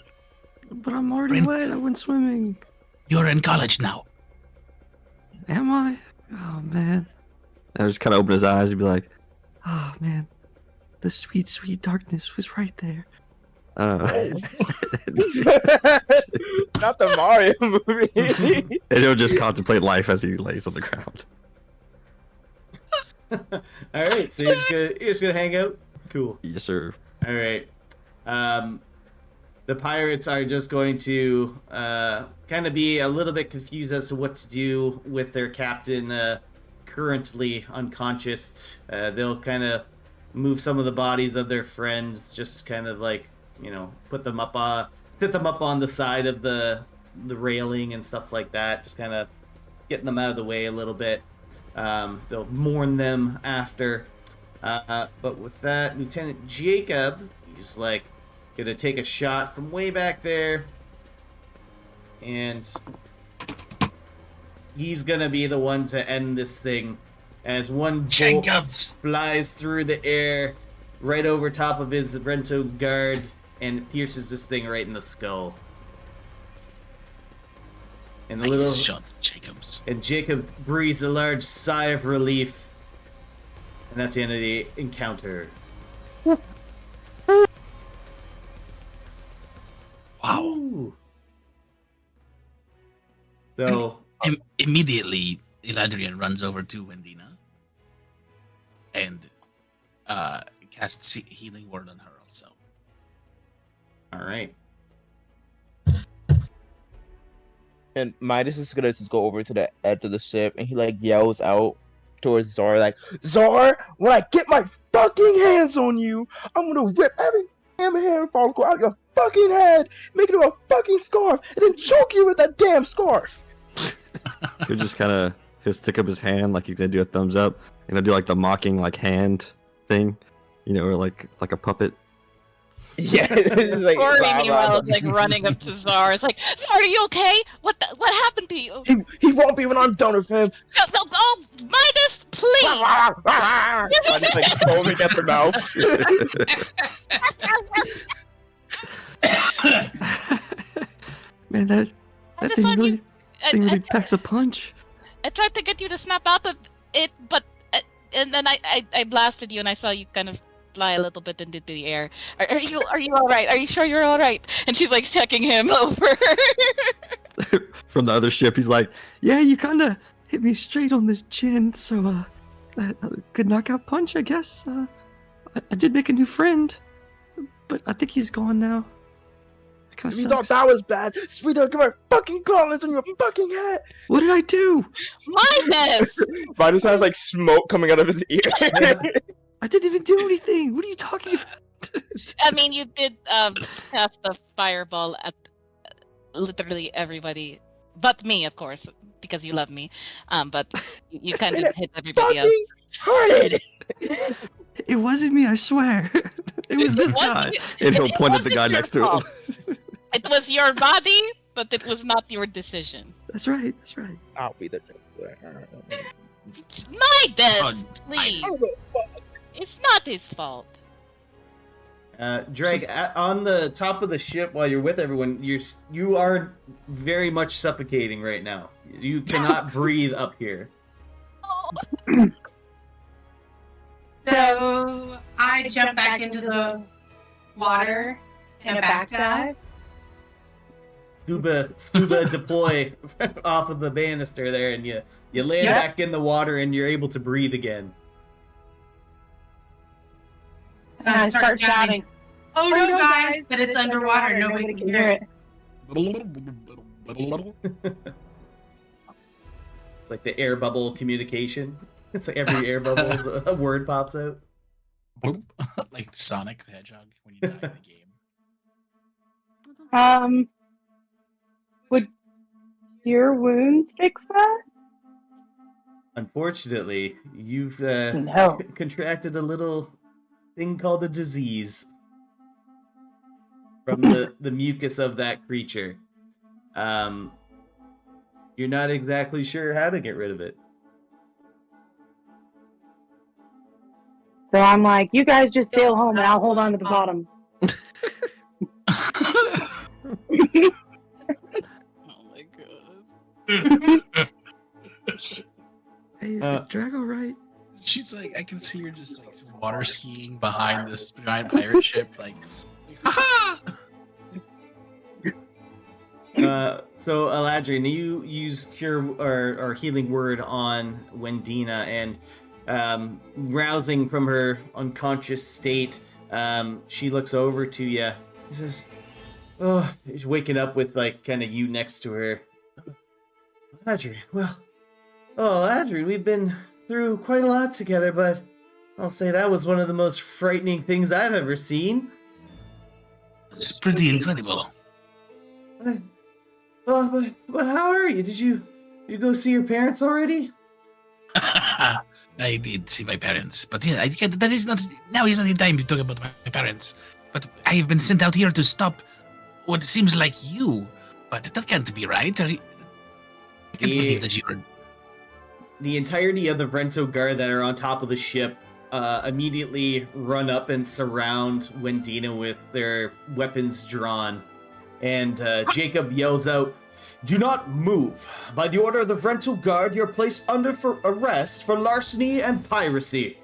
But I'm already Rin- wet. I went swimming. You're in college now. Am I? Oh, man. I just kind of open his eyes and be like, oh, man. The sweet, sweet darkness was right there. Not the Mario movie. And he'll just contemplate life as he lays on the ground. All right, so you're just gonna hang out. Cool. Yes, sir. All right. The pirates are just going to kind of be a little bit confused as to what to do with their captain currently unconscious. They'll kind of move some of the bodies of their friends, just kind of like, put them up, sit them up on the side of the railing and stuff like that. Just kind of getting them out of the way a little bit. They'll mourn them after. But with that, Lieutenant Jacob, he's like gonna take a shot from way back there, and he's gonna be the one to end this thing as one bolt Jacobs. flies through the air right over top of his Rento Guard and pierces this thing right in the skull. And the Nice shot, Jacobs. and Jacob breathes a large sigh of relief. And that's the end of the encounter. Wow. Ooh. So, Immediately, Eladrian runs over to Wendina and casts healing word on her also. alright. And Midas is gonna just go over to the edge of the ship, and he like yells out towards Zar, like, Zar, when I get my fucking hands on you, I'm gonna rip every damn hair follicle out of your fucking head, make it into a fucking scarf, and then choke you with that damn scarf. He'll just kind of, he'll stick up his hand like he's gonna do a thumbs up, and he'll do like the mocking like hand thing, or like a puppet. Yeah, it's like, Corey, blah, blah, meanwhile, blah. is like running up to Czar. It's like, Czar, are you okay? What happened to you? He won't be when I'm done with him. No, go, Midas, please. I just like foaming at the mouth. Man, that just thing thought really, you- thing really packs a punch. I tried to get you to snap out of it, but and then I blasted you, and I saw you kind of fly a little bit into the air. Are you all right? Are you sure you're all right? And she's like checking him over. From the other ship, he's like, "Yeah, you kind of hit me straight on the chin, so that good knockout punch, I guess. I did make a new friend, but I think he's gone now. That kind of You sucks. thought that was bad? Sweetheart, give her fucking gauntlets on your fucking head. What did I do? Midas. Midas has like smoke coming out of his ear. I didn't even do anything. What are you talking about? I mean, you did cast the fireball at literally everybody, but me, of course, because you love me. But you kind of hit everybody else. Fucking hurted. It wasn't me, I swear. It was this guy. And he'll it point at the wasn't guy your next to fault. him. It was your body, but it was not your decision. That's right. That's right. I'll be the Midas, please. It's not his fault. Drake, on the top of the ship while you're with everyone, you are very much suffocating right now. You cannot breathe up here. So I jump back into the water in a back dive. Scuba deploy off of the banister there, and you land Yep. back in the water, and you're able to breathe again. And I start shouting, "Oh no, guys, that it's underwater. Nobody can hear it." It's like the air bubble communication. It's like every air bubble a word pops out. Like Sonic the Hedgehog when you die in the game. Would your wounds fix that? Unfortunately, you've No. contracted a little thing called a disease from the mucus of that creature. You're not exactly sure how to get rid of it. So I'm like, you guys just sail home and I'll hold on to the bottom. Oh my god. Hey, is this Drago right? She's like, I can see her just like water skiing behind this giant pirate ship, like, ha So Eladrin, you use cure or healing word on Wendina, and rousing from her unconscious state, she looks over to you. He says, "Oh," she's waking up with like kind of you next to her. Eladrin, Eladrin, we've been through quite a lot together, but I'll say that was one of the most frightening things I've ever seen. It's pretty incredible. But how are you? Did you go see your parents already? I did see my parents, but yeah, that is not. Now is not the time to talk about my parents. But I have been sent out here to stop what seems like you. But that can't be right. I can't believe that you're. The entirety of the Vrento Guard that are on top of the ship immediately run up and surround Wendina with their weapons drawn. And Jacob yells out, "Do not move. By the order of the Vrento Guard, you're placed under for arrest for larceny and piracy."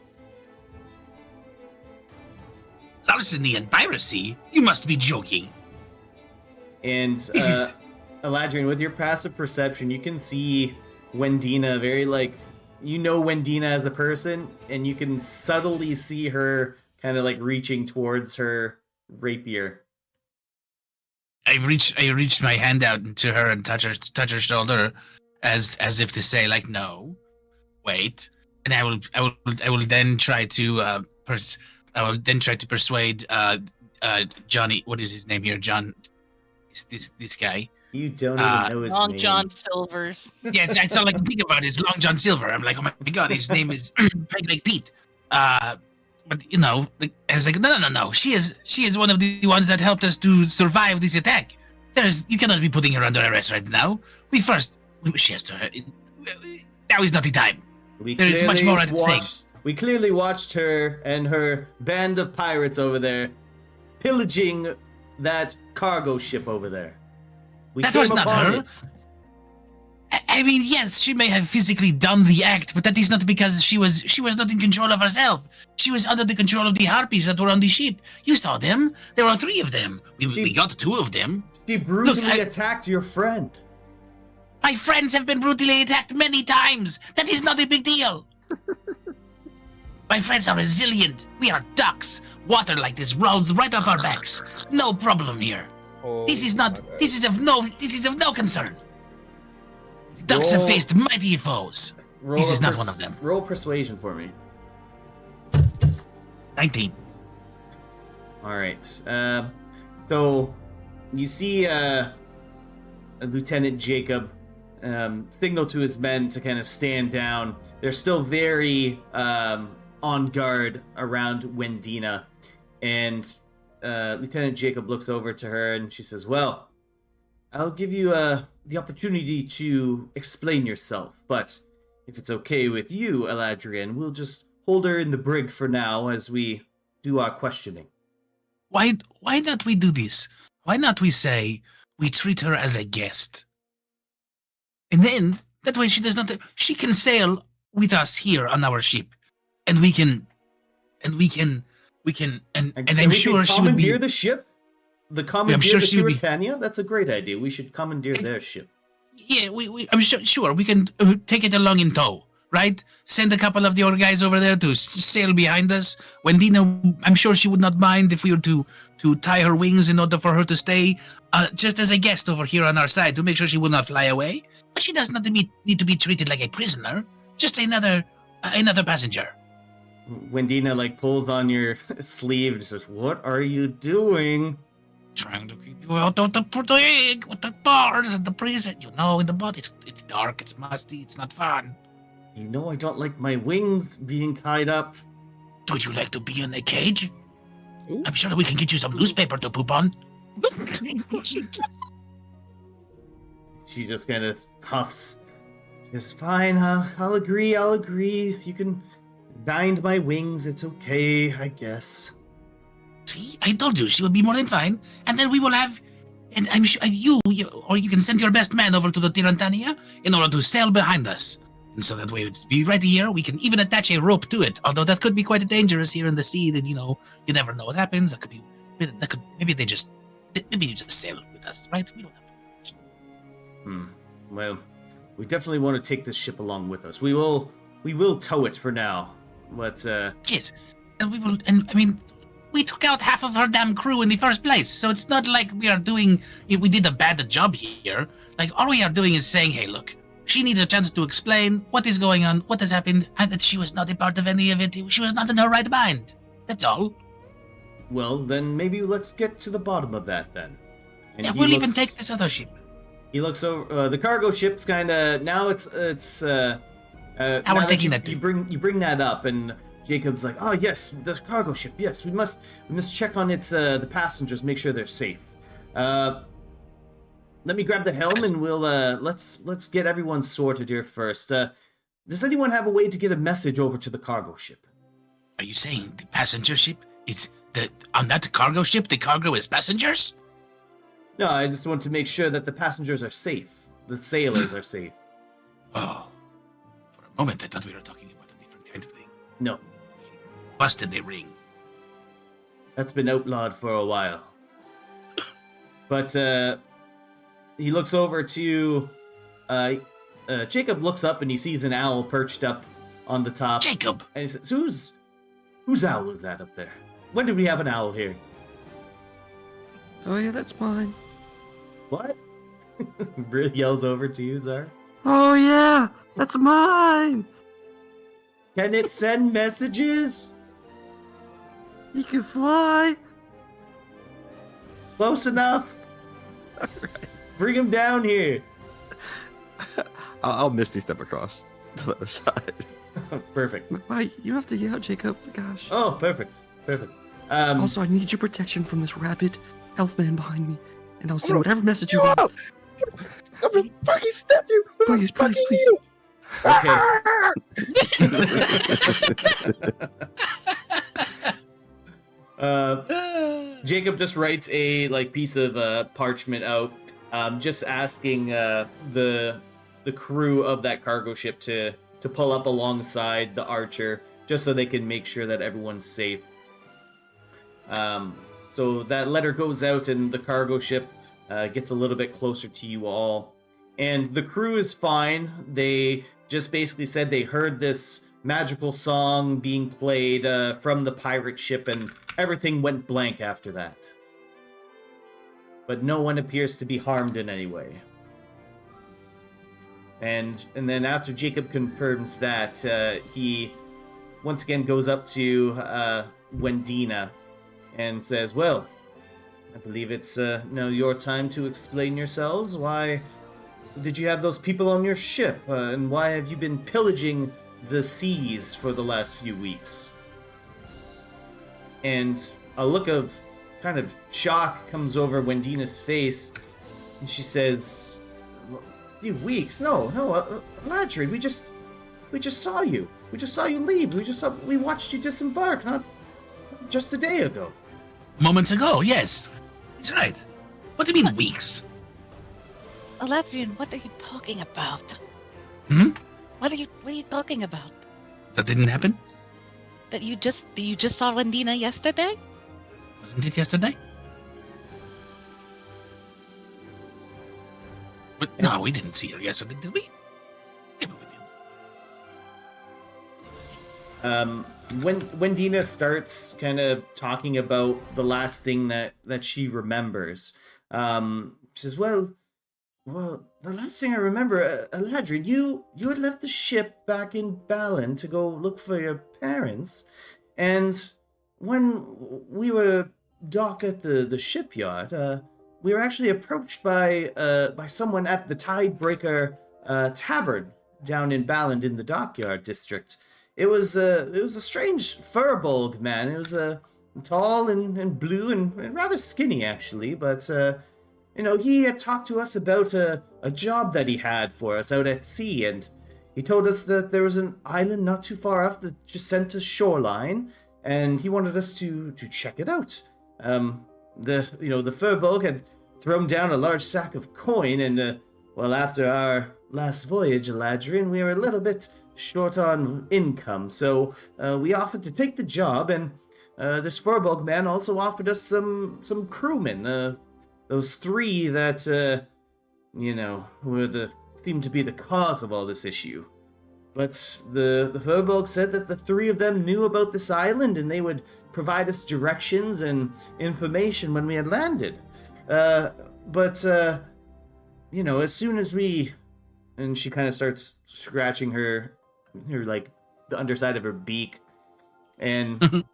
Larceny and piracy? You must be joking. And Eladrin, with your passive perception, you can see Wendina very Wendina as a person, and you can subtly see her kind of like reaching towards her rapier. I reached my hand out to her and touch her shoulder, as if to say, like, no, wait. And I will then try to persuade Johnny. What is his name here? John. This guy. You don't even know his Long name. John Silvers. Yeah, it's all I can think about is Long John Silver. I'm like, oh my god, his name is Peg Leg Pete. But you know, I was like, no. She is one of the ones that helped us to survive this attack. You cannot be putting her under arrest right now. She has to. Now is not the time. There is much more at stake. We clearly watched her and her band of pirates over there pillaging that cargo ship over there. That was not her. I mean, yes, she may have physically done the act, but that is not because she was not in control of herself. She was under the control of the harpies that were on the ship. You saw them. There were 3 of them. We got 2 of them. She brutally attacked your friend. My friends have been brutally attacked many times. That is not a big deal. My friends are resilient. We are ducks. Water like this rolls right off our backs. No problem here. This is of no concern. Ducks have faced mighty foes. This is not one of them. Roll persuasion for me. 19. All right. So you see Lieutenant Jacob signal to his men to kind of stand down. They're still very on guard around Wendina. And Lieutenant Jacob looks over to her and she says, well, I'll give you the opportunity to explain yourself, but if it's okay with you, Eladrian, we'll just hold her in the brig for now as we do our questioning. Why not we do this? Why not we say we treat her as a guest? And then, that way she can sail with us here on our ship. And I'm sure she would be... commandeer the ship? The commandeer the Puritania? That's a great idea. We should commandeer their ship. Yeah, I'm sure we can take it along in tow, right? Send a couple of the other guys over there to sail behind us. Wendina, I'm sure she would not mind if we were to tie her wings in order for her to stay just as a guest over here on our side to make sure she would not fly away. But she does not need to be treated like a prisoner, just another passenger. Wendina pulls on your sleeve and says, "What are you doing?" Trying to keep you out of the brig with the bars and the prison. You know, in the mud, it's dark, it's musty, it's not fun. You know I don't like my wings being tied up. Would you like to be in a cage? Ooh. I'm sure we can get you some newspaper to poop on. She just kind of huffs. It's fine, I'll agree. If you can bind my wings, it's okay, I guess. See, I told you she would be more than fine, and then we will have, and I'm sure you can send your best man over to the Tirantania in order to sail behind us, and so that way it'd be right here. We can even attach a rope to it, although that could be quite dangerous here in the sea. That you never know what happens. Maybe you just sail with us, right? We don't have to. Well, we definitely want to take this ship along with us. We will tow it for now. But yes, and we will, and I mean. We took out half of her damn crew in the first place, so it's not like we did a bad job here. All we are doing is saying, hey, look, she needs a chance to explain what is going on, what has happened, and that she was not a part of any of it. She was not in her right mind. That's all. Well, then maybe let's get to the bottom of that then. And yeah, we'll even take this other ship. He looks over, the cargo ship's kind of, now it's now we're taking that you bring that up, and Jacob's like, oh yes, the cargo ship. Yes, we must check on its the passengers, make sure they're safe. Let me grab the helm and we'll let's get everyone sorted here first. Does anyone have a way to get a message over to the cargo ship? Are you saying the passenger ship is on that cargo ship? The cargo is passengers? No, I just want to make sure that the passengers are safe. The sailors are safe. Oh, for a moment I thought we were talking about a different kind of thing. No. Busted the ring. That's been outlawed for a while. But he looks over to Jacob looks up and he sees an owl perched up on the top. Jacob! And he says, whose owl is that up there? When did we have an owl here? Oh yeah, that's mine. What? Really yells over to you, Zar? Oh yeah, that's mine! Can it send messages? You can fly. Close enough. All right. Bring him down here. I'll Misty step across to the other side. Perfect. Why? You don't have to yell, Jacob. Gosh. Oh, perfect. Also, I need your protection from this rabid elf man behind me, and I'll send whatever message you want. I'm gonna fucking step you. Please, please, please. You. Okay. Jacob just writes a piece of parchment out, just asking the crew of that cargo ship to pull up alongside the Archer, just so they can make sure that everyone's safe. So that letter goes out, and the cargo ship gets a little bit closer to you all, and the crew is fine. They just basically said they heard this magical song being played from the pirate ship, and everything went blank after that. But no one appears to be harmed in any way. And then after Jacob confirms that, he once again goes up to Wendina and says, "Well, I believe it's now your time to explain yourselves. Why did you have those people on your ship? And why have you been pillaging the seas for the last few weeks?" And a look of kind of shock comes over Wendina's face, and she says, "A few weeks? No, Ladrid, we just saw you. We just saw you leave. We watched you disembark not just a day ago." Moments ago, yes. He's right. What do you mean weeks? Aladrian, what are you talking about? Hmm? What are you talking about? That didn't happen? That you just saw Wendina yesterday? Wasn't it yesterday? But, no, we didn't see her yesterday, did we? Maybe we did. Wendina starts kind of talking about the last thing that she remembers. She says, well, the last thing I remember, Aladrin, you had left the ship back in Balin to go look for your parents, and when we were docked at the shipyard, we were actually approached by someone at the Tidebreaker Tavern down in Balin in the Dockyard district. It was a strange furbolg man. It was tall and blue and rather skinny actually, but he had talked to us about a job that he had for us out at sea, and he told us that there was an island not too far off the Jacinta shoreline, and he wanted us to check it out. The furbolg had thrown down a large sack of coin, and after our last voyage, Eladrian, we were a little bit short on income, so we offered to take the job, and this furbolg man also offered us some crewmen. Those three that seemed to be the cause of all this issue. But the furbolg said that the three of them knew about this island, and they would provide us directions and information when we had landed. As soon as we... And she kind of starts scratching her the underside of her beak. And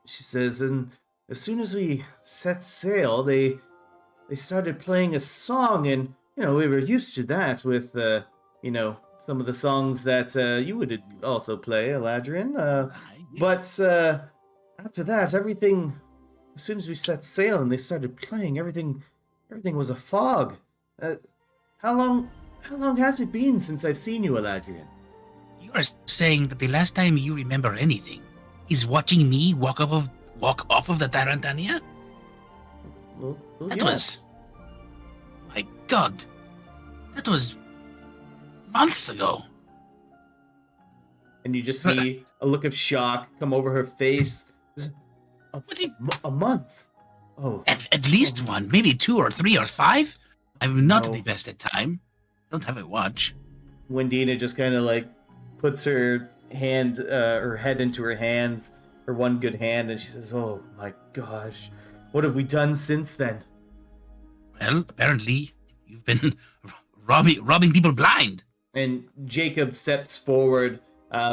she says, and as soon as we set sail, they started playing a song, and, we were used to that with, some of the songs that you would also play, Eladrian. But after that, everything, as soon as we set sail and they started playing, everything was a fog. How long has it been since I've seen you, Eladrian? You are saying that the last time you remember anything is watching me walk off of the Tarantania? Well, That yes. was... My God. That was... months ago. And you just see a look of shock come over her face. A month? Oh. At least one, maybe 2 or 3 or 5. I'm not No. the best at time. Don't have a watch. Wendina just kind of puts her hand, her head into her hands, her one good hand, and she says, "Oh my gosh, what have we done since then?" Well, apparently you've been robbing people blind. And Jacob steps forward,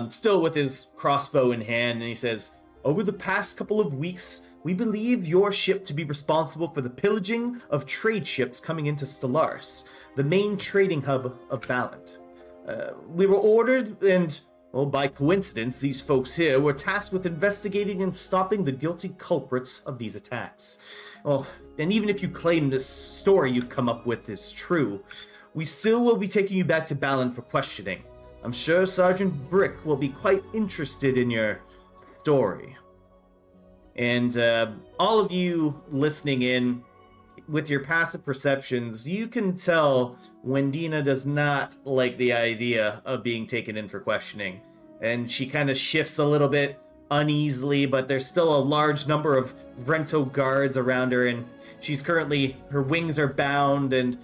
still with his crossbow in hand, and he says, "Over the past couple of weeks, we believe your ship to be responsible for the pillaging of trade ships coming into Stellaris, the main trading hub of Balin. We were ordered, and Well, by coincidence, these folks here were tasked with investigating and stopping the guilty culprits of these attacks. Well, and even if you claim this story you've come up with is true, we still will be taking you back to Balin for questioning. I'm sure Sergeant Brick will be quite interested in your story. And all of you listening in, with your passive perceptions, you can tell Wendina does not like the idea of being taken in for questioning. And she kind of shifts a little bit uneasily, but there's still a large number of Vrento guards around her, and she's currently, her wings are bound, and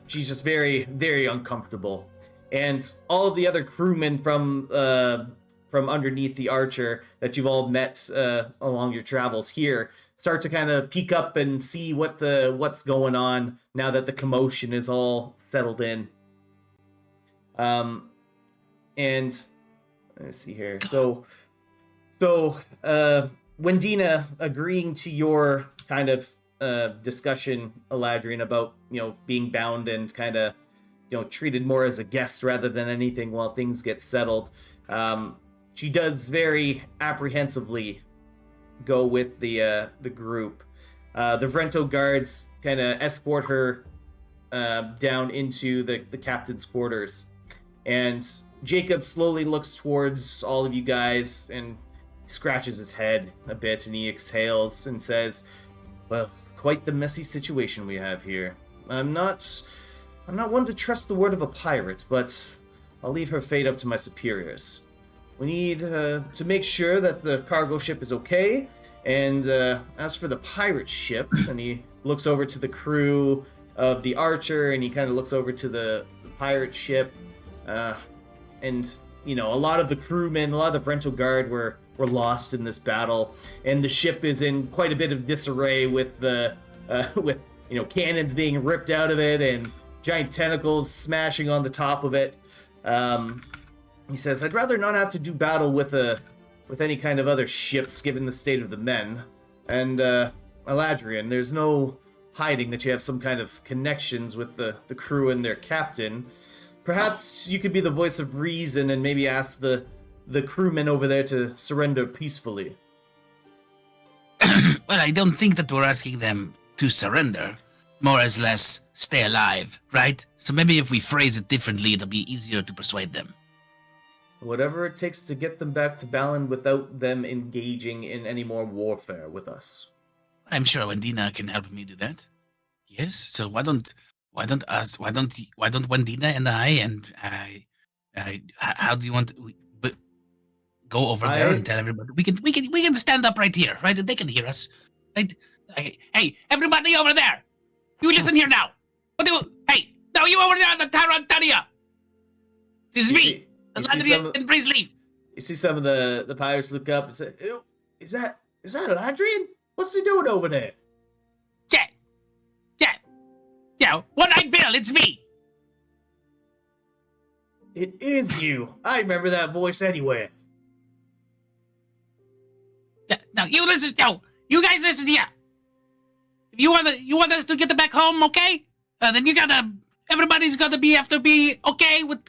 she's just very, very uncomfortable. And all of the other crewmen from underneath the Archer that you've all met along your travels here start to kind of peek up and see what's going on now that the commotion is all settled in. And let's see here. So Wendina agreeing to your kind of discussion, Eladrian, about being bound and kind of treated more as a guest rather than anything while things get settled. She does very apprehensively go with the group. The Vrento guards kind of escort her down into the captain's quarters, and Jacob slowly looks towards all of you guys and scratches his head a bit, and he exhales and says, "Well, quite the messy situation we have here. I'm not one to trust the word of a pirate, but I'll leave her fate up to my superiors. We need to make sure that the cargo ship is okay, and as for the pirate ship," and he looks over to the crew of the Archer, and he kind of looks over to the pirate ship, and a lot of the crewmen, a lot of the Vrento guard were lost in this battle, and the ship is in quite a bit of disarray with the cannons being ripped out of it and giant tentacles smashing on the top of it. He says, "I'd rather not have to do battle with any kind of other ships, given the state of the men. And Eladrian, there's no hiding that you have some kind of connections with the crew and their captain. Perhaps you could be the voice of reason and maybe ask the crewmen over there to surrender peacefully." Well, I don't think that we're asking them to surrender. More or less, stay alive, right? So maybe if we phrase it differently, it'll be easier to persuade them. Whatever it takes to get them back to Balin without them engaging in any more warfare with us. I'm sure Wendina can help me do that. Yes. So why don't Wendina and I how do you want to go over there and tell everybody? We can stand up right here, right? They can hear us, right? Hey, everybody over there! You listen here now. Hey, now you over there on the Tarantania. This is me. Eladrian and Priestley. You see some of the pirates look up and say, "Ew, is that Eladrian? What's he doing over there?" Yeah, One-Eyed Bill, it's me. It is you. I remember that voice anywhere. Yeah, now you listen. No, you guys listen here. If you want us to get back home, okay? Then everybody's got to be okay with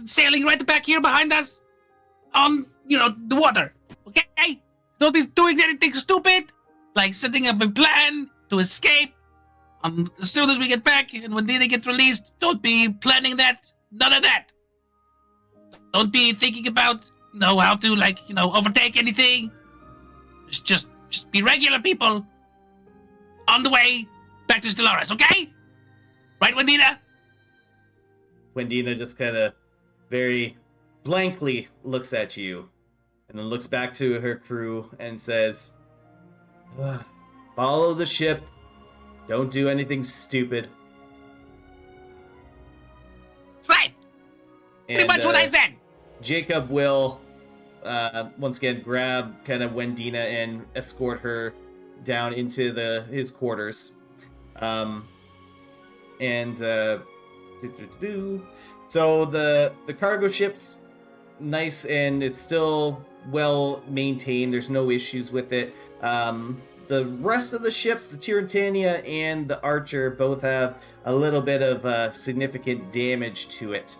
sailing right back here behind us on, the water, okay? Don't be doing anything stupid, like setting up a plan to escape. As soon as we get back and when Dina gets released, don't be planning that. None of that. Don't be thinking about, how to, overtake anything. Just be regular people on the way back to Stellaris, okay? Right, Wendina? Wendina just kind of very blankly looks at you and then looks back to her crew and says, "Follow the ship. Don't do anything stupid." That's right. Pretty much what I said. Jacob will once again grab kind of Wendina and escort her down into his quarters. So the cargo ship's nice and it's still well maintained. There's no issues with it. The rest of the ships, the Tirantania and the Archer, both have a little bit of significant damage to it.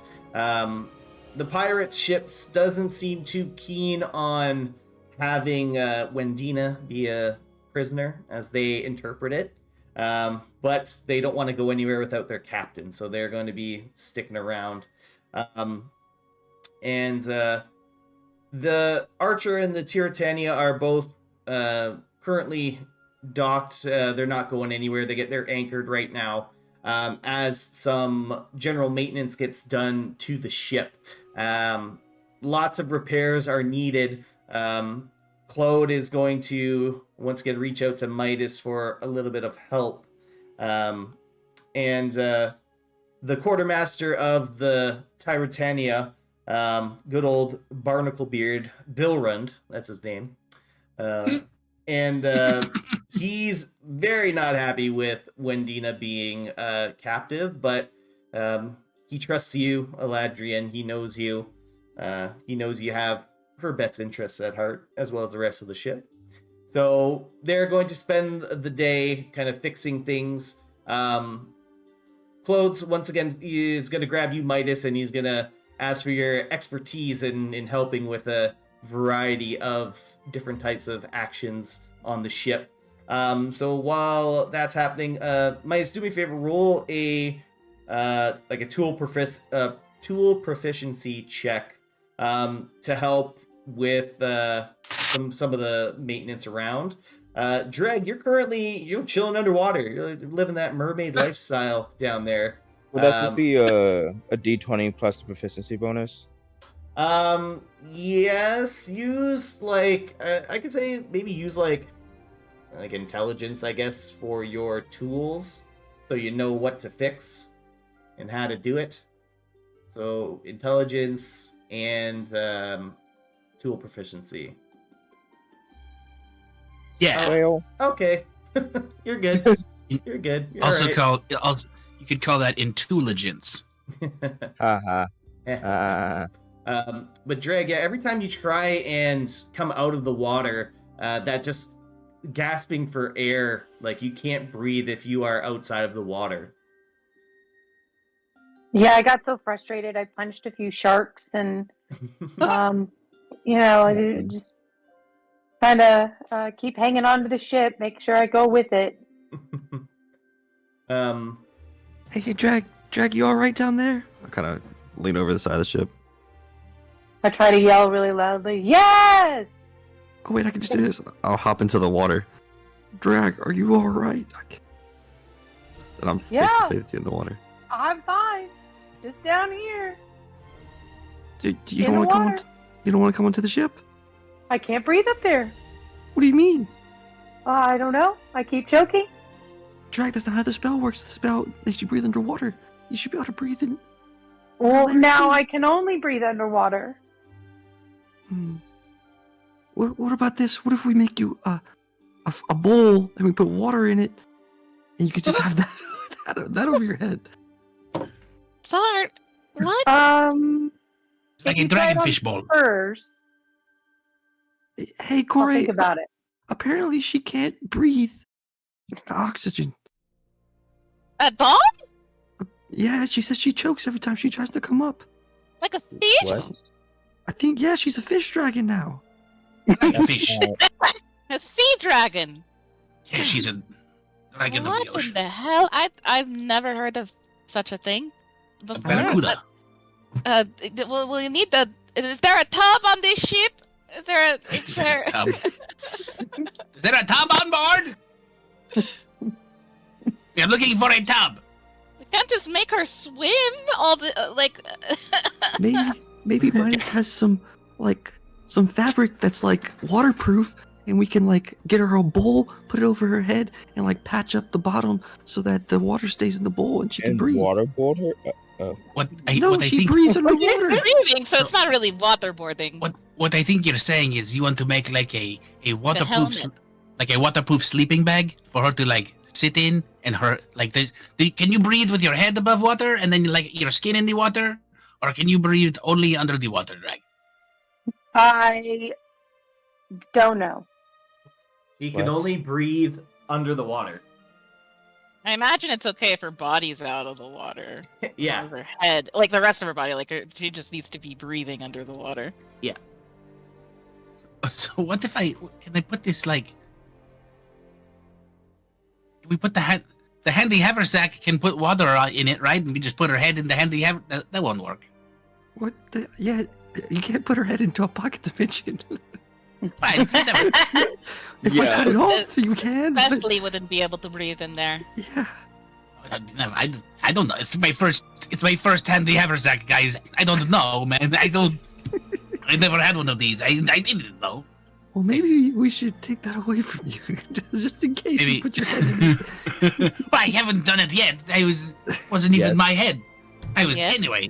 the pirate ship doesn't seem too keen on having Wendina be a prisoner, as they interpret it. But they don't want to go anywhere without their captain, so they're going to be sticking around. And the Archer and the Tiritania are both currently docked. They're not going anywhere. They're anchored right now. As some general maintenance gets done to the ship. Lots of repairs are needed. Claude is going to once again reach out to Midas for a little bit of help. And the quartermaster of the Tiritania, good old Barnacle Beard, Bilrund, that's his name. And he's very not happy with Wendina being captive, but he trusts you, Eladrian. He knows you. He knows you have her best interests at heart, as well as the rest of the ship. So they're going to spend the day kind of fixing things. Clothes, once again, is going to grab you, Midas, and he's going to ask for your expertise in helping with a variety of different types of actions on the ship. So while that's happening, Midas, do me a favor, roll a tool proficiency check to help with some of the maintenance around. Dreg, you're chilling underwater. You're living that mermaid lifestyle down there. Well, that would be a D20 plus the proficiency bonus. Yes, use I could say maybe use like intelligence, I guess, for your tools, so you know what to fix and how to do it. So intelligence and tool proficiency. Yeah. Well, Okay. You're good. You're good. You're Also all right. you could call that intelligence. haha. But Dreg, yeah, every time you try and come out of the water, that just gasping for air, like you can't breathe if you are outside of the water. Yeah, I got so frustrated. I punched a few sharks and, I just kind of keep hanging on to the ship, make sure I go with it. Hey, Drag, you all right down there? I kind of lean over the side of the ship. I try to yell really loudly, yes! Oh wait, I can just do this. I'll hop into the water. Drag, are you all right? And I'm face to face with you in the water. I'm fine. Just down here. You don't want to come? You don't want to come onto the ship? I can't breathe up there. What do you mean? I don't know. I keep choking. Drag, that's not how the spell works. The spell makes you breathe underwater. You should be able to breathe in. Well, There now too. I can only breathe underwater. What about this? What if we make you a bowl and we put water in it, and you could just have that over your head? Sorry. What? Like a you try it on dragonfish bowl. First, Hey, I'll Corey. think about it. Apparently, she can't breathe oxygen. A dog? Yeah, she says she chokes every time she tries to come up. Like a fish? What? I think, yeah, she's a fish dragon now. Like a fish. A sea dragon? Yeah, she's a dragon of the What in ocean. the hell? I've never heard of such a thing A before. barracuda. Well, we need the. Is there a tub on this ship? Is there a? Is there? Tub. Is there a tub on board? We are looking for a tub. We can't just make her swim all the Maybe Midas has some fabric that's like waterproof, and we can like get her a bowl, put it over her head, and like patch up the bottom so that the water stays in the bowl and she can And breathe. waterboard her? What No, I she think breathes It's underwater. breathing, so it's not really waterboarding. what I think you're saying is you want to make like a waterproof helmet. like a waterproof sleeping bag for her to like sit in, and her like can you breathe with your head above water and then like your skin in the water, or can you breathe only under the water, Drag? I don't know. You can What? only breathe under the water. I imagine it's okay if her body's out of the water. As Yeah. long as her head, like the rest of her body, like she just needs to be breathing under the water. So what if can I put this like? Can we put the handy haversack can put water in it, right? And we just put her head in the handy that won't work. What the? Yeah, you can't put her head into a pocket dimension. Fine, it's never- If we cut it off, you can. but- Especially wouldn't be able to breathe in there. Yeah. I don't know. It's my first handy haversack, guys. I don't know, man. I never had one of these. I didn't know. Well, maybe we should take that away from you, just in case Maybe. you put your head in. But I haven't done it yet. Wasn't even Yes. my head. I was Yes. anyway.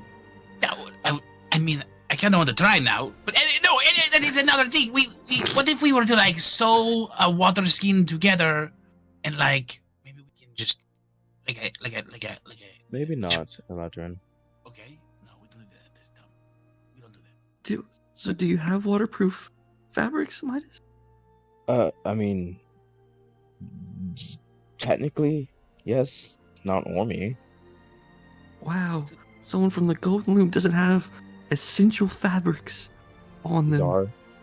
I mean, I kind of want to try now. But no, that is another thing. We what if we were to like sew a water skin together, and like maybe we can just like a. Maybe not, Eladrin. Okay, no, we don't do that. That's dumb. We don't do that. So do you have waterproof fabrics, Midas? I mean, technically, yes. It's not on me. Wow, someone from the Golden Loom doesn't have essential fabrics on them. Zar,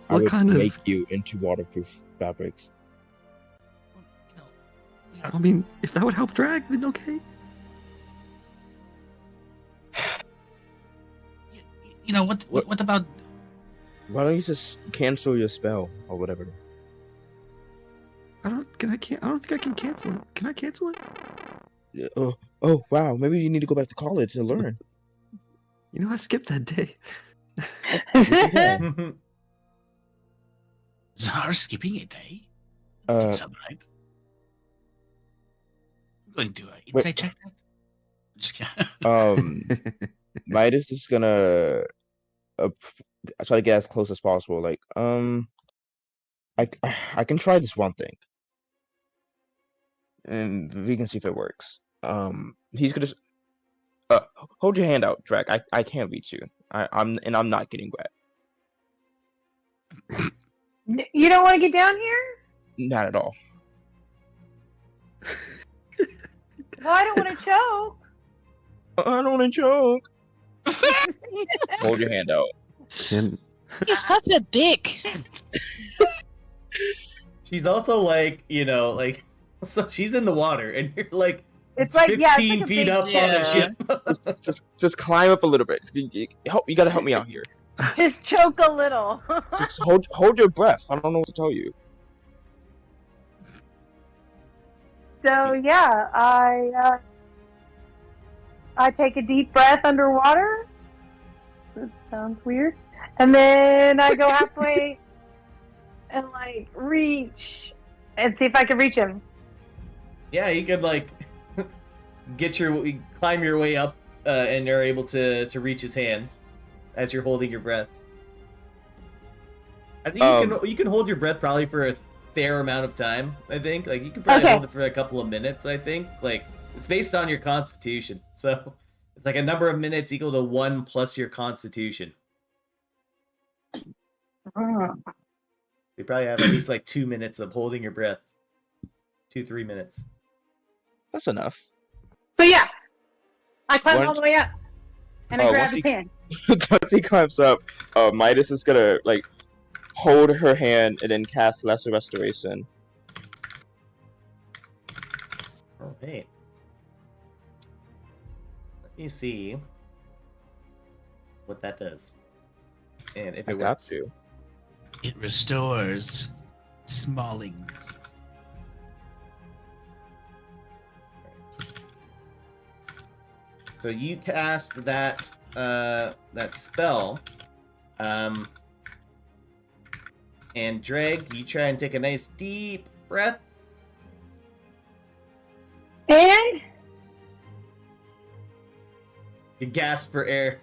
I What would kind of- make you into waterproof fabrics. Well, you know, I mean, if that would help drag, then okay. you know what about? Why don't you just cancel your spell or whatever? I don't think I can cancel it. Can I cancel it? Yeah, oh, wow. Maybe you need to go back to college and learn. You know, I skipped that day. Czar skipping a day? Uh, Doesn't sound right. I'm going to insight check that. Just kidding. Midas is gonna try to get as close as possible. Like, I can try this one thing, and we can see if it works. He's gonna hold your hand out, Drake. I can't reach you. I'm not getting wet. You don't want to get down here? Not at all. Well, I don't want to choke. I don't want to choke. Hold your hand out. Can He's such a dick. She's also like, like, so she's in the water, and you're like, It's like, 15 yeah, it's like a feet big up on a ship. Just climb up a little bit. You gotta help me out here. Just choke a little. Just hold your breath. I don't know what to tell you. So yeah, I take a deep breath underwater. That sounds weird. And then I go halfway and like reach and see if I can reach him. Yeah, you could like climb your way up, and you're able to reach his hand as you're holding your breath. I think you can hold your breath probably for a fair amount of time. I think like you can probably Okay. hold it for a couple of minutes. I think like it's based on your constitution, so it's like a number of minutes equal to 1 plus your constitution. You probably have at least like 2 minutes of holding your breath. 2-3 minutes. That's enough. So yeah, I climb all Once- the way up and I Oh, grab once his hand. Once he climbs up, Midas is gonna like hold her hand and then cast Lesser Restoration. Okay. Let me see what that does. And if I it got works. to. It restores Smallings. So you cast that spell. And Dreg, you try and take a nice deep breath. And You gasp for air.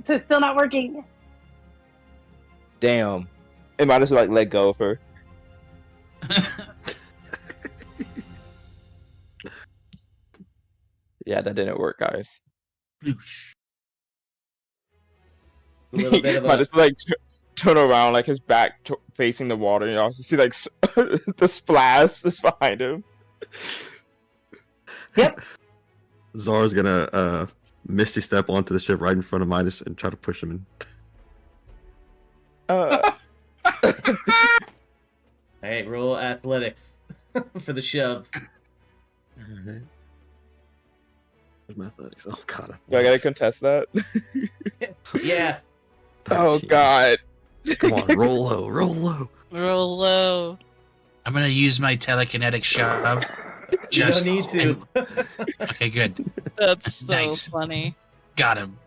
so it's still not working. Damn. And Midas will like let go of her. Yeah, that didn't work, guys. Ploosh. It's a little bit of a Midas will, like turn around, like his back facing the water. You also see like the splash is behind him. Yep. Zara's gonna misty step onto the ship right in front of Midas and try to push him in. Hey, roll athletics for the shove. Alright. Where's my athletics? Oh god. Do I gotta contest that? Yeah. 13. Oh god. Come on, roll low, roll low. Roll low. I'm gonna use my telekinetic shove. You don't need to. Okay, good. That's so Nice. funny. Got him.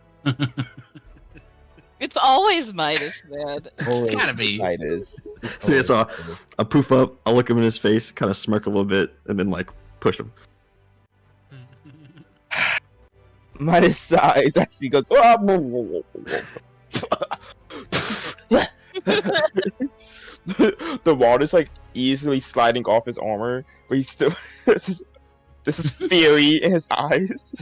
It's always Midas, man. It's gotta be. Midas. So yeah, so I poof up, I'll look him in his face, kind of smirk a little bit, and then like push him. Midas sighs as he goes. "Ah, the water's like easily sliding off his armor, but he's still. This is fury in his eyes.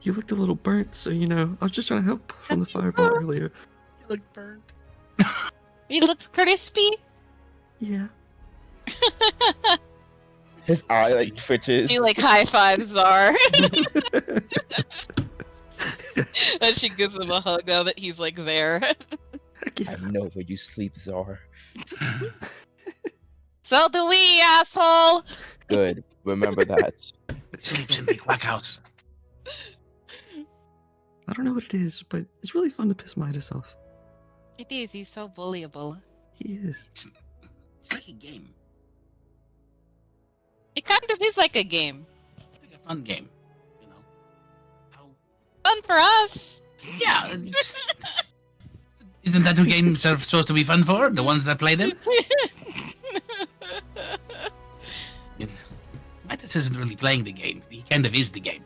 You looked a little burnt, so you know, I was just trying to help from the fireball earlier. You look burnt. He looks crispy. Yeah. His eye like twitches. She like high fives Zar. And she gives him a hug now that he's like there. Heck yeah. I know where you sleep, Zar. So do we, asshole. Good. Remember that. He sleeps in the quack house. I don't know what it is, but it's really fun to piss Midas off. It is. He's so bullyable. He is. It's like a game. It kind of is like a game. It's like a fun game. You know. How... Fun for us. Yeah. Isn't that who games are supposed to be fun for? The ones that play them? Midas isn't really playing the game. He kind of is the game.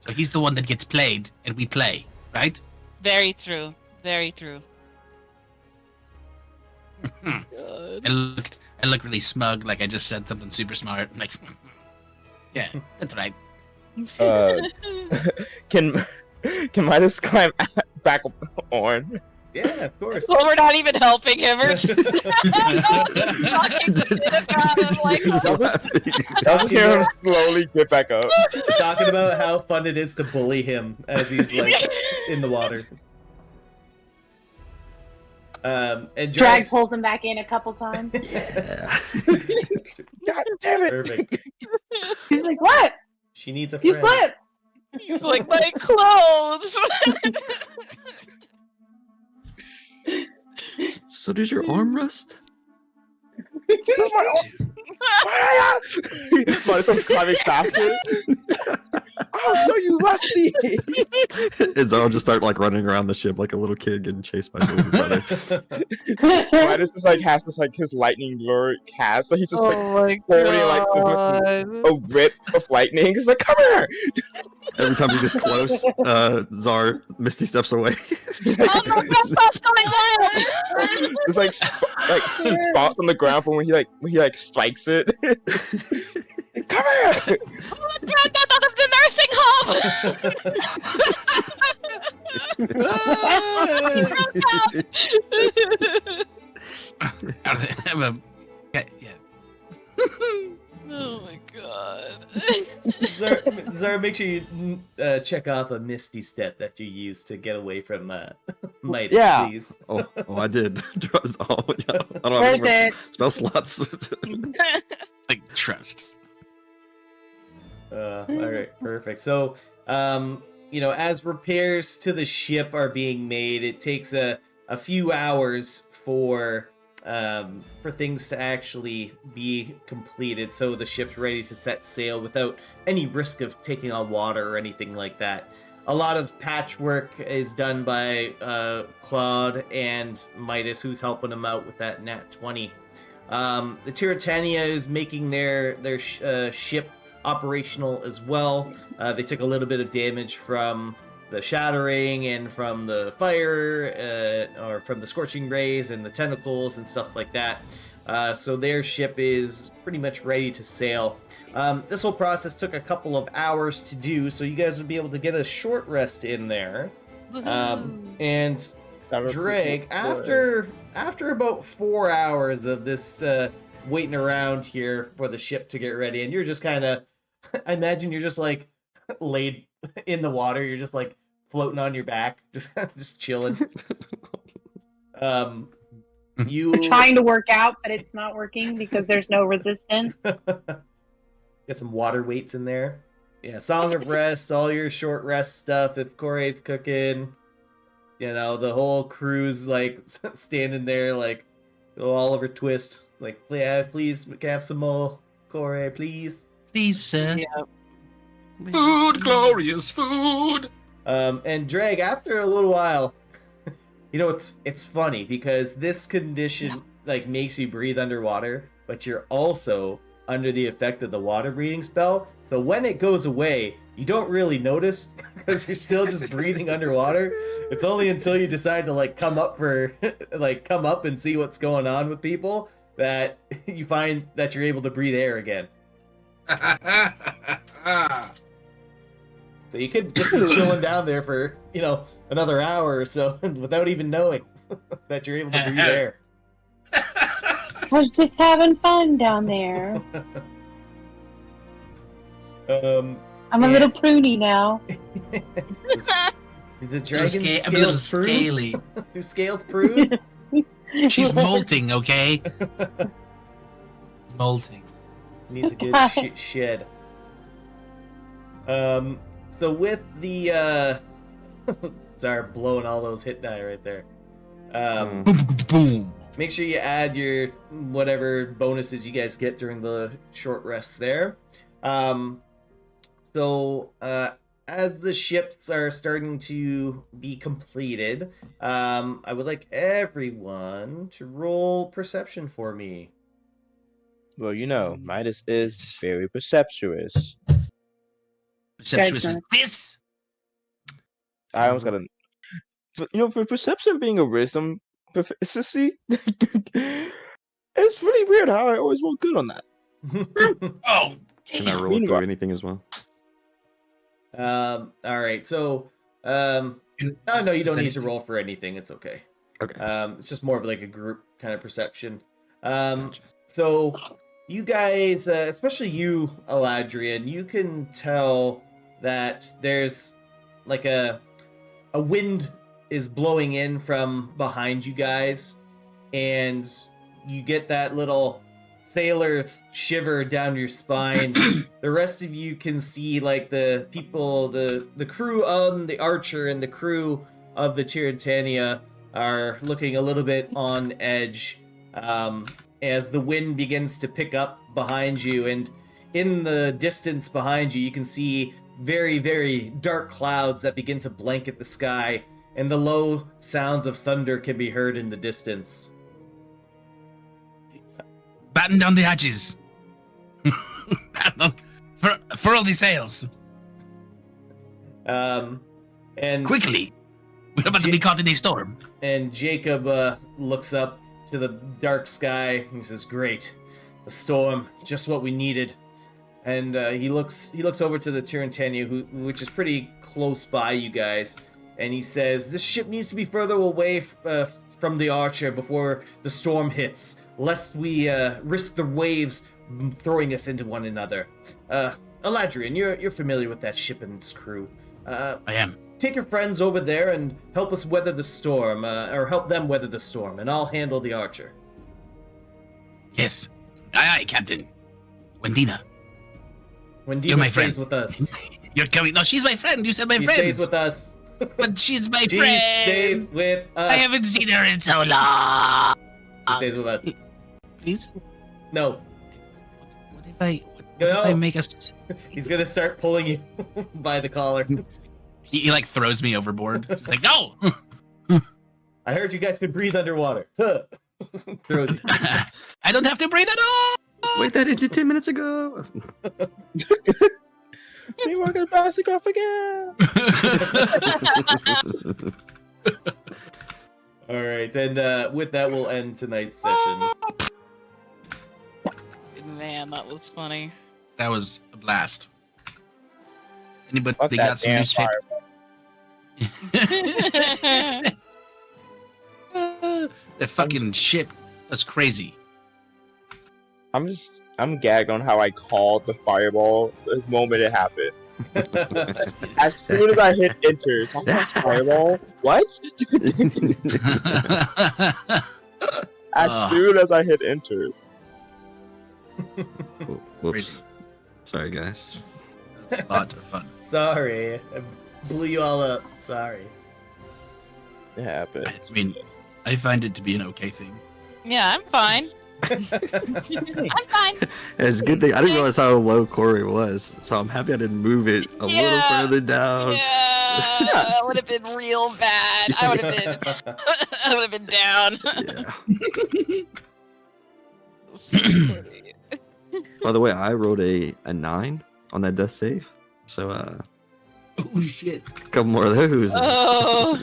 So he's the one that gets played, and we play, right? Very true. Very true. I look really smug, like I just said something super smart. I'm like, yeah, that's right. Can Midas climb back on? Yeah, of course. Well, we're not even helping him. We're just talking shit about him. Like, You're just I'll laughing. I'll hear him slowly get back up. Talking about how fun it is to bully him as he's like in the water. And Drag Drax, pulls him back in a couple times. Yeah. God damn it! perfect. He's like, "What? She needs a You friend. slipped." he's like, my clothes. So does your arm rust? Midas starts climbing faster. I'll show you, Rusty. And Zara just start like running around the ship like a little kid getting chased by his older brother. Midas just like has this like his lightning lure cast, so he's just like my holding like a rip of lightning. He's like, "Come here!" Every time he gets close, Zar Misty steps away. Oh no, what's going on? There's like spots on the ground from when he strikes it. Come here! Oh my god, I thought of the nursing home. Yeah. Oh my god. Zara, make sure you check off a misty step that you use to get away from Midas, Yeah. please. Oh, I did. I don't have Worth any more it. spell slots. Like, trust. All right, perfect. So, as repairs to the ship are being made, it takes a few hours for things to actually be completed, so the ship's ready to set sail without any risk of taking on water or anything like that. A lot of patchwork is done by Claude and Midas, who's helping him out with that nat 20. The Tiratania is making their ship operational as well. They took a little bit of damage from the shattering and from the fire, or from the scorching rays and the tentacles and stuff like that. So their ship is pretty much ready to sail. This whole process took a couple of hours to do, so you guys would be able to get a short rest in there. And Drake, after about 4 hours of this waiting around here for the ship to get ready, and you're just kind of, I imagine you're just like laid in the water. You're just like floating on your back, just chilling. You We're trying to work out, but it's not working because there's no resistance. Get some water weights in there. Yeah, Song of Rest, all your short rest stuff. If Corey's cooking, you know, the whole crew's like standing there like Oliver Twist. Like, yeah, please, can I have some more, Corey, please? Please, sir. Yeah. Food, glorious food. And Drag, after a little while, you know, it's funny because this condition like makes you breathe underwater, but you're also under the effect of the water breathing spell. So when it goes away, you don't really notice because you're still just breathing underwater. It's only until you decide to like come up and see what's going on with people that you find that you're able to breathe air again. So you could just be chilling down there for, you know, another hour or so without even knowing that you're able to breathe air. I was just having fun down there. I'm a little pruny now. The dragon a little scales prune? scaly. Do scales prune? She's molting, okay? Molting. Needs a good shed. So with the start blowing all those hit die right there. Boom. Make sure you add your whatever bonuses you guys get during the short rests there. As the ships are starting to be completed, I would like everyone to roll perception for me. Well, you know, Midas is very perceptuous. Perceptuous is this? I almost got you know, for perception being a wisdom proficiency, it's pretty weird how I always roll good on that. Oh, Can I damn. roll through anything as well? All right. So, no, you don't need to roll for anything. It's okay. Okay. It's just more of like a group kind of perception. Gotcha. So you guys, especially you, Eladrian, you can tell that there's like a wind is blowing in from behind you guys, and you get that little sailor shiver down your spine. The rest of you can see like the people, the crew on the Archer and the crew of the Tyrantania are looking a little bit on edge as the wind begins to pick up behind you, and in the distance behind you, you can see very, very dark clouds that begin to blanket the sky, and the low sounds of thunder can be heard in the distance. Batten down the hatches. Furl the sails. And Quickly. We're about to be caught in a storm. And Jacob looks up to the dark sky. He says, "Great, a storm, just what we needed." And he looks over to the Tyrantania, which is pretty close by you guys, and he says, "This ship needs to be further away from the Archer before the storm hits, lest we risk the waves throwing us into one another." Eladrian, you're familiar with that ship and its crew. I am. Take your friends over there and help us weather the storm, or help them weather the storm, and I'll handle the Archer. Yes. Aye, Captain. Wendina. Wendina my stays friend. with us. You're coming. No, she's my friend. You said my She friend. stays with us. But she's my She friend. stays with us. I haven't seen her in so long. She stays with us. Please? No. What if I make us... He's gonna start pulling you by the collar. He like throws me overboard. He's like, no! I heard you guys could breathe underwater. Throws you. I don't have to breathe at all! Wait, that ended 10 minutes ago. We were gonna pass it off again. All right, and with that, we'll end tonight's session. Man, that was funny. That was a blast. Anybody Fuck got that some damn newspaper? The fucking ship was crazy. I'm gagged on how I called the fireball the moment it happened. As soon as I hit enter, it's almost fireball. What? As soon as I hit enter. Whoops. Crazy. Sorry, guys. That was a lot of fun. Sorry, I blew you all up. Sorry. It happened. I mean, I find it to be an okay thing. Yeah, I'm fine. I'm fine. It's a good thing I didn't realize how low Corey was, so I'm happy I didn't move it a little Yeah. further down. Yeah, that would have been real bad. I would have been down. Yeah. By the way, I rolled a 9 on that death save, so Oh shit. a couple more of those. Oh.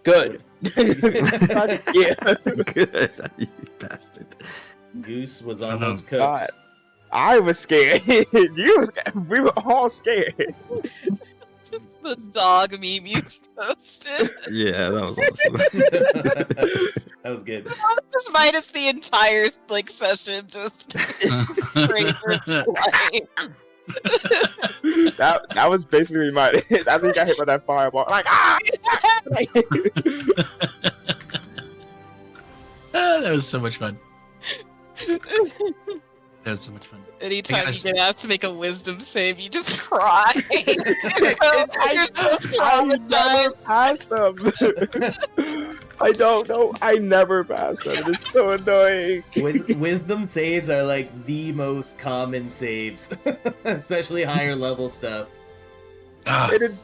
Good. Yeah. Good, you bastard. Goose was Oh, almost God. cooked. I was scared. You was scared. We were all scared. The dog meme you posted. Yeah, that was awesome. That was good. Just minus the entire like session, just straight for flying. that was basically my. I think I hit by that fireball. Like ah. That was so much fun. That was so much fun. Anytime gotta you get asked to make a wisdom save, you just cry. You're so I never traumatized. passed them. I don't know. I never passed them. It's so annoying. Wisdom saves are like the most common saves, especially higher level stuff. Ah, It is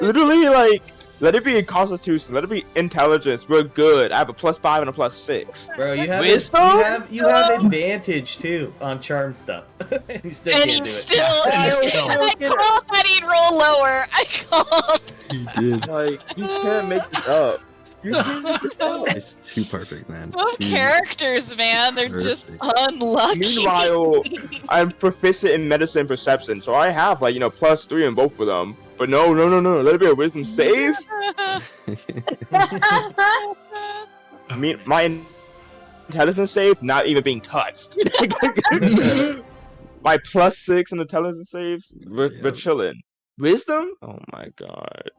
literally like, let it be a constitution, let it be intelligence. We're good. I have a +5 and a +6. Bro, you have Wisdom? you have advantage too on charm stuff. And you still And can't he do it. still, And he still- and I called that he'd roll lower. I called. You did. Like you can't make this up. You can't make this up. It's too perfect, man. Some Too characters, man, they're just perfect. unlucky. Meanwhile, I'm proficient in medicine and perception, so I have like +3 in both of them. But no. Let it be a wisdom save. My intelligence save not even being touched. My +6 in intelligence saves, we're chilling. Wisdom? Oh my god.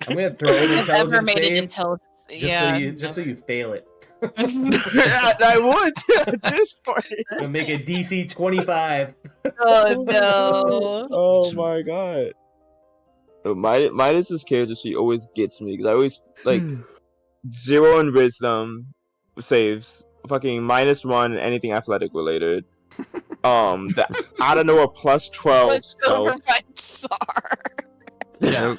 I'm gonna throw an I've never intelligence made an save intelligence. just so you fail it. I would at this point. Gonna make a DC 25. Oh no. Oh my god. Midas' character, she always gets me because I always like 0 in wisdom saves, fucking -1 anything athletic related. I don't know, a +12. What's over my Tsar? Yeah.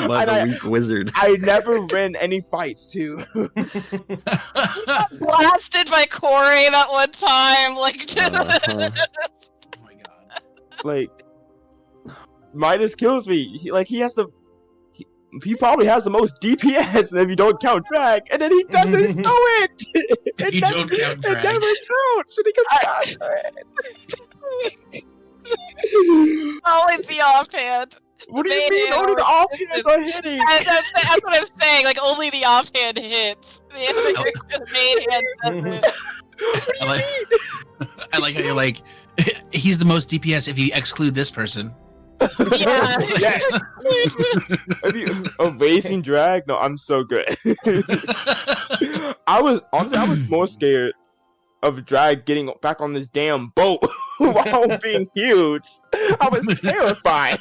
Like And a weak wizard. I never win any fights too. Blasted by Corey that one time, like. Uh-huh. oh my god. Like Midas kills me. He probably has the most DPS, and if you don't count drag, and then he doesn't show it. If you don't count It drag. never counts. And he goes, Always the offhand. what do you mean? Only the offhands are hitting. That's what I'm saying. Like only the offhand hits. The main hand doesn't. I like how you're like, he's the most DPS if you exclude this person. Yeah. Yeah. Racing drag? No, I'm so good. I was more scared of drag getting back on this damn boat while being huge. I was terrified.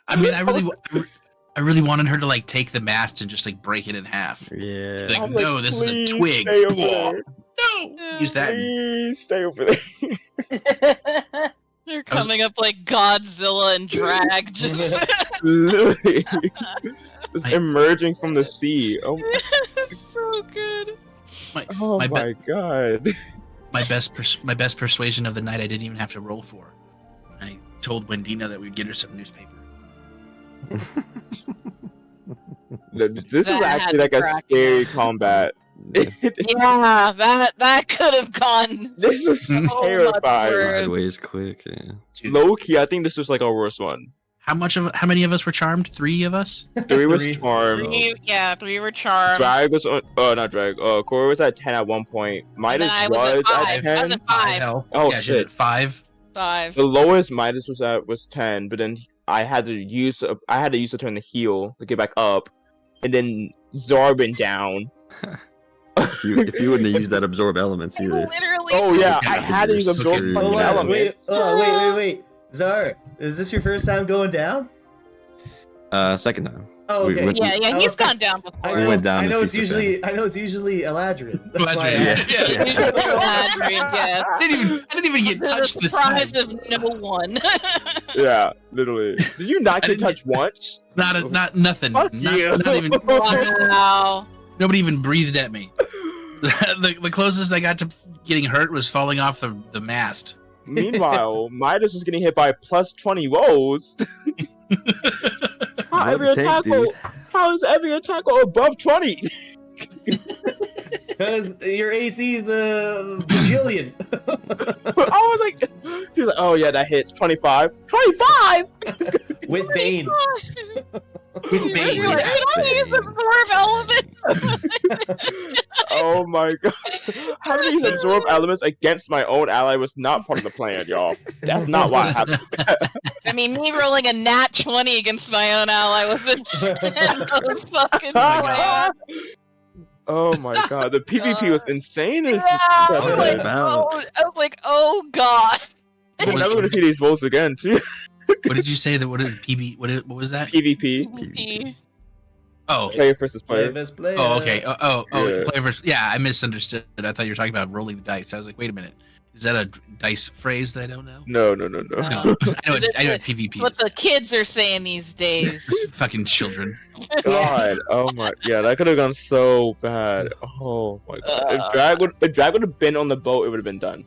I mean, I really wanted her to like take the mast and just like break it in half. Yeah. Like, I was like, no, this is a "Please twig. stay over there. No, use that. Please stay over there. They're coming up like Godzilla and drag. Just Literally. Just emerging from the sea. Oh, so good. oh my my god. My best persuasion of the night I didn't even have to roll for. I told Wendina that we'd get her some newspaper. No, this is That had actually like me a cracking scary up. combat. Yeah, that could have gone. This was much terrifying. worse. Sideways quick, yeah. Dude, Low key, I think this was like our worst one. How many of us were charmed? 3 of us? 3 was Three. charmed. 3 were charmed. Drag was on, not drag. Corey was at 10 at one point. Midas I was, was at 5. at 10. I was at 5. Hell. Oh, yeah, shit. 5. 5. The lowest Midas was at was 10, but then I had to use a turn to heal to get back up, and then Zarbin down. If you wouldn't have used that absorb elements either. Literally. Oh yeah, Yeah, I had to use absorb okay. fucking Hold on, elements. wait. Zar, is this your first time going down? Second time. Oh, We okay. went- Yeah, he's gone down before. I We know, went down I to know it's feast our usually Eladrin. That's why I Eladrin, asked. yeah. Yeah. I didn't even get touched The this time. surprise of no one. Yeah, literally. Did you not get touched once? Nothing. Fuck Not, you. not even. Wow. Nobody even breathed at me. the closest I got to getting hurt was falling off the mast. Meanwhile, Midas was getting hit by plus 20 rolls. How is every attack roll above 20? Because your AC is a bajillion. I was like, he was like, oh yeah, that hits 25. 25! With Bane. With Bane. You're like, I use absorb elements. Oh my god. Having these absorb elements against my own ally was not part of the plan, y'all. That's not what happened. I mean, me rolling a nat 20 against my own ally was a fucking plan. Oh my god, the PvP was insane. Yeah, I was like, Balance. oh god. I'm never gonna see these rolls again, too. What did you say? What is PB? What was that? PvP. Oh. Player versus Player player. versus player. Oh, okay. Yeah. Player versus. Yeah, I misunderstood. I thought you were talking about rolling the dice. I was like, wait a minute. Is that a dice phrase that I don't know? No. No, I know what PvP It's what is. the kids are saying these days. Fucking children. God, oh my, yeah, that could have gone so bad. Oh my god, if drag would have been on the boat, it would have been done.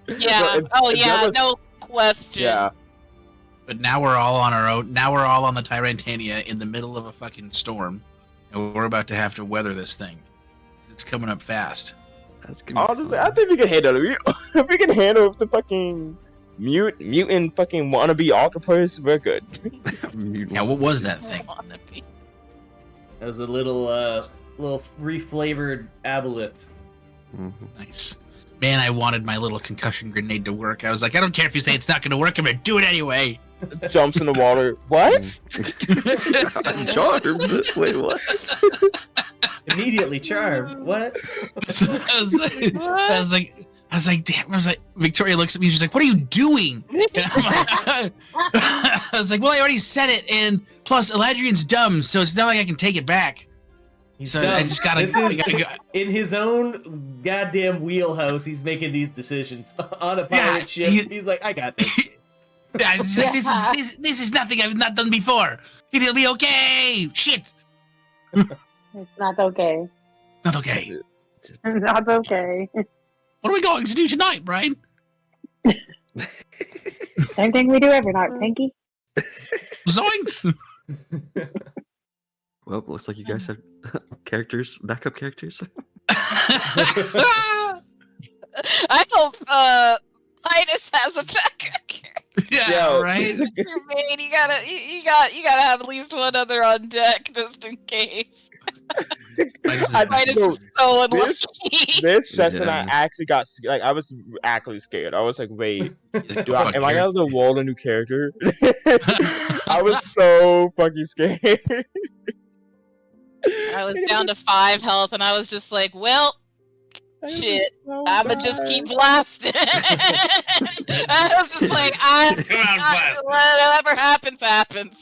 Yeah. If that was- No question. Yeah, But now we're all on our own. Now we're all on the Tyrantania in the middle of a fucking storm, and we're about to have to weather this thing. It's coming up fast. That's gonna be honestly, fun. I think we can handle it. If we can handle the fucking mutant fucking wannabe octopus, we're good. Yeah, what was that thing? That was a little reflavored aboleth. Mhm. Nice. Man, I wanted my little concussion grenade to work. I was like, I don't care if you say it's not going to work. I'm going to do it anyway. Jumps in the water. What? Charmed. Wait, what? Immediately charmed. What? I was like, damn. I was like, Victoria looks at me. She's like, what are you doing? And I was like, well, I already said it. And plus, Eladrian's dumb, so it's not like I can take it back. He's So dumb. I just gotta go. In his own goddamn wheelhouse, he's making these decisions on a pirate Yeah, ship. He's like, I got this. Yeah, it's like, this is nothing I've not done before. It'll be okay. Shit. It's not okay. Not okay. It's not okay. What are we going to do tonight, Brian? Same thing we do every night, Pinky. Zoinks! Well, looks like you guys have characters, backup characters. I hope Titus has a backup character. Yeah, Yo. right? Man, you gotta have at least one other on deck just in case. Titus is Titus is so unlucky. This session, I Yeah. actually got like I was actually scared. I was like, wait, Fuck am I you. gonna have to roll a new character? I was so fucking scared. I was down to 5 health, and I was just like, well, shit, I'ma just keep blasting. I was just like, Come on, blast. whatever happens,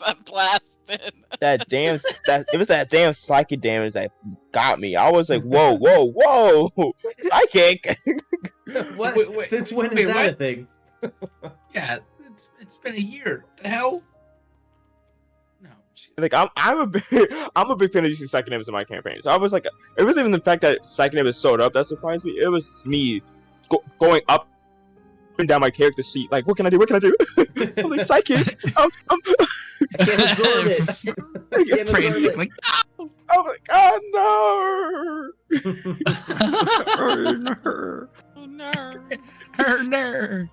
I'm blasting. It was that damn psychic damage that got me. I was like, whoa, psychic. What? Wait, Since when is wait, that what? a thing? Yeah, it's been a year. The hell? No. Shit. Like I'm a big fan of using psychic damage in my campaign. So I was like, it wasn't even the fact that psychic damage showed up that surprised me. It was me going up and down my character sheet. Like, what can I do? I was like, psychic. Can't absorb it. Can't Brain absorb was it. like, I was like, oh no. Oh, no. her nerd.